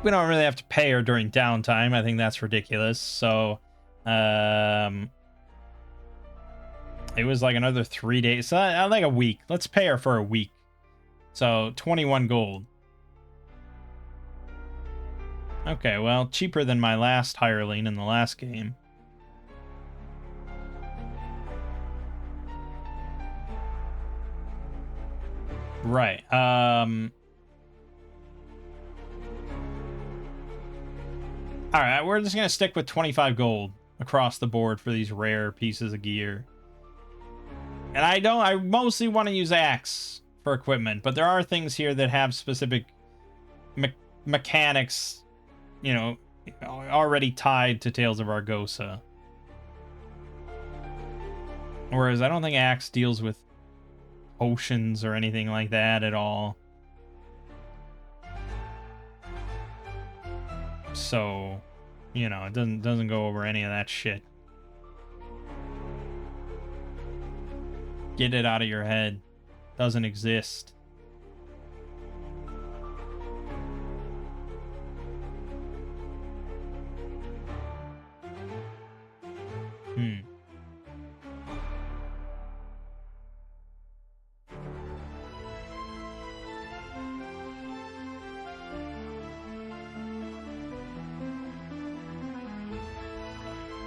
We don't really have to pay her during downtime. I think that's ridiculous. So, it was like another 3 days. So, like a week. Let's pay her for a week. So, 21 gold. Okay, well, cheaper than my last hireling in the last game. Right. Alright, we're just gonna stick with 25 gold across the board for these rare pieces of gear. And I mostly want to use axe for equipment, but there are things here that have specific mechanics, you know, already tied to Tales of Argosa. Whereas I don't think axe deals with potions or anything like that at all. So, you know, it doesn't go over any of that shit. Get it out of your head. Doesn't exist.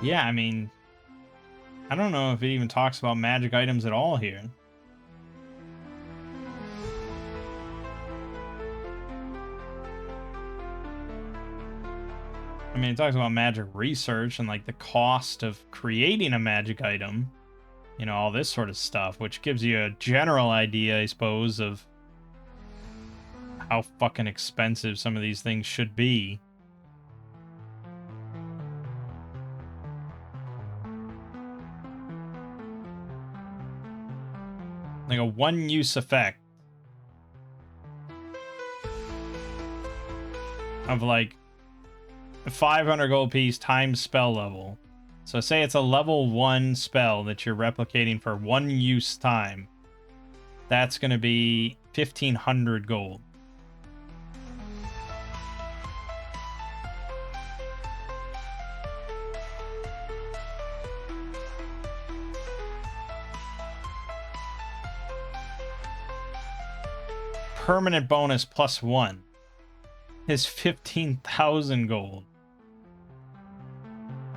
Yeah, I mean, I don't know if it even talks about magic items at all here. I mean, it talks about magic research and like the cost of creating a magic item, you know, all this sort of stuff, which gives you a general idea, I suppose, of how fucking expensive some of these things should be. Like a one-use effect of like a 500 gold piece times spell level. So say it's a level 1 spell that you're replicating for one use time. That's going to be 1,500 gold. permanent bonus +1 is 15,000 gold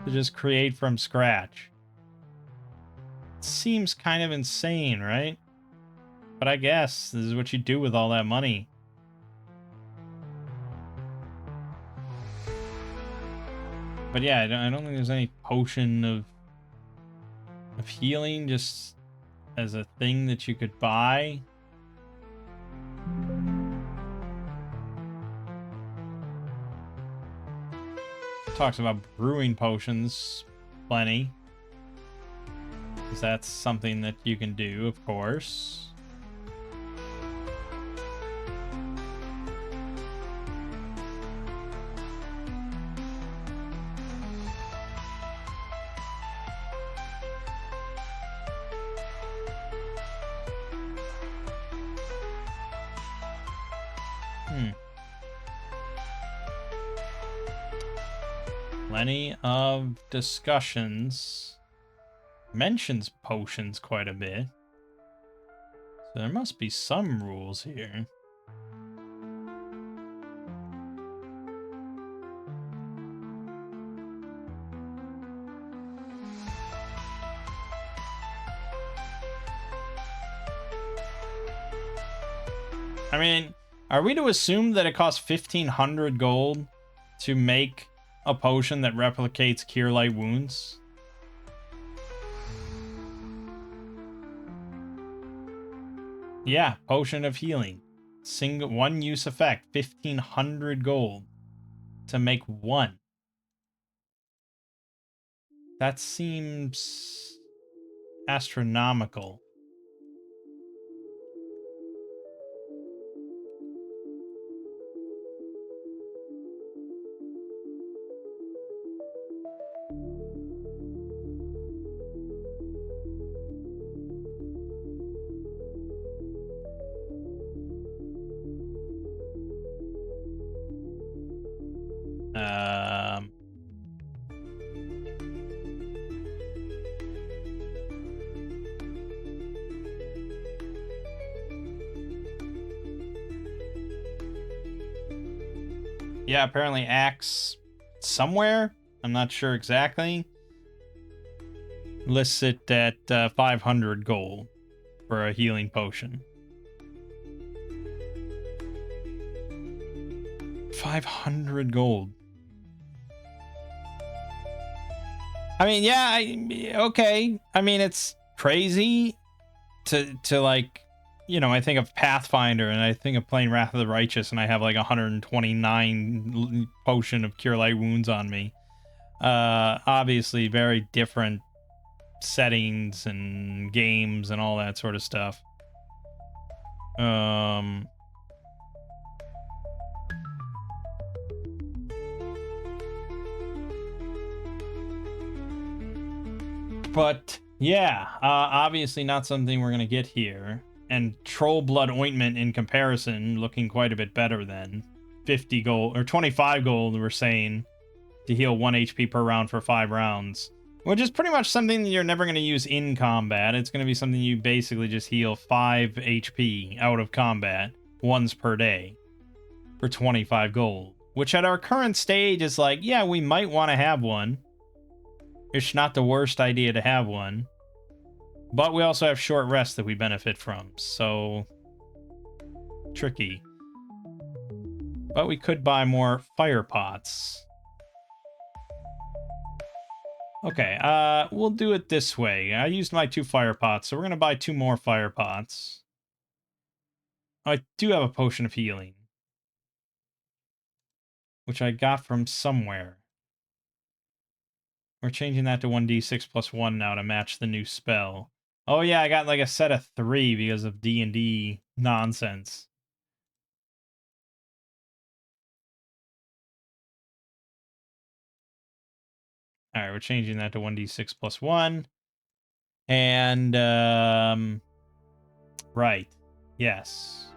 to just create from scratch. Seems kind of insane, right? But I guess this is what you do with all that money. But yeah, I don't think there's any potion of healing just as a thing that you could buy. Talks about brewing potions plenty, because that's something that you can do, of course. Plenty of discussions. Mentions potions quite a bit. So there must be some rules here. I mean, are we to assume that it costs 1,500 gold to make a potion that replicates Cure Light Wounds? Yeah, Potion of Healing. Single one use effect, 1,500 gold to make one. That seems astronomical. Yeah, apparently Axe somewhere, I'm not sure exactly, lists it at 500 gold for a healing potion. 500 gold. I mean, yeah, okay. I mean, it's crazy to like, you know, I think of Pathfinder and I think of playing Wrath of the Righteous and I have like 129 potion of Cure Light Wounds on me. Obviously very different settings and games and all that sort of stuff. But yeah, obviously not something we're gonna get here. And Troll Blood Ointment in comparison, looking quite a bit better than 50 gold or 25 gold. We're saying to heal 1 HP per round for 5 rounds, which is pretty much something that you're never going to use in combat. It's going to be something you basically just heal 5 HP out of combat once per day for 25 gold, which at our current stage is like, yeah, we might want to have one. It's not the worst idea to have one, but we also have short rest that we benefit from, so tricky. But we could buy more fire pots. Okay, we'll do it this way. I used my 2 fire pots, so we're gonna buy 2 more fire pots. I do have a potion of healing, which I got from somewhere. We're changing that to 1d6 plus 1 now to match the new spell. Oh yeah, I got like a set of 3 because of D&D nonsense. Alright, we're changing that to 1d6 plus 1. And, right. Yes.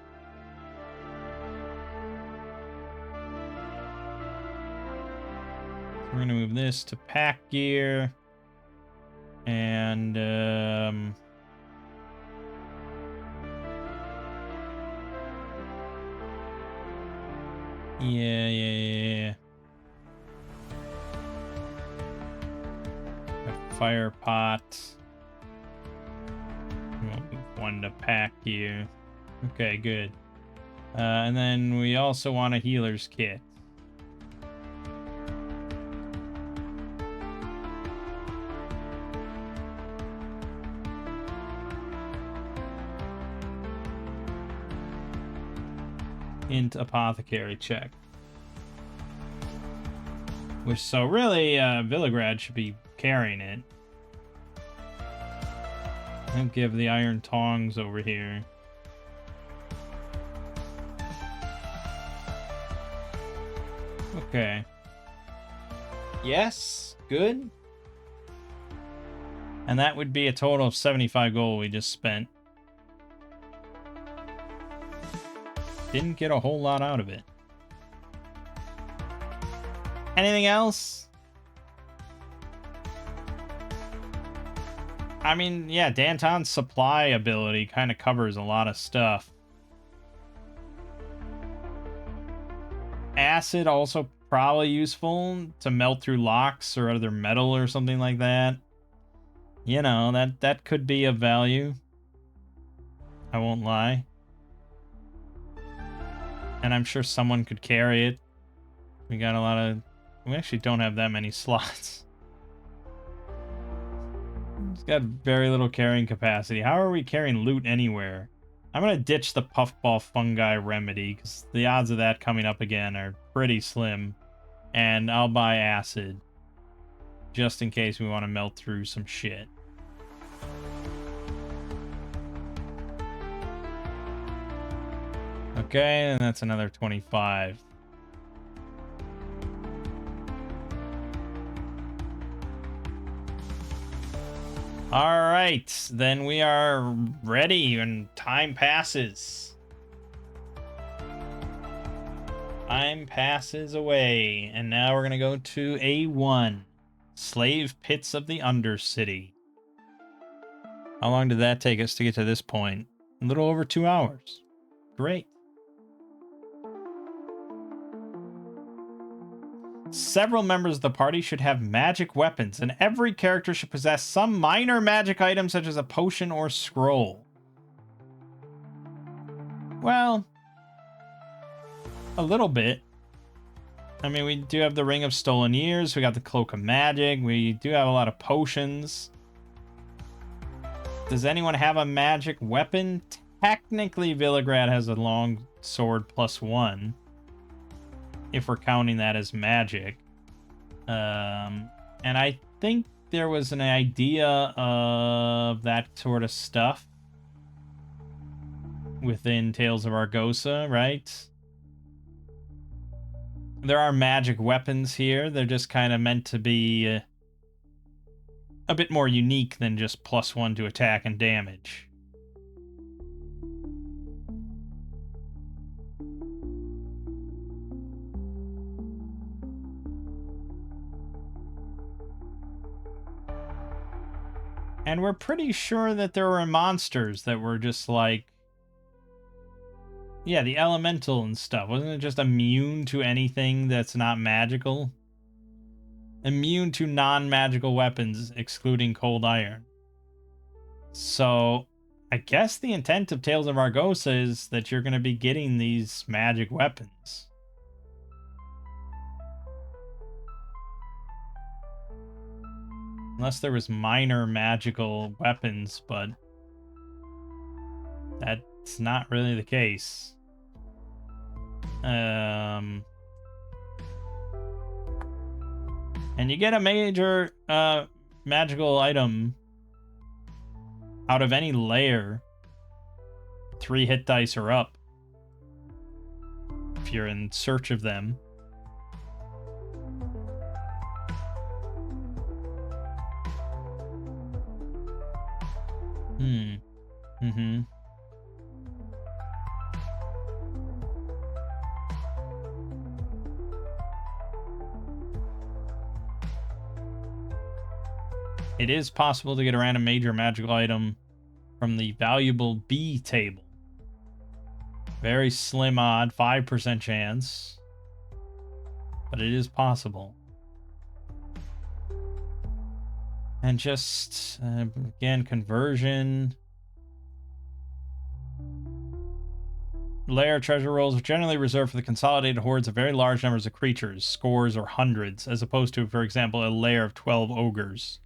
We're going to move this to pack gear. And, Yeah. A fire pot. We'll move one to pack here. Okay, good. And then we also want a healer's kit. Int apothecary check. Which, so really, Villagrad should be carrying it. I'll give the iron tongs over here. Okay. Yes, good. And that would be a total of 75 gold we just spent. Didn't get a whole lot out of it. Anything else? I mean, yeah, Danton's supply ability kind of covers a lot of stuff. Acid also probably useful to melt through locks or other metal or something like that. You know, that could be of value. I won't lie. And I'm sure someone could carry it. We got a lot of... We actually don't have that many slots. It's got very little carrying capacity. How are we carrying loot anywhere? I'm going to ditch the puffball fungi remedy, because the odds of that coming up again are pretty slim. And I'll buy acid, just in case we want to melt through some shit. Okay, and that's another 25. All right, then we are ready, and time passes. Time passes away, and now we're going to go to A1, Slave Pits of the Undercity. How long did that take us to get to this point? A little over 2 hours. Great. Several members of the party should have magic weapons, and every character should possess some minor magic item such as a potion or scroll. Well, a little bit. I mean, we do have the Ring of Stolen Years, we got the Cloak of Magic, we do have a lot of potions. Does anyone have a magic weapon? Technically, Villagrad has a long sword +1. If we're counting that as magic. And I think there was an idea of that sort of stuff within Tales of Argosa, right? There are magic weapons here. They're just kind of meant to be a bit more unique than just +1 to attack and damage. And we're pretty sure that there were monsters that were just like... Yeah, the elemental and stuff. Wasn't it just immune to anything that's not magical? Immune to non-magical weapons, excluding cold iron. So, I guess the intent of Tales of Argosa is that you're going to be getting these magic weapons. Unless there was minor magical weapons, but that's not really the case. And you get a major magical item out of any layer. 3 hit dice or up. If you're in search of them. It is possible to get a random major magical item from the valuable B table. Very slim odd, 5% chance. but it is possible. And just, again, conversion. Lair treasure rolls are generally reserved for the consolidated hordes of very large numbers of creatures, scores or hundreds, as opposed to, for example, a lair of 12 ogres.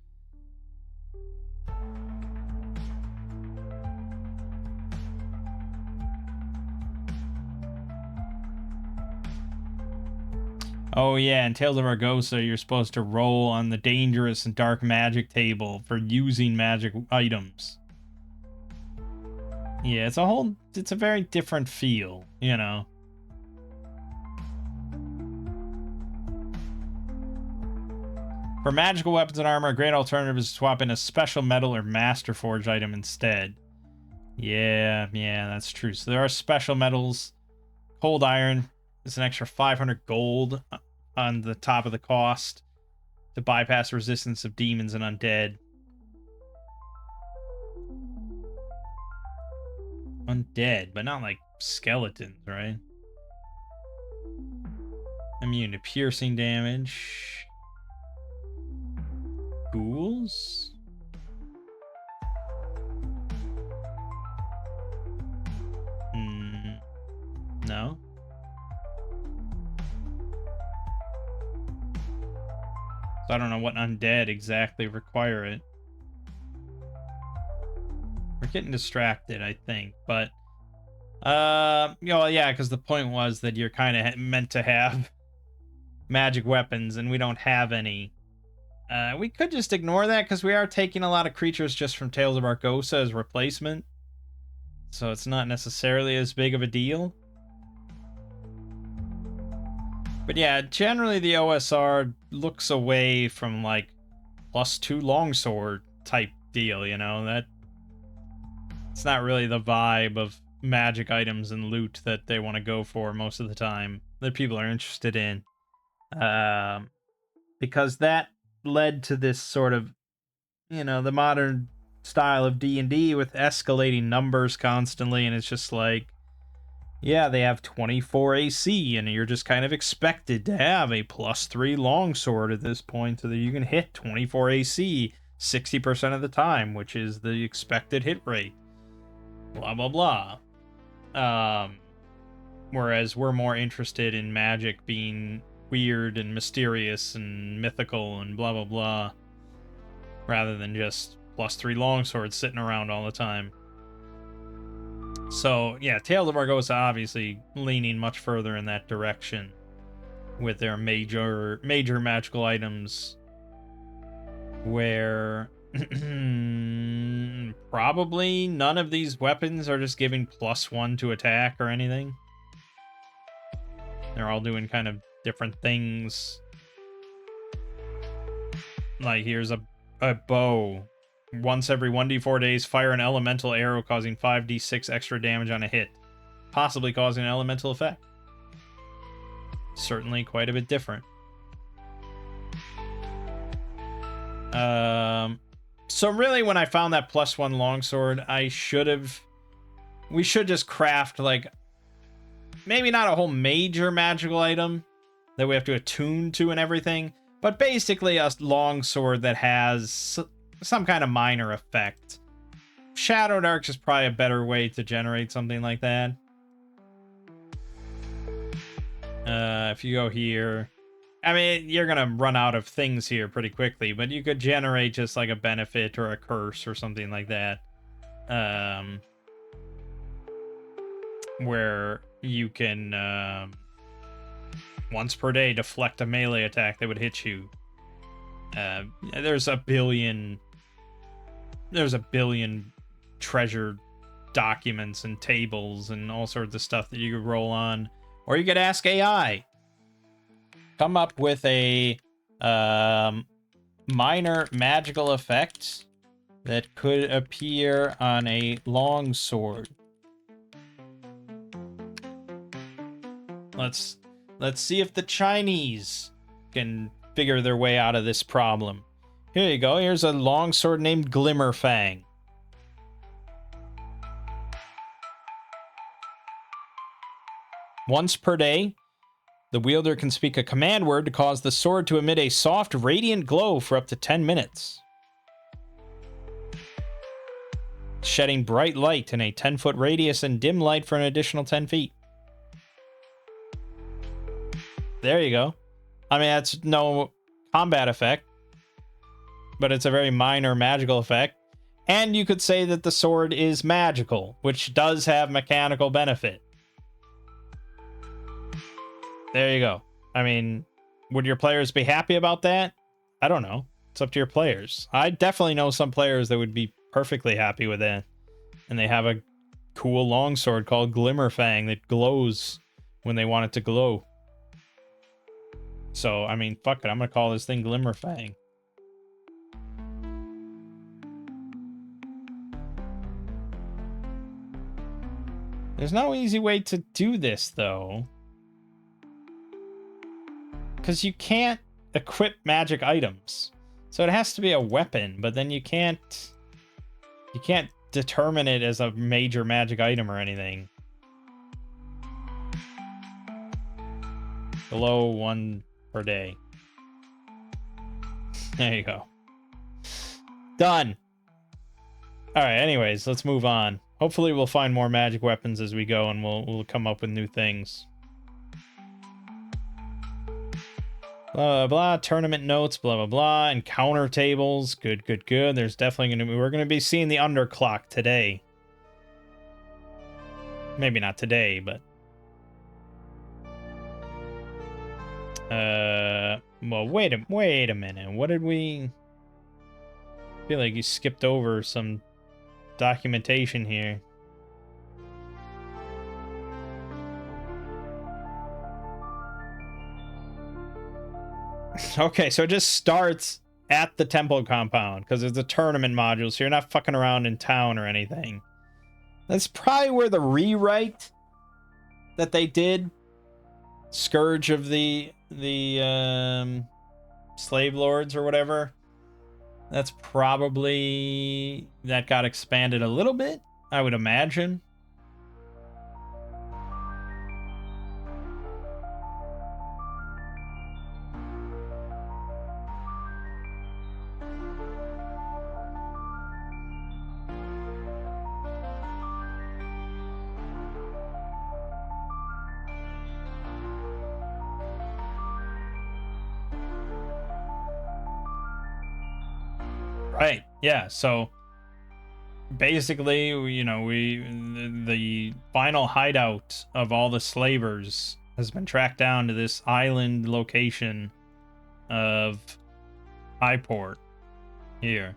Oh yeah, in Tales of Argosa, you're supposed to roll on the dangerous and dark magic table for using magic items. Yeah, it's a very different feel, you know. For magical weapons and armor, a great alternative is to swap in a special metal or master forge item instead. Yeah, that's true. So there are special metals. Cold iron is an extra 500 gold on the top of the cost to bypass resistance of demons and undead. Undead, but not like skeletons, right? Immune to piercing damage. Ghouls? No. So I don't know what undead exactly require it. We're getting distracted, I think, but yeah, because the point was that you're kind of meant to have magic weapons, and we don't have any. We could just ignore that because we are taking a lot of creatures just from Tales of Argosa as replacement, so it's not necessarily as big of a deal. But yeah, generally the OSR looks away from like +2 longsword type deal, you know, that it's not really the vibe of magic items and loot that they want to go for most of the time, that people are interested in. Because that led to this sort of, you know, the modern style of D&D with escalating numbers constantly, and it's just like, yeah, they have 24 AC, and you're just kind of expected to have a +3 longsword at this point so that you can hit 24 AC 60% of the time, which is the expected hit rate. Blah, blah, blah. Whereas we're more interested in magic being weird and mysterious and mythical and blah, blah, blah, rather than just +3 longswords sitting around all the time. So, yeah, Tales of Argosa obviously leaning much further in that direction with their major magical items, where probably none of these weapons are just giving +1 to attack or anything. They're all doing kind of different things. Like, here's a bow. Once every 1d4 days, fire an elemental arrow causing 5d6 extra damage on a hit, possibly causing an elemental effect. Certainly quite a bit different. So really, when I found that +1 longsword, we should just craft, like, maybe not a whole major magical item that we have to attune to and everything, but basically a longsword that has some kind of minor effect. Shadowed Arcs is probably a better way to generate something like that. If you go here, I mean, you're gonna run out of things here pretty quickly, but you could generate just like a benefit or a curse or something like that. Where you can once per day deflect a melee attack that would hit you. There's a billion treasure documents and tables and all sorts of stuff that you could roll on, or you could ask AI. Come up with a minor magical effect that could appear on a longsword. Let's see if the Chinese can figure their way out of this problem. Here you go. Here's a longsword named Glimmerfang. Once per day, The wielder can speak a command word to cause the sword to emit a soft, radiant glow for up to 10 minutes. Shedding bright light in a 10-foot radius and dim light for an additional 10 feet. There you go. I mean, that's no combat effect, but it's a very minor magical effect. And you could say that the sword is magical, which does have mechanical benefit. There you go. I mean, would your players be happy about that? I don't know. It's up to your players. I definitely know some players that would be perfectly happy with that. And they have a cool longsword called Glimmerfang that glows when they want it to glow. So, I mean, fuck it. I'm going to call this thing Glimmerfang. There's no easy way to do this, though. Because you can't equip magic items. So it has to be a weapon, but then you can't determine it as a major magic item or anything. Below 1 per day. There you go. Done. Alright, anyways, let's move on. Hopefully we'll find more magic weapons as we go, and we'll come up with new things. Blah, blah, blah. Tournament notes, blah, blah, blah. Encounter tables. Good, good, good. There's definitely going to be... We're going to be seeing the underclock today. Maybe not today, but... Well, wait a minute. What did we... I feel like you skipped over some documentation here. Okay, so it just starts at the temple compound because it's a tournament module, so you're not fucking around in town or anything. That's probably where the rewrite that they did, Scourge of the Slave Lords or whatever, that's probably, that got expanded a little bit, I would imagine. Right, yeah, so basically, you know, the final hideout of all the slavers has been tracked down to this island location of Highport here,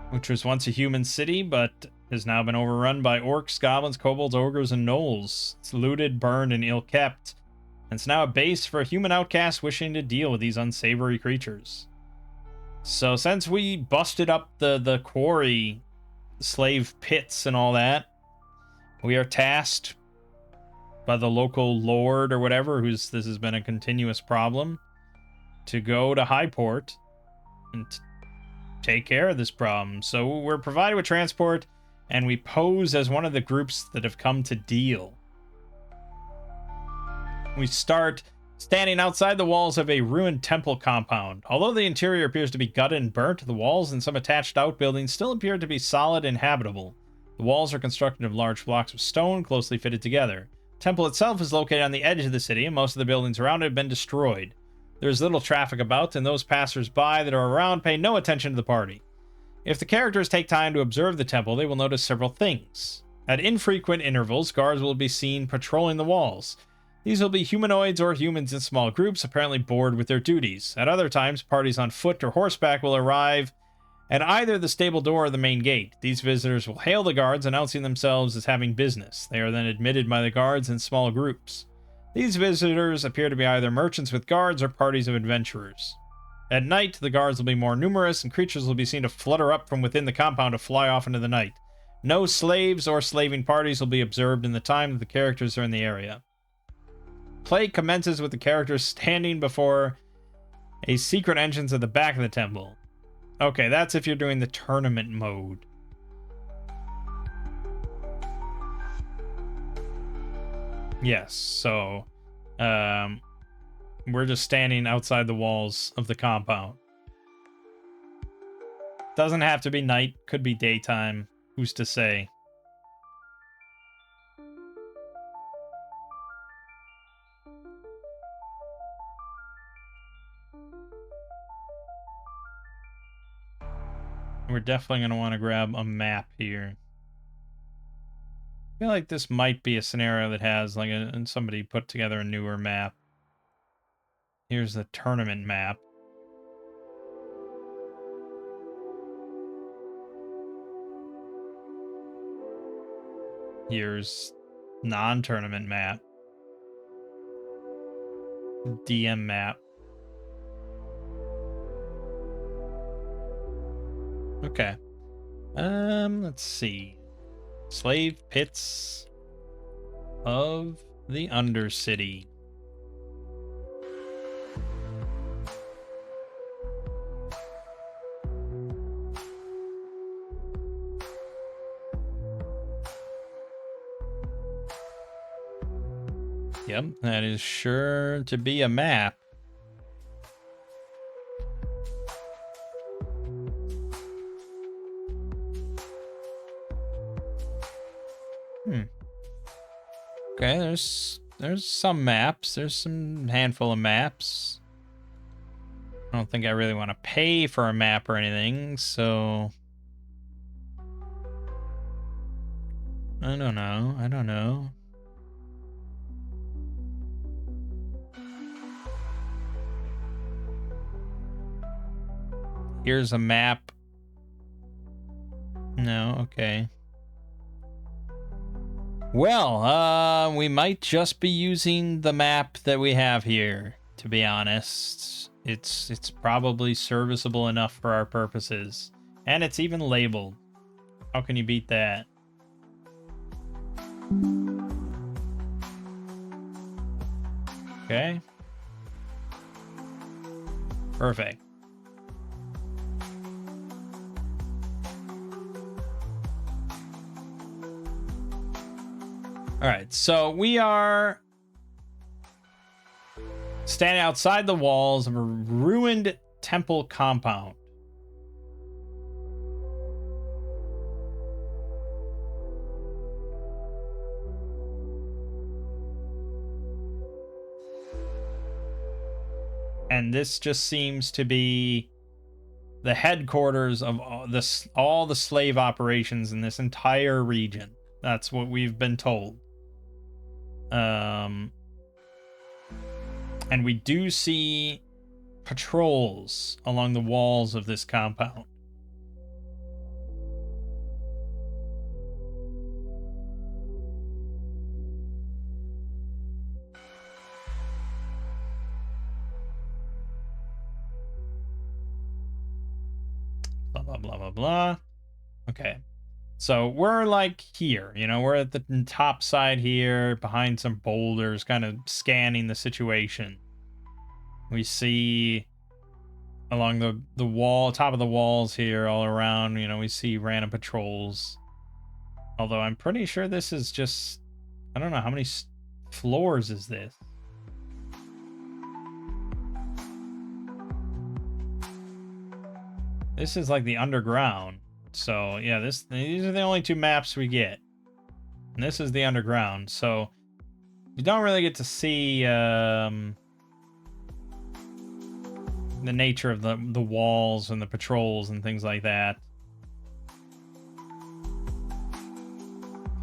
which was once a human city, but has now been overrun by orcs, goblins, kobolds, ogres, and gnolls. It's looted, burned, and ill-kept, and it's now a base for human outcasts wishing to deal with these unsavory creatures. So since we busted up the quarry, slave pits and all that, we are tasked by the local lord or whatever, this has been a continuous problem, to go to Highport and take care of this problem. So we're provided with transport, and we pose as one of the groups that have come to deal. We start standing outside the walls of a ruined temple compound. Although the interior appears to be gutted and burnt, the walls and some attached outbuildings still appear to be solid and habitable. The walls are constructed of large blocks of stone, closely fitted together. The temple itself is located on the edge of the city, and most of the buildings around it have been destroyed. There is little traffic about, and those passers-by that are around pay no attention to the party. If the characters take time to observe the temple, they will notice several things. At infrequent intervals, guards will be seen patrolling the walls. These will be humanoids or humans in small groups, apparently bored with their duties. At other times, parties on foot or horseback will arrive at either the stable door or the main gate. These visitors will hail the guards, announcing themselves as having business. They are then admitted by the guards in small groups. These visitors appear to be either merchants with guards or parties of adventurers. At night, the guards will be more numerous, and creatures will be seen to flutter up from within the compound to fly off into the night. No slaves or slaving parties will be observed in the time that the characters are in the area. Play commences with the characters standing before a secret entrance at the back of the temple. Okay, that's if you're doing the tournament mode. Yes, so We're just standing outside the walls of the compound. Doesn't have to be night, could be daytime. Who's to say? We're definitely going to want to grab a map here. I feel like this might be a scenario that has like somebody put together a newer map. Here's the tournament map. Here's non-tournament map. DM map. Okay. Let's see. Slave pits of the Undercity. Yep, that is sure to be a map. Okay, there's some maps. There's some handful of maps. I don't think I really want to pay for a map or anything, so I don't know. Here's a map. No, okay. Well, we might just be using the map that we have here, to be honest. It's probably serviceable enough for our purposes. And it's even labeled. How can you beat that? Okay. Perfect. All right, so we are standing outside the walls of a ruined temple compound. And this just seems to be the headquarters of all the slave operations in this entire region. That's what we've been told. And we do see patrols along the walls of this compound. Blah, blah, blah, blah, blah. Okay. So we're like here, you know, we're at the top side here, behind some boulders, kind of scanning the situation. We see along the wall, top of the walls here, all around, you know, we see random patrols. Although I'm pretty sure this is just, I don't know, how many floors is this? This is like the underground. So yeah, these are the only two maps we get, and this is the underground. So you don't really get to see the nature of the walls and the patrols and things like that.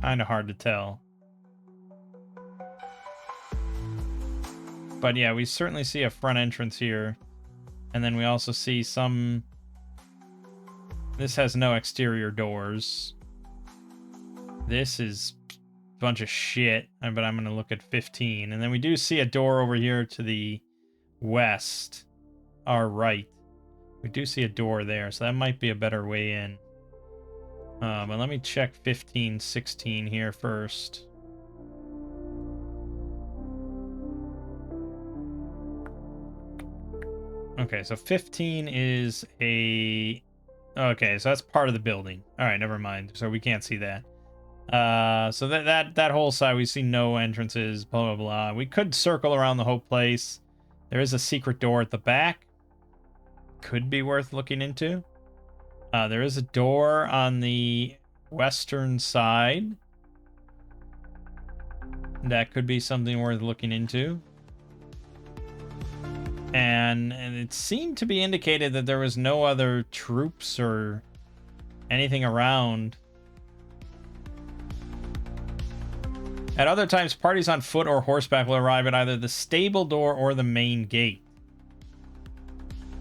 Kind of hard to tell. But yeah, we certainly see a front entrance here, and then we also see some. This has no exterior doors. This is a bunch of shit, but I'm going to look at 15. And then we do see a door over here to the west, our right. We do see a door there, so that might be a better way in. But let me check 15, 16 here first. Okay, so 15 is a... Okay, so that's part of the building. All right, never mind. So we can't see that. So that whole side, we see no entrances, blah, blah, blah. We could circle around the whole place. There is a secret door at the back. Could be worth looking into. There is a door on the western side. That could be something worth looking into. And it seemed to be indicated that there was no other troops or anything around. At other times, parties on foot or horseback will arrive at either the stable door or the main gate.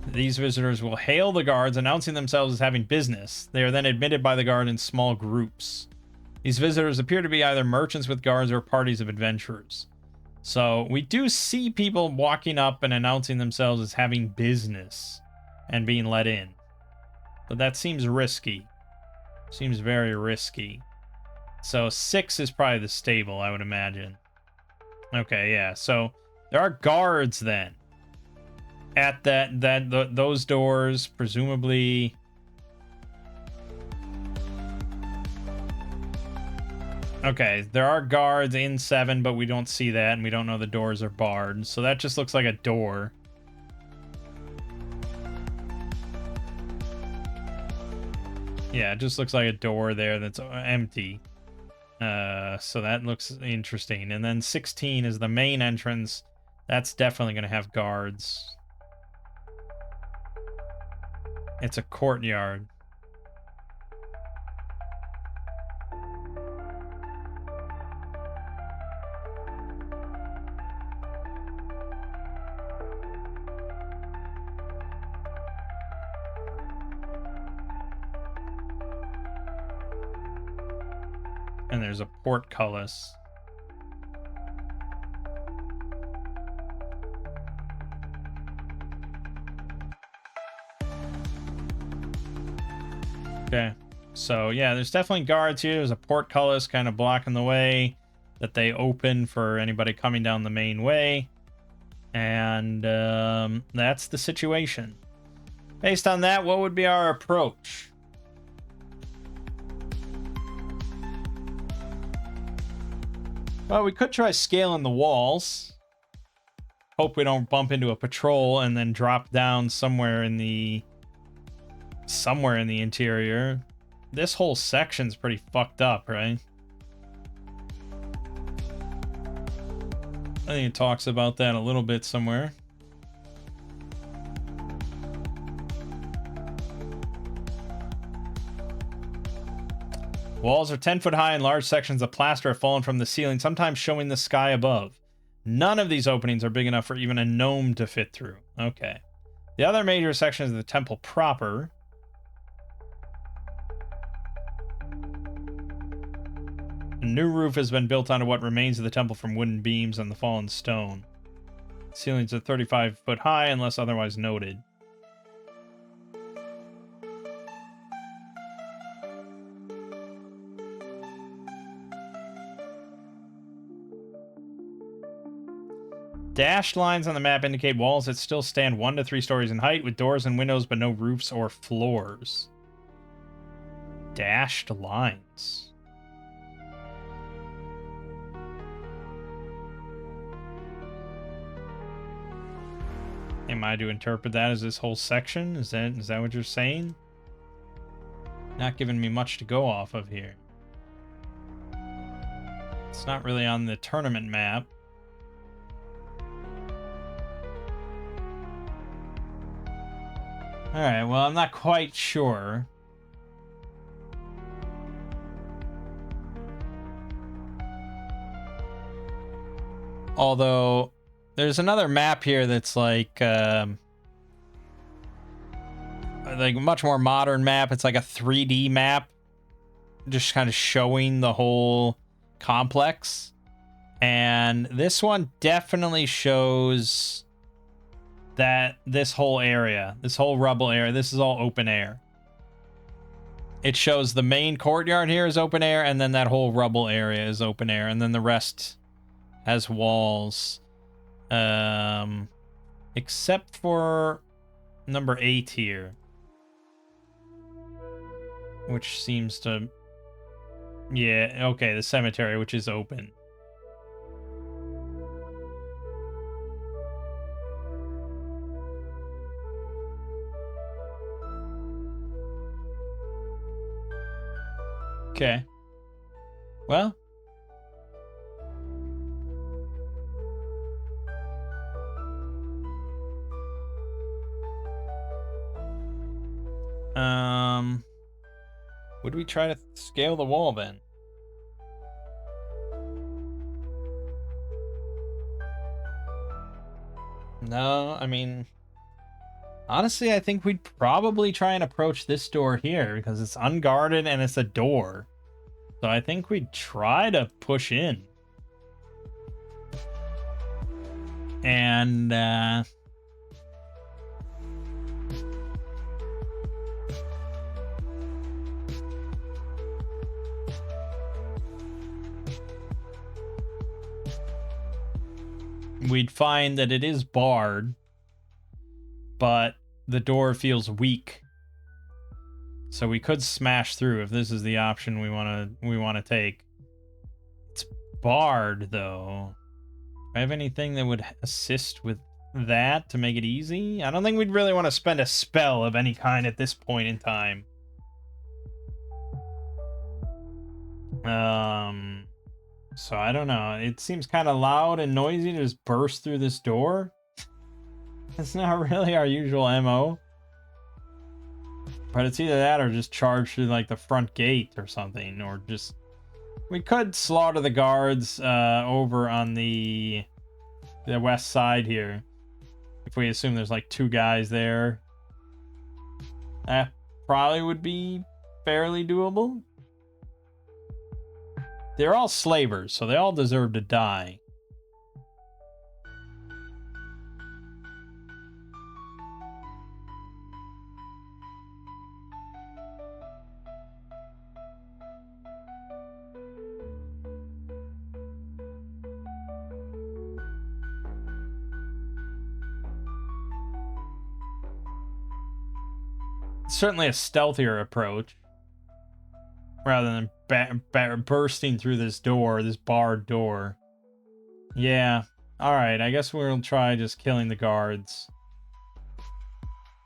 These visitors will hail the guards, announcing themselves as having business. They are then admitted by the guard in small groups. These visitors appear to be either merchants with guards or parties of adventurers. So we do see people walking up and announcing themselves as having business and being let in. But that seems risky. Seems very risky. So 6 is probably the stable, I would imagine. Okay, yeah. So there are guards then at those doors, presumably. Okay, there are guards in 7, but we don't see that, and we don't know the doors are barred. So that just looks like a door. Yeah, it just looks like a door there that's empty. So that looks interesting. And then 16 is the main entrance. That's definitely going to have guards. It's a courtyard. And there's a portcullis. Okay. So, yeah, there's definitely guards here. There's a portcullis kind of blocking the way that they open for anybody coming down the main way. And that's the situation. Based on that, what would be our approach? Well, we could try scaling the walls. Hope we don't bump into a patrol and then drop down somewhere in the interior. This whole section's pretty fucked up, right? I think it talks about that a little bit somewhere. Walls are 10 foot high and large sections of plaster have fallen from the ceiling, sometimes showing the sky above. None of these openings are big enough for even a gnome to fit through. Okay. The other major section is the temple proper. A new roof has been built onto what remains of the temple from wooden beams and the fallen stone. Ceilings are 35 foot high unless otherwise noted. Dashed lines on the map indicate walls that still stand 1 to 3 stories in height with doors and windows but no roofs or floors. Dashed lines. Am I to interpret that as this whole section? Is that what you're saying? Not giving me much to go off of here. It's not really on the tournament map. Alright, well, I'm not quite sure. Although, there's another map here that's like a much more modern map. It's like a 3D map. Just kind of showing the whole complex. And this one definitely shows that this whole area, this whole rubble area, this is all open air. It shows the main courtyard here is open air, and then that whole rubble area is open air, and then the rest has walls. Except for number 8 here, which seems to Yeah, okay, the cemetery, which is open. Okay. Well. Would we try to scale the wall then? No, I mean, honestly, I think we'd probably try and approach this door here because it's unguarded and it's a door. So I think we'd try to push in. And, we'd find that it is barred, but the door feels weak. So we could smash through if this is the option we want to take. It's barred though. Do I have anything that would assist with that to make it easy? I don't think we'd really want to spend a spell of any kind at this point in time. So I don't know. It seems kind of loud and noisy to just burst through this door. It's not really our usual MO. But it's either that or just charge through like the front gate or something, or just we could slaughter the guards over on the west side here. If we assume there's like 2 guys there. That probably would be fairly doable. They're all slavers, so they all deserve to die. It's certainly a stealthier approach. Rather than bursting through this door, this barred door. Yeah. Alright, I guess we'll try just killing the guards.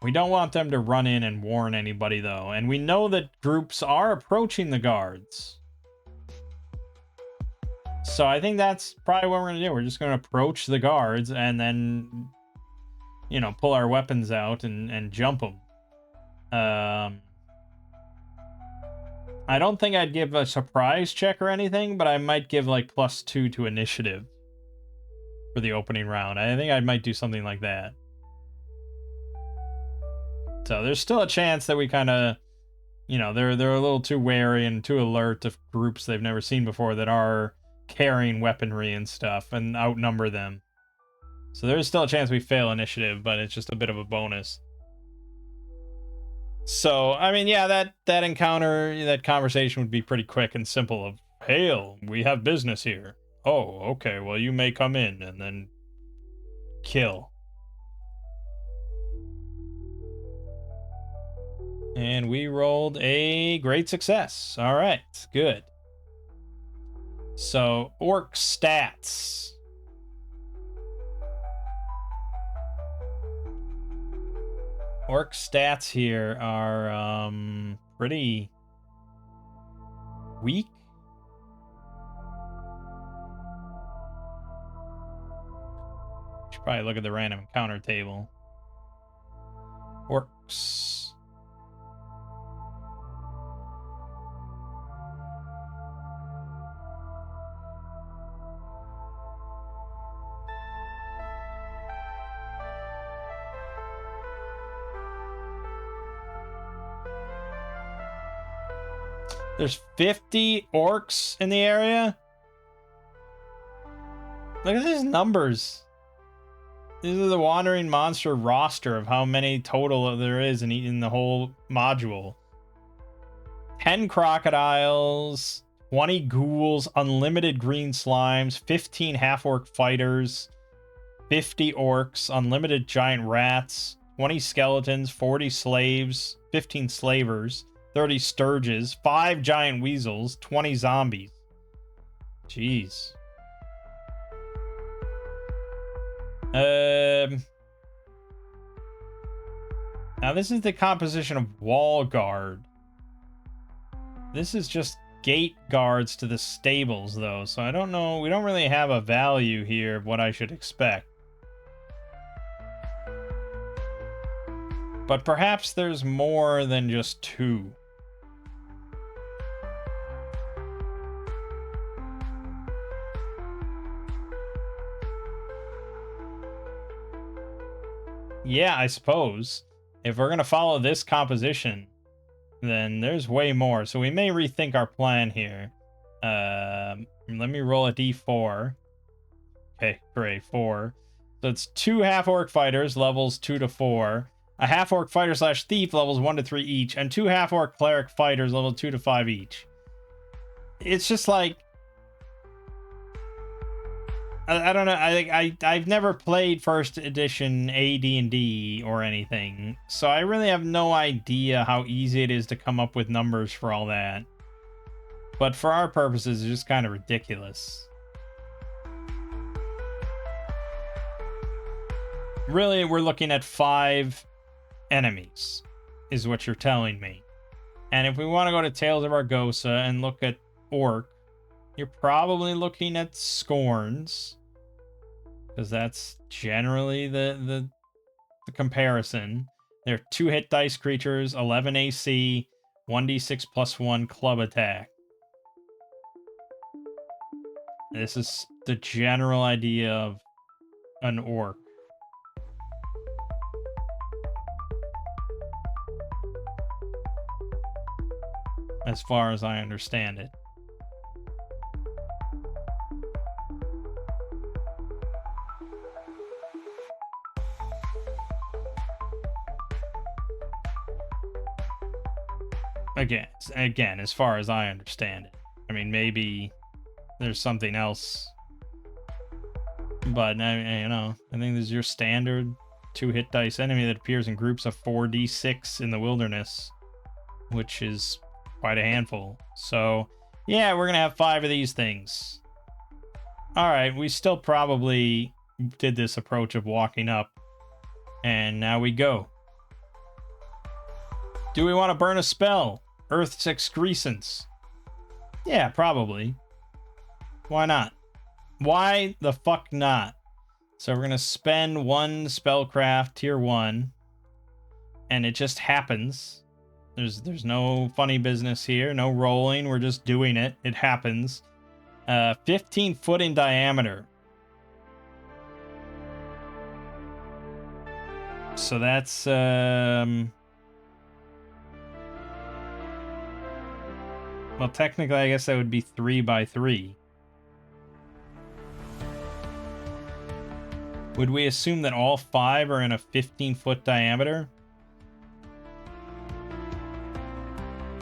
We don't want them to run in and warn anybody, though. And we know that groups are approaching the guards. So I think that's probably what we're going to do. We're just going to approach the guards and then, you know, pull our weapons out and jump them. I don't think I'd give a surprise check or anything, but I might give like +2 to initiative for the opening round. I think I might do something like that. So there's still a chance that we kind of, you know, they're a little too wary and too alert of groups they've never seen before that are carrying weaponry and stuff and outnumber them. So there's still a chance we fail initiative, but it's just a bit of a bonus. So, I mean, yeah, that encounter, that conversation would be pretty quick and simple of, hail, we have business here. Oh, okay, well, you may come in, and then kill. And we rolled a great success. All right, good. So, orc stats. Orc stats here are pretty weak. Should probably look at the random encounter table. Orcs. There's 50 orcs in the area. Look at these numbers. These are the wandering monster roster of how many total there is in the whole module. 10 crocodiles, 20 ghouls, unlimited green slimes, 15 half-orc fighters, 50 orcs, unlimited giant rats, 20 skeletons, 40 slaves, 15 slavers, 30 sturges, 5 giant weasels, 20 zombies. Jeez. Now this is the composition of wall guard. This is just gate guards to the stables, though, so I don't know. We don't really have a value here of what I should expect. But perhaps there's more than just 2. Yeah, I suppose. If we're going to follow this composition, then there's way more. So we may rethink our plan here. Let me roll a d4. Okay, great, 4. So it's 2 half-orc fighters, levels 2 to 4. A half-orc fighter / thief, levels 1 to 3 each. And 2 half-orc cleric fighters, level 2 to 5 each. It's just like... I don't know. I've never played first edition AD&D or anything, so I really have no idea how easy it is to come up with numbers for all that. But for our purposes, it's just kind of ridiculous. Really, we're looking at 5 enemies, is what you're telling me. And if we want to go to Tales of Argosa and look at Orc, you're probably looking at Scorns, because that's generally the comparison. They're 2 hit dice creatures, 11 AC, 1d6 plus 1 club attack. This is the general idea of an orc. As far as I understand it. Again, as far as I understand it. I mean, maybe there's something else. But, you know, I think this is your standard 2 hit dice enemy that appears in groups of 4d6 in the wilderness, which is quite a handful. So, yeah, we're going to have 5 of these things. Alright, we still probably did this approach of walking up. And now we go. Do we want to burn a spell? Earth's excrescence. Yeah, probably. Why not? Why the fuck not? So we're going to spend 1 spellcraft tier 1. And it just happens. There's no funny business here. No rolling. We're just doing it. It happens. 15 foot in diameter. So that's... Well, technically, I guess that would be 3 by 3. Would we assume that all 5 are in a 15-foot diameter?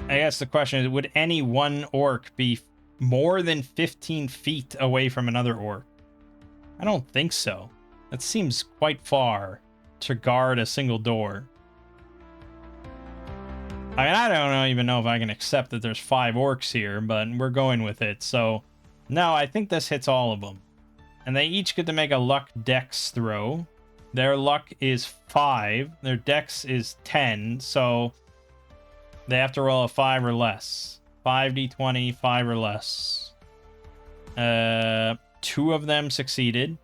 I guess the question is, would any one orc be more than 15 feet away from another orc? I don't think so. That seems quite far to guard a single door. I mean, I don't even know if I can accept that there's 5 orcs here, but we're going with it. So, no, I think this hits all of them. And they each get to make a luck dex throw. Their luck is 5. Their dex is 10. So, they have to roll a 5 or less. 5d20, 5 or less. 2 of them succeeded.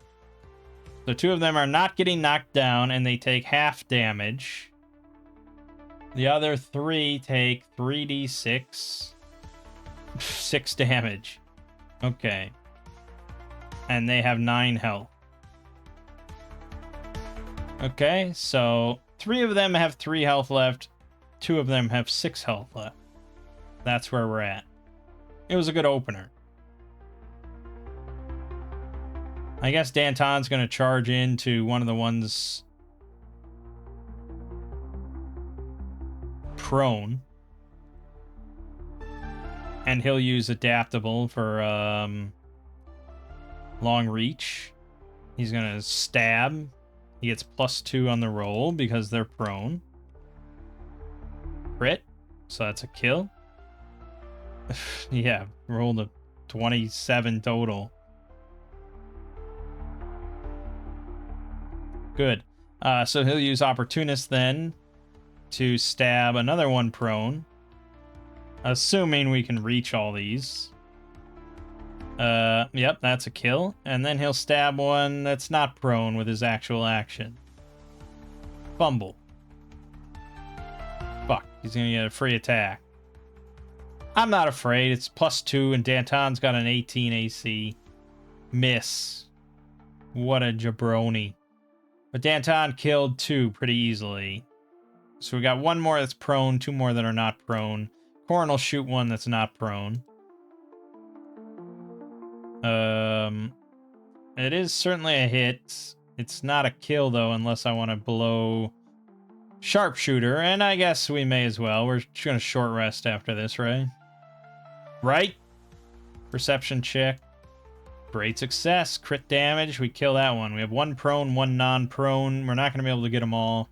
So 2 of them are not getting knocked down, and they take half damage. The other 3 take 3d6. 6 damage. Okay. And they have 9 health. Okay, so 3 of them have 3 health left. 2 of them have 6 health left. That's where we're at. It was a good opener. I guess Danton's going to charge into one of the ones prone. And he'll use adaptable for long reach. He's going to stab. He gets +2 on the roll because they're prone. Crit. So that's a kill. Yeah, rolled a 27 total. Good. So he'll use Opportunist then to stab another one prone. Assuming we can reach all these. Yep, that's a kill. And then he'll stab one that's not prone with his actual action. Fumble. Fuck, he's gonna get a free attack. I'm not afraid. It's +2, and Danton's got an 18 AC. Miss. What a jabroni. But Danton killed 2 pretty easily. So we got 1 more that's prone, 2 more that are not prone. Corn will shoot 1 that's not prone. It is certainly a hit. It's not a kill, though, unless I want to blow Sharpshooter, and I guess we may as well. We're just going to short rest after this, right? Right? Perception check. Great success. Crit damage. We kill that one. We have 1 prone, 1 non-prone. We're not going to be able to get them all.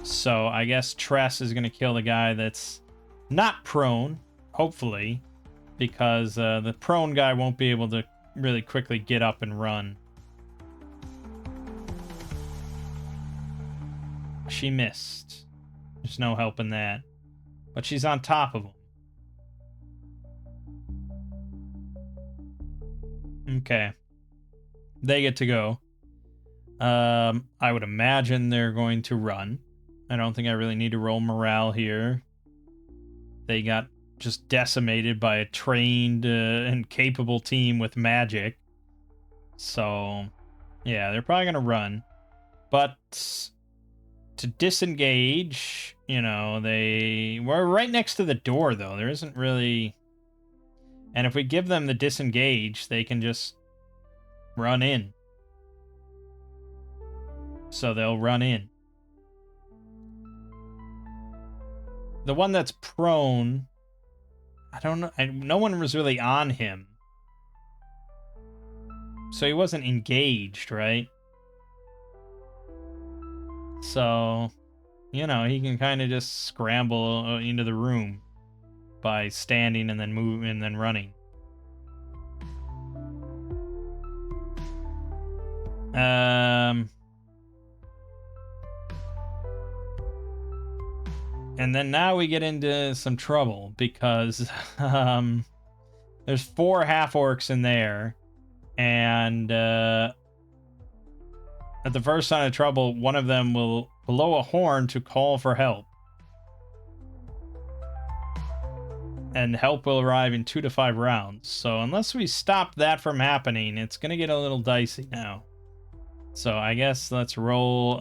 So I guess Tress is going to kill the guy that's not prone, hopefully, because the prone guy won't be able to really quickly get up and run. She missed. There's no help in that. But she's on top of him. Okay. They get to go. I would imagine they're going to run. I don't think I really need to roll morale here. They got just decimated by a trained and capable team with magic. So, yeah, they're probably going to run. But to disengage, you know, we're right next to the door, though. There isn't really... And if we give them the disengage, they can just run in. So they'll run in. The one that's prone, I don't know. No one was really on him. So he wasn't engaged, right? So, you know, he can kind of just scramble into the room by standing and then moving and then running. And then now we get into some trouble because there's 4 half-orcs in there, and at the first sign of trouble, one of them will blow a horn to call for help. And help will arrive in 2 to 5 rounds. So unless we stop that from happening, it's going to get a little dicey now. So I guess let's roll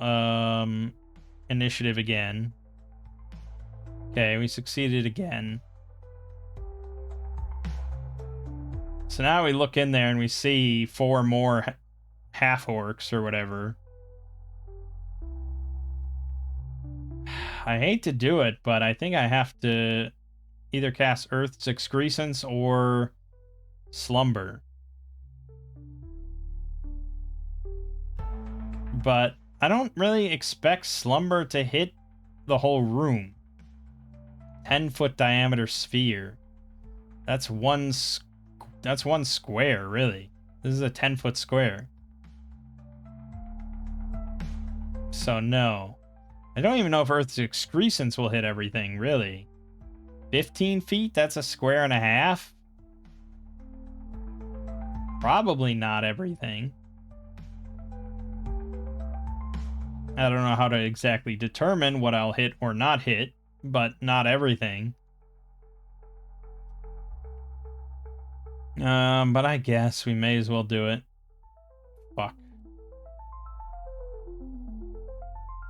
initiative again. Okay, we succeeded again. So now we look in there and we see 4 more half-orcs or whatever. I hate to do it, but I think I have to either cast Earth's Excrescence or Slumber. But I don't really expect Slumber to hit the whole room. 10-foot diameter sphere. That's one square, really. This is a 10-foot square. So no. I don't even know if Earth's Excrescence will hit everything, really. 15 feet? That's a square and a half? Probably not everything. I don't know how to exactly determine what I'll hit or not hit, but not everything. But I guess we may as well do it. Fuck.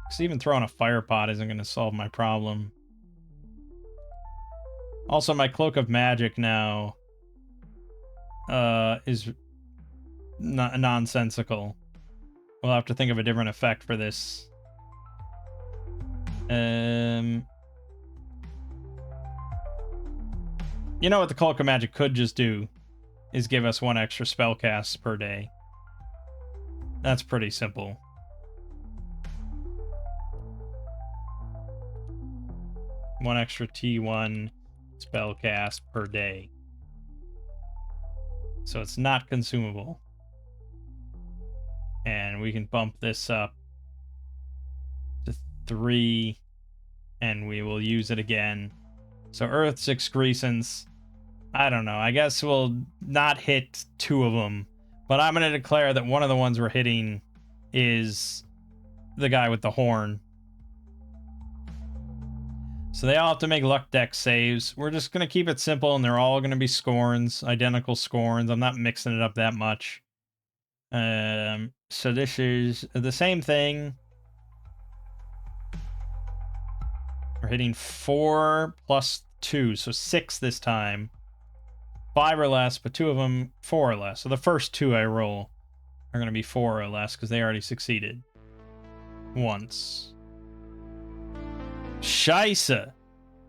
Because even throwing a fire pot isn't going to solve my problem. Also, my Cloak of Magic now is nonsensical. We'll have to think of a different effect for this. You know what the Cloak of Magic could just do? Is give us 1 extra spell cast per day. That's pretty simple. 1 extra T1 spell cast per day. So it's not consumable. And we can bump this up to 3, and we will use it again. So Earth's excrescence, I don't know. I guess we'll not hit 2 of them, but I'm going to declare that one of the ones we're hitting is the guy with the horn. So they all have to make luck deck saves. We're just going to keep it simple, and they're all going to be scorns, identical scorns. I'm not mixing it up that much. So this is the same thing. We're hitting 4 plus 2, so 6 this time. 5 or less, but 2 of them 4 or less. So the first 2 I roll are going to be 4 or less because they already succeeded once. Scheisse.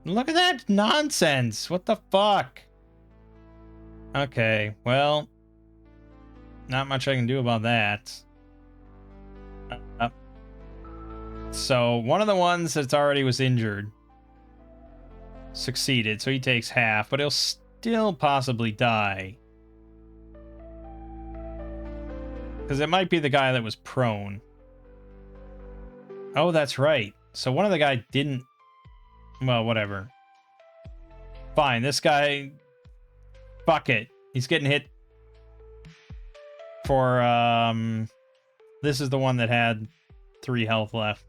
Look at that nonsense. What the fuck? Okay, well, not much I can do about that. So one of the ones that's already was injured succeeded, so he takes half, but he'll still possibly die. Because it might be the guy that was prone. Oh, that's right. So one of the guy didn't... Well, whatever. Fine, this guy... Fuck it. He's getting hit for... This is the one that had 3 health left.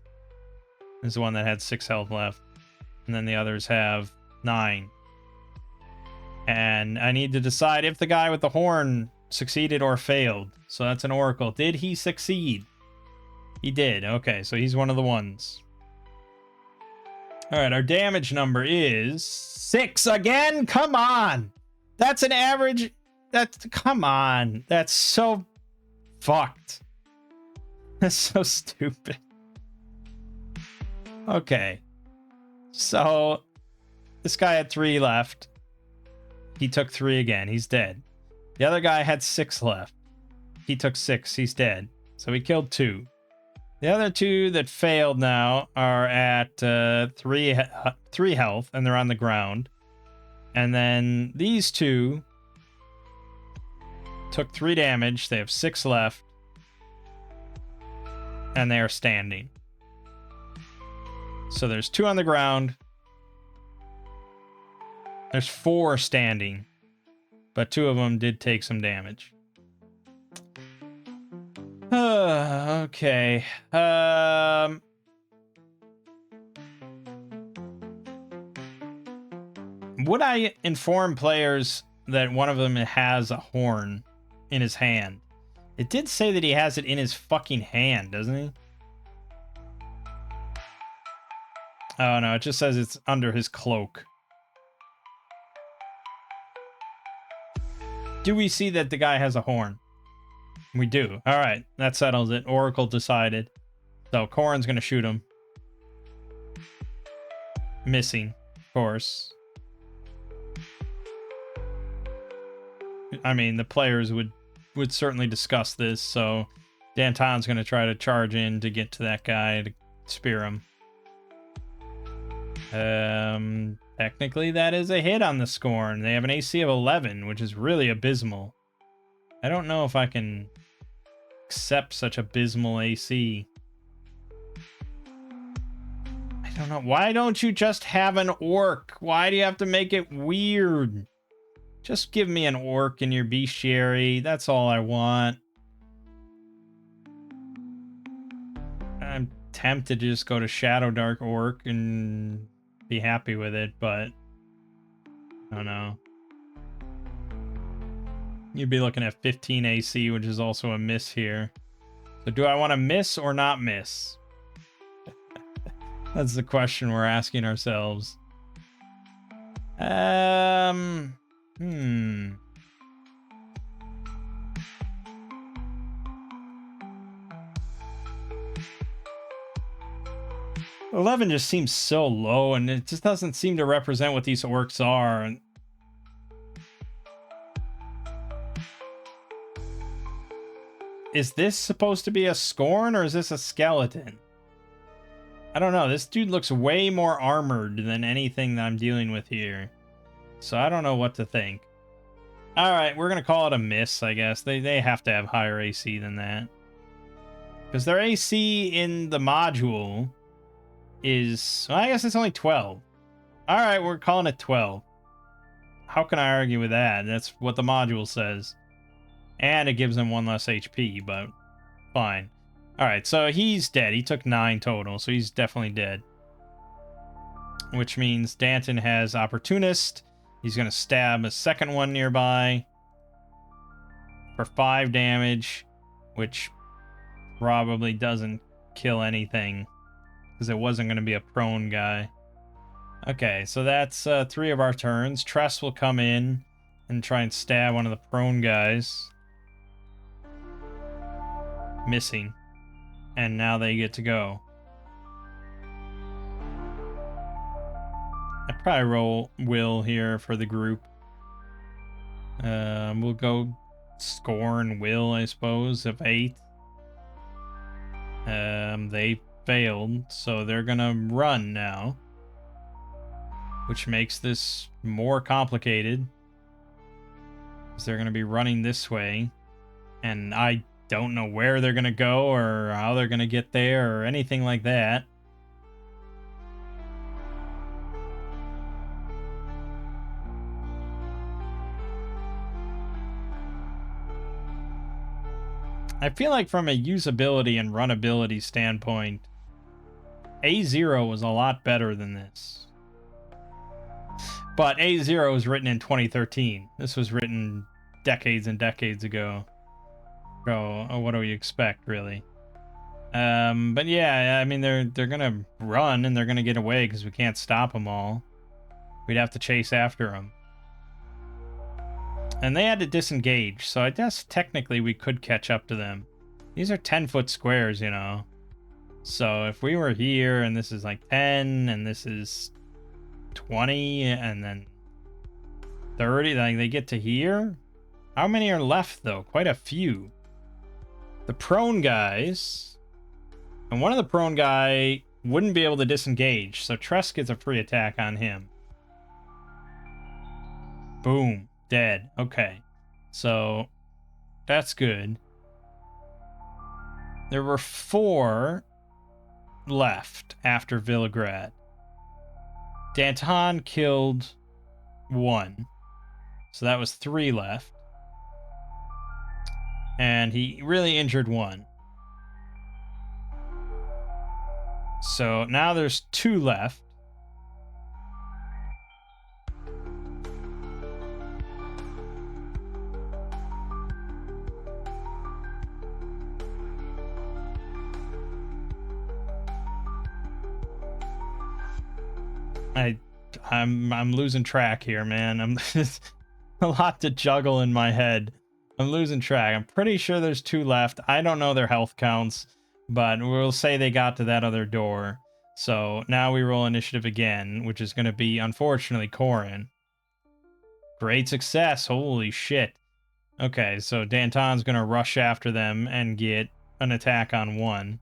This is the one that had 6 health left. And then the others have 9. And I need to decide if the guy with the horn succeeded or failed. So that's an oracle. Did he succeed? He did. Okay, so he's one of the ones. All right, our damage number is 6 again. Come on. That's an average. Come on. That's so fucked. That's so stupid. Okay. So this guy had 3 left. He took 3 again. He's dead. The other guy had 6 left. He took 6. He's dead. So he killed 2. The other 2 that failed now are at 3 health, and they're on the ground. And then these 2 took 3 damage. They have 6 left. And they are standing. So there's 2 on the ground. There's 4 standing. But 2 of them did take some damage. Okay. Would I inform players that one of them has a horn in his hand? It did say that he has it in his fucking hand, doesn't he? Oh no, it just says it's under his cloak. Do we see that the guy has a horn? We do. All right, that settles it. Oracle decided. So Corrin's gonna shoot him. Missing, of course. I mean, the players would certainly discuss this, so Danton's gonna try to charge in to get to that guy to spear him. Technically that is a hit on the Scorn. They have an AC of 11, which is really abysmal. I don't know if I can accept such abysmal AC. I don't know. Why don't you just have an orc? Why do you have to make it weird? Just give me an orc in your bestiary. That's all I want. I'm tempted to just go to Shadow Dark Orc and be happy with it, but I don't know. You'd be looking at 15 AC, which is also a miss here. So do I want to miss or not miss? That's the question we're asking ourselves. 11 just seems so low, and it just doesn't seem to represent what these orcs are. Is this supposed to be a Scorn, or is this a skeleton? I don't know. This dude looks way more armored than anything that I'm dealing with here. So I don't know what to think. All right, we're going to call it a miss, I guess. They have to have higher AC than that. Because their AC in the module is... Well, I guess it's only 12. All right, we're calling it 12. How can I argue with that? That's what the module says. And it gives him 1 less HP, but fine. All right, so he's dead. He took 9 total, so he's definitely dead. Which means Danton has Opportunist. He's going to stab a second one nearby for 5 damage, which probably doesn't kill anything because it wasn't going to be a prone guy. Okay, so that's 3 of our turns. Tress will come in and try and stab one of the prone guys. Missing. And now they get to go. I probably roll Will here for the group. We'll go Scorn Will, I suppose, of 8. They failed, so they're gonna run now. Which makes this more complicated. Because they're gonna be running this way. And I don't know where they're gonna go or how they're gonna get there or anything like that. I feel like from a usability and runability standpoint, A0 was a lot better than this. But A0 was written in 2013. This was written decades and decades ago. So, what do we expect, really? But yeah, I mean, they're gonna run and they're gonna get away because we can't stop them all. We'd have to chase after them. And they had to disengage, so I guess technically we could catch up to them. These are 10-foot squares, you know. So if we were here and this is like 10 and this is 20 and then 30, like they get to here. How many are left though? Quite a few. The prone guys, and one of the prone guy wouldn't be able to disengage, so Tress gets a free attack on him. Boom, dead. Okay, so that's good. There were 4 left after Villagrad. Danton killed 1, so that was 3 left. And he really injured 1. So now there's 2 left. I'm losing track here, man. I'm a lot to juggle in my head. I'm losing track. I'm pretty sure there's 2 left. I don't know their health counts, but we'll say they got to that other door. So now we roll initiative again, which is going to be, unfortunately, Corin. Great success. Holy shit. Okay, so Danton's going to rush after them and get an attack on 1.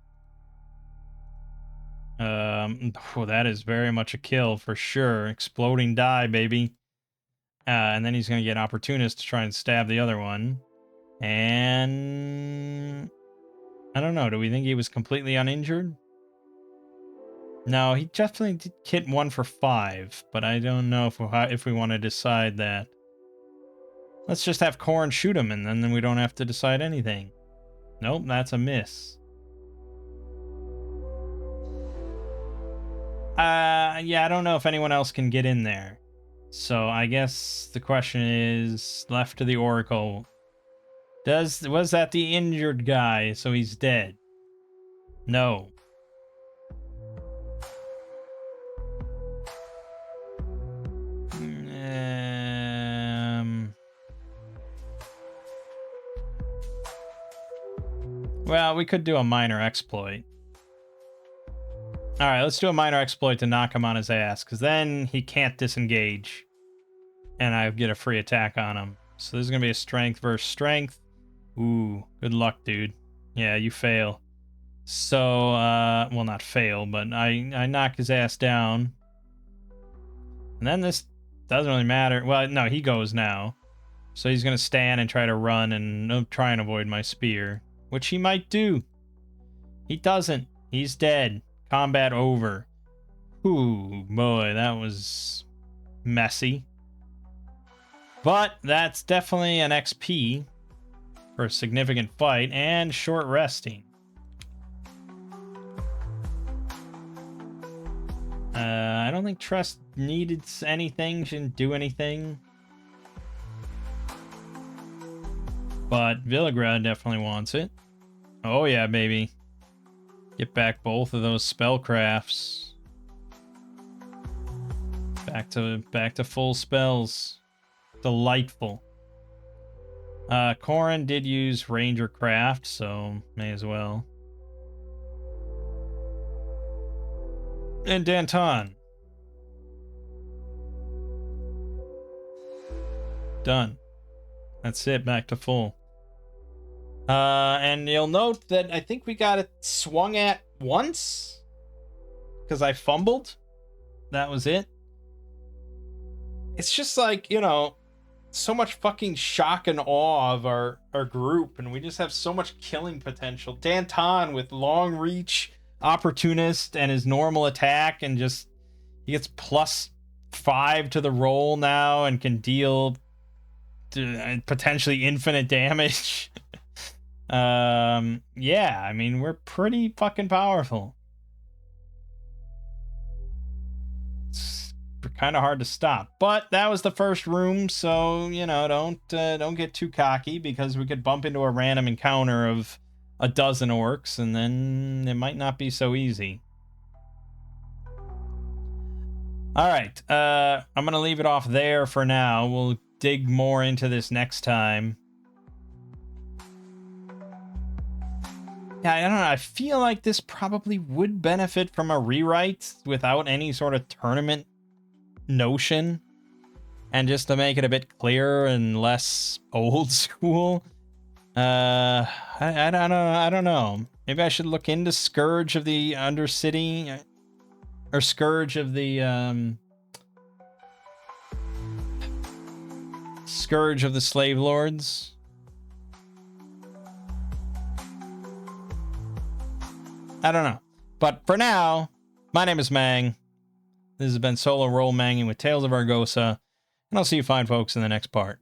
Oh, that is very much a kill for sure. Exploding die, baby. And then he's going to get Opportunist to try and stab the other one. And I don't know. Do we think he was completely uninjured? No, he definitely did hit 1 for 5, but I don't know if we want to decide that. Let's just have Corn shoot him, and then we don't have to decide anything. Nope, that's a miss. Yeah, I don't know if anyone else can get in there. So I guess the question is, left to the Oracle. Was that the injured guy, so he's dead? No. Well, we could do a minor exploit. Alright, let's do a minor exploit to knock him on his ass, because then he can't disengage. And I get a free attack on him. So this is going to be a strength versus strength. Ooh, good luck, dude. Yeah, you fail. So, well, not fail, but I knock his ass down. And then this doesn't really matter. Well, no, he goes now. So he's going to stand and try to run and try and avoid my spear, which he might do. He doesn't. He's dead. Combat over. Ooh, boy, that was messy. But that's definitely an XP for a significant fight and short resting. I don't think Trust needed anything, shouldn't do anything. But Villagrad definitely wants it. Oh yeah, baby. Get back both of those spellcrafts. Back to full spells. Delightful. Corrin did use Ranger Craft, so may as well. And Danton. Done. That's it, back to full. And you'll note that I think we got it swung at once. Because I fumbled. That was it. It's just like, you know, so much fucking shock and awe of our group, and we just have so much killing potential. Danton with long reach, opportunist, and his normal attack, and just he gets +5 to the roll now and can deal potentially infinite damage. Yeah, I mean, we're pretty fucking powerful. It's kind of hard to stop, but that was the first room, so you know, don't get too cocky, because we could bump into a random encounter of a dozen orcs, and then it might not be so easy. All right, I'm gonna leave it off there for now. We'll dig more into this next time. Yeah, I don't know. I feel like this probably would benefit from a rewrite without any sort of tournament notion, and just to make it a bit clearer and less old school. I don't know. Maybe I should look into Scourge of the Undercity, or Scourge of the Scourge of the Slave Lords. I don't know. But for now, my name is Mang. This has been Solo Roll Manging with Tales of Argosa, and I'll see you fine folks in the next part.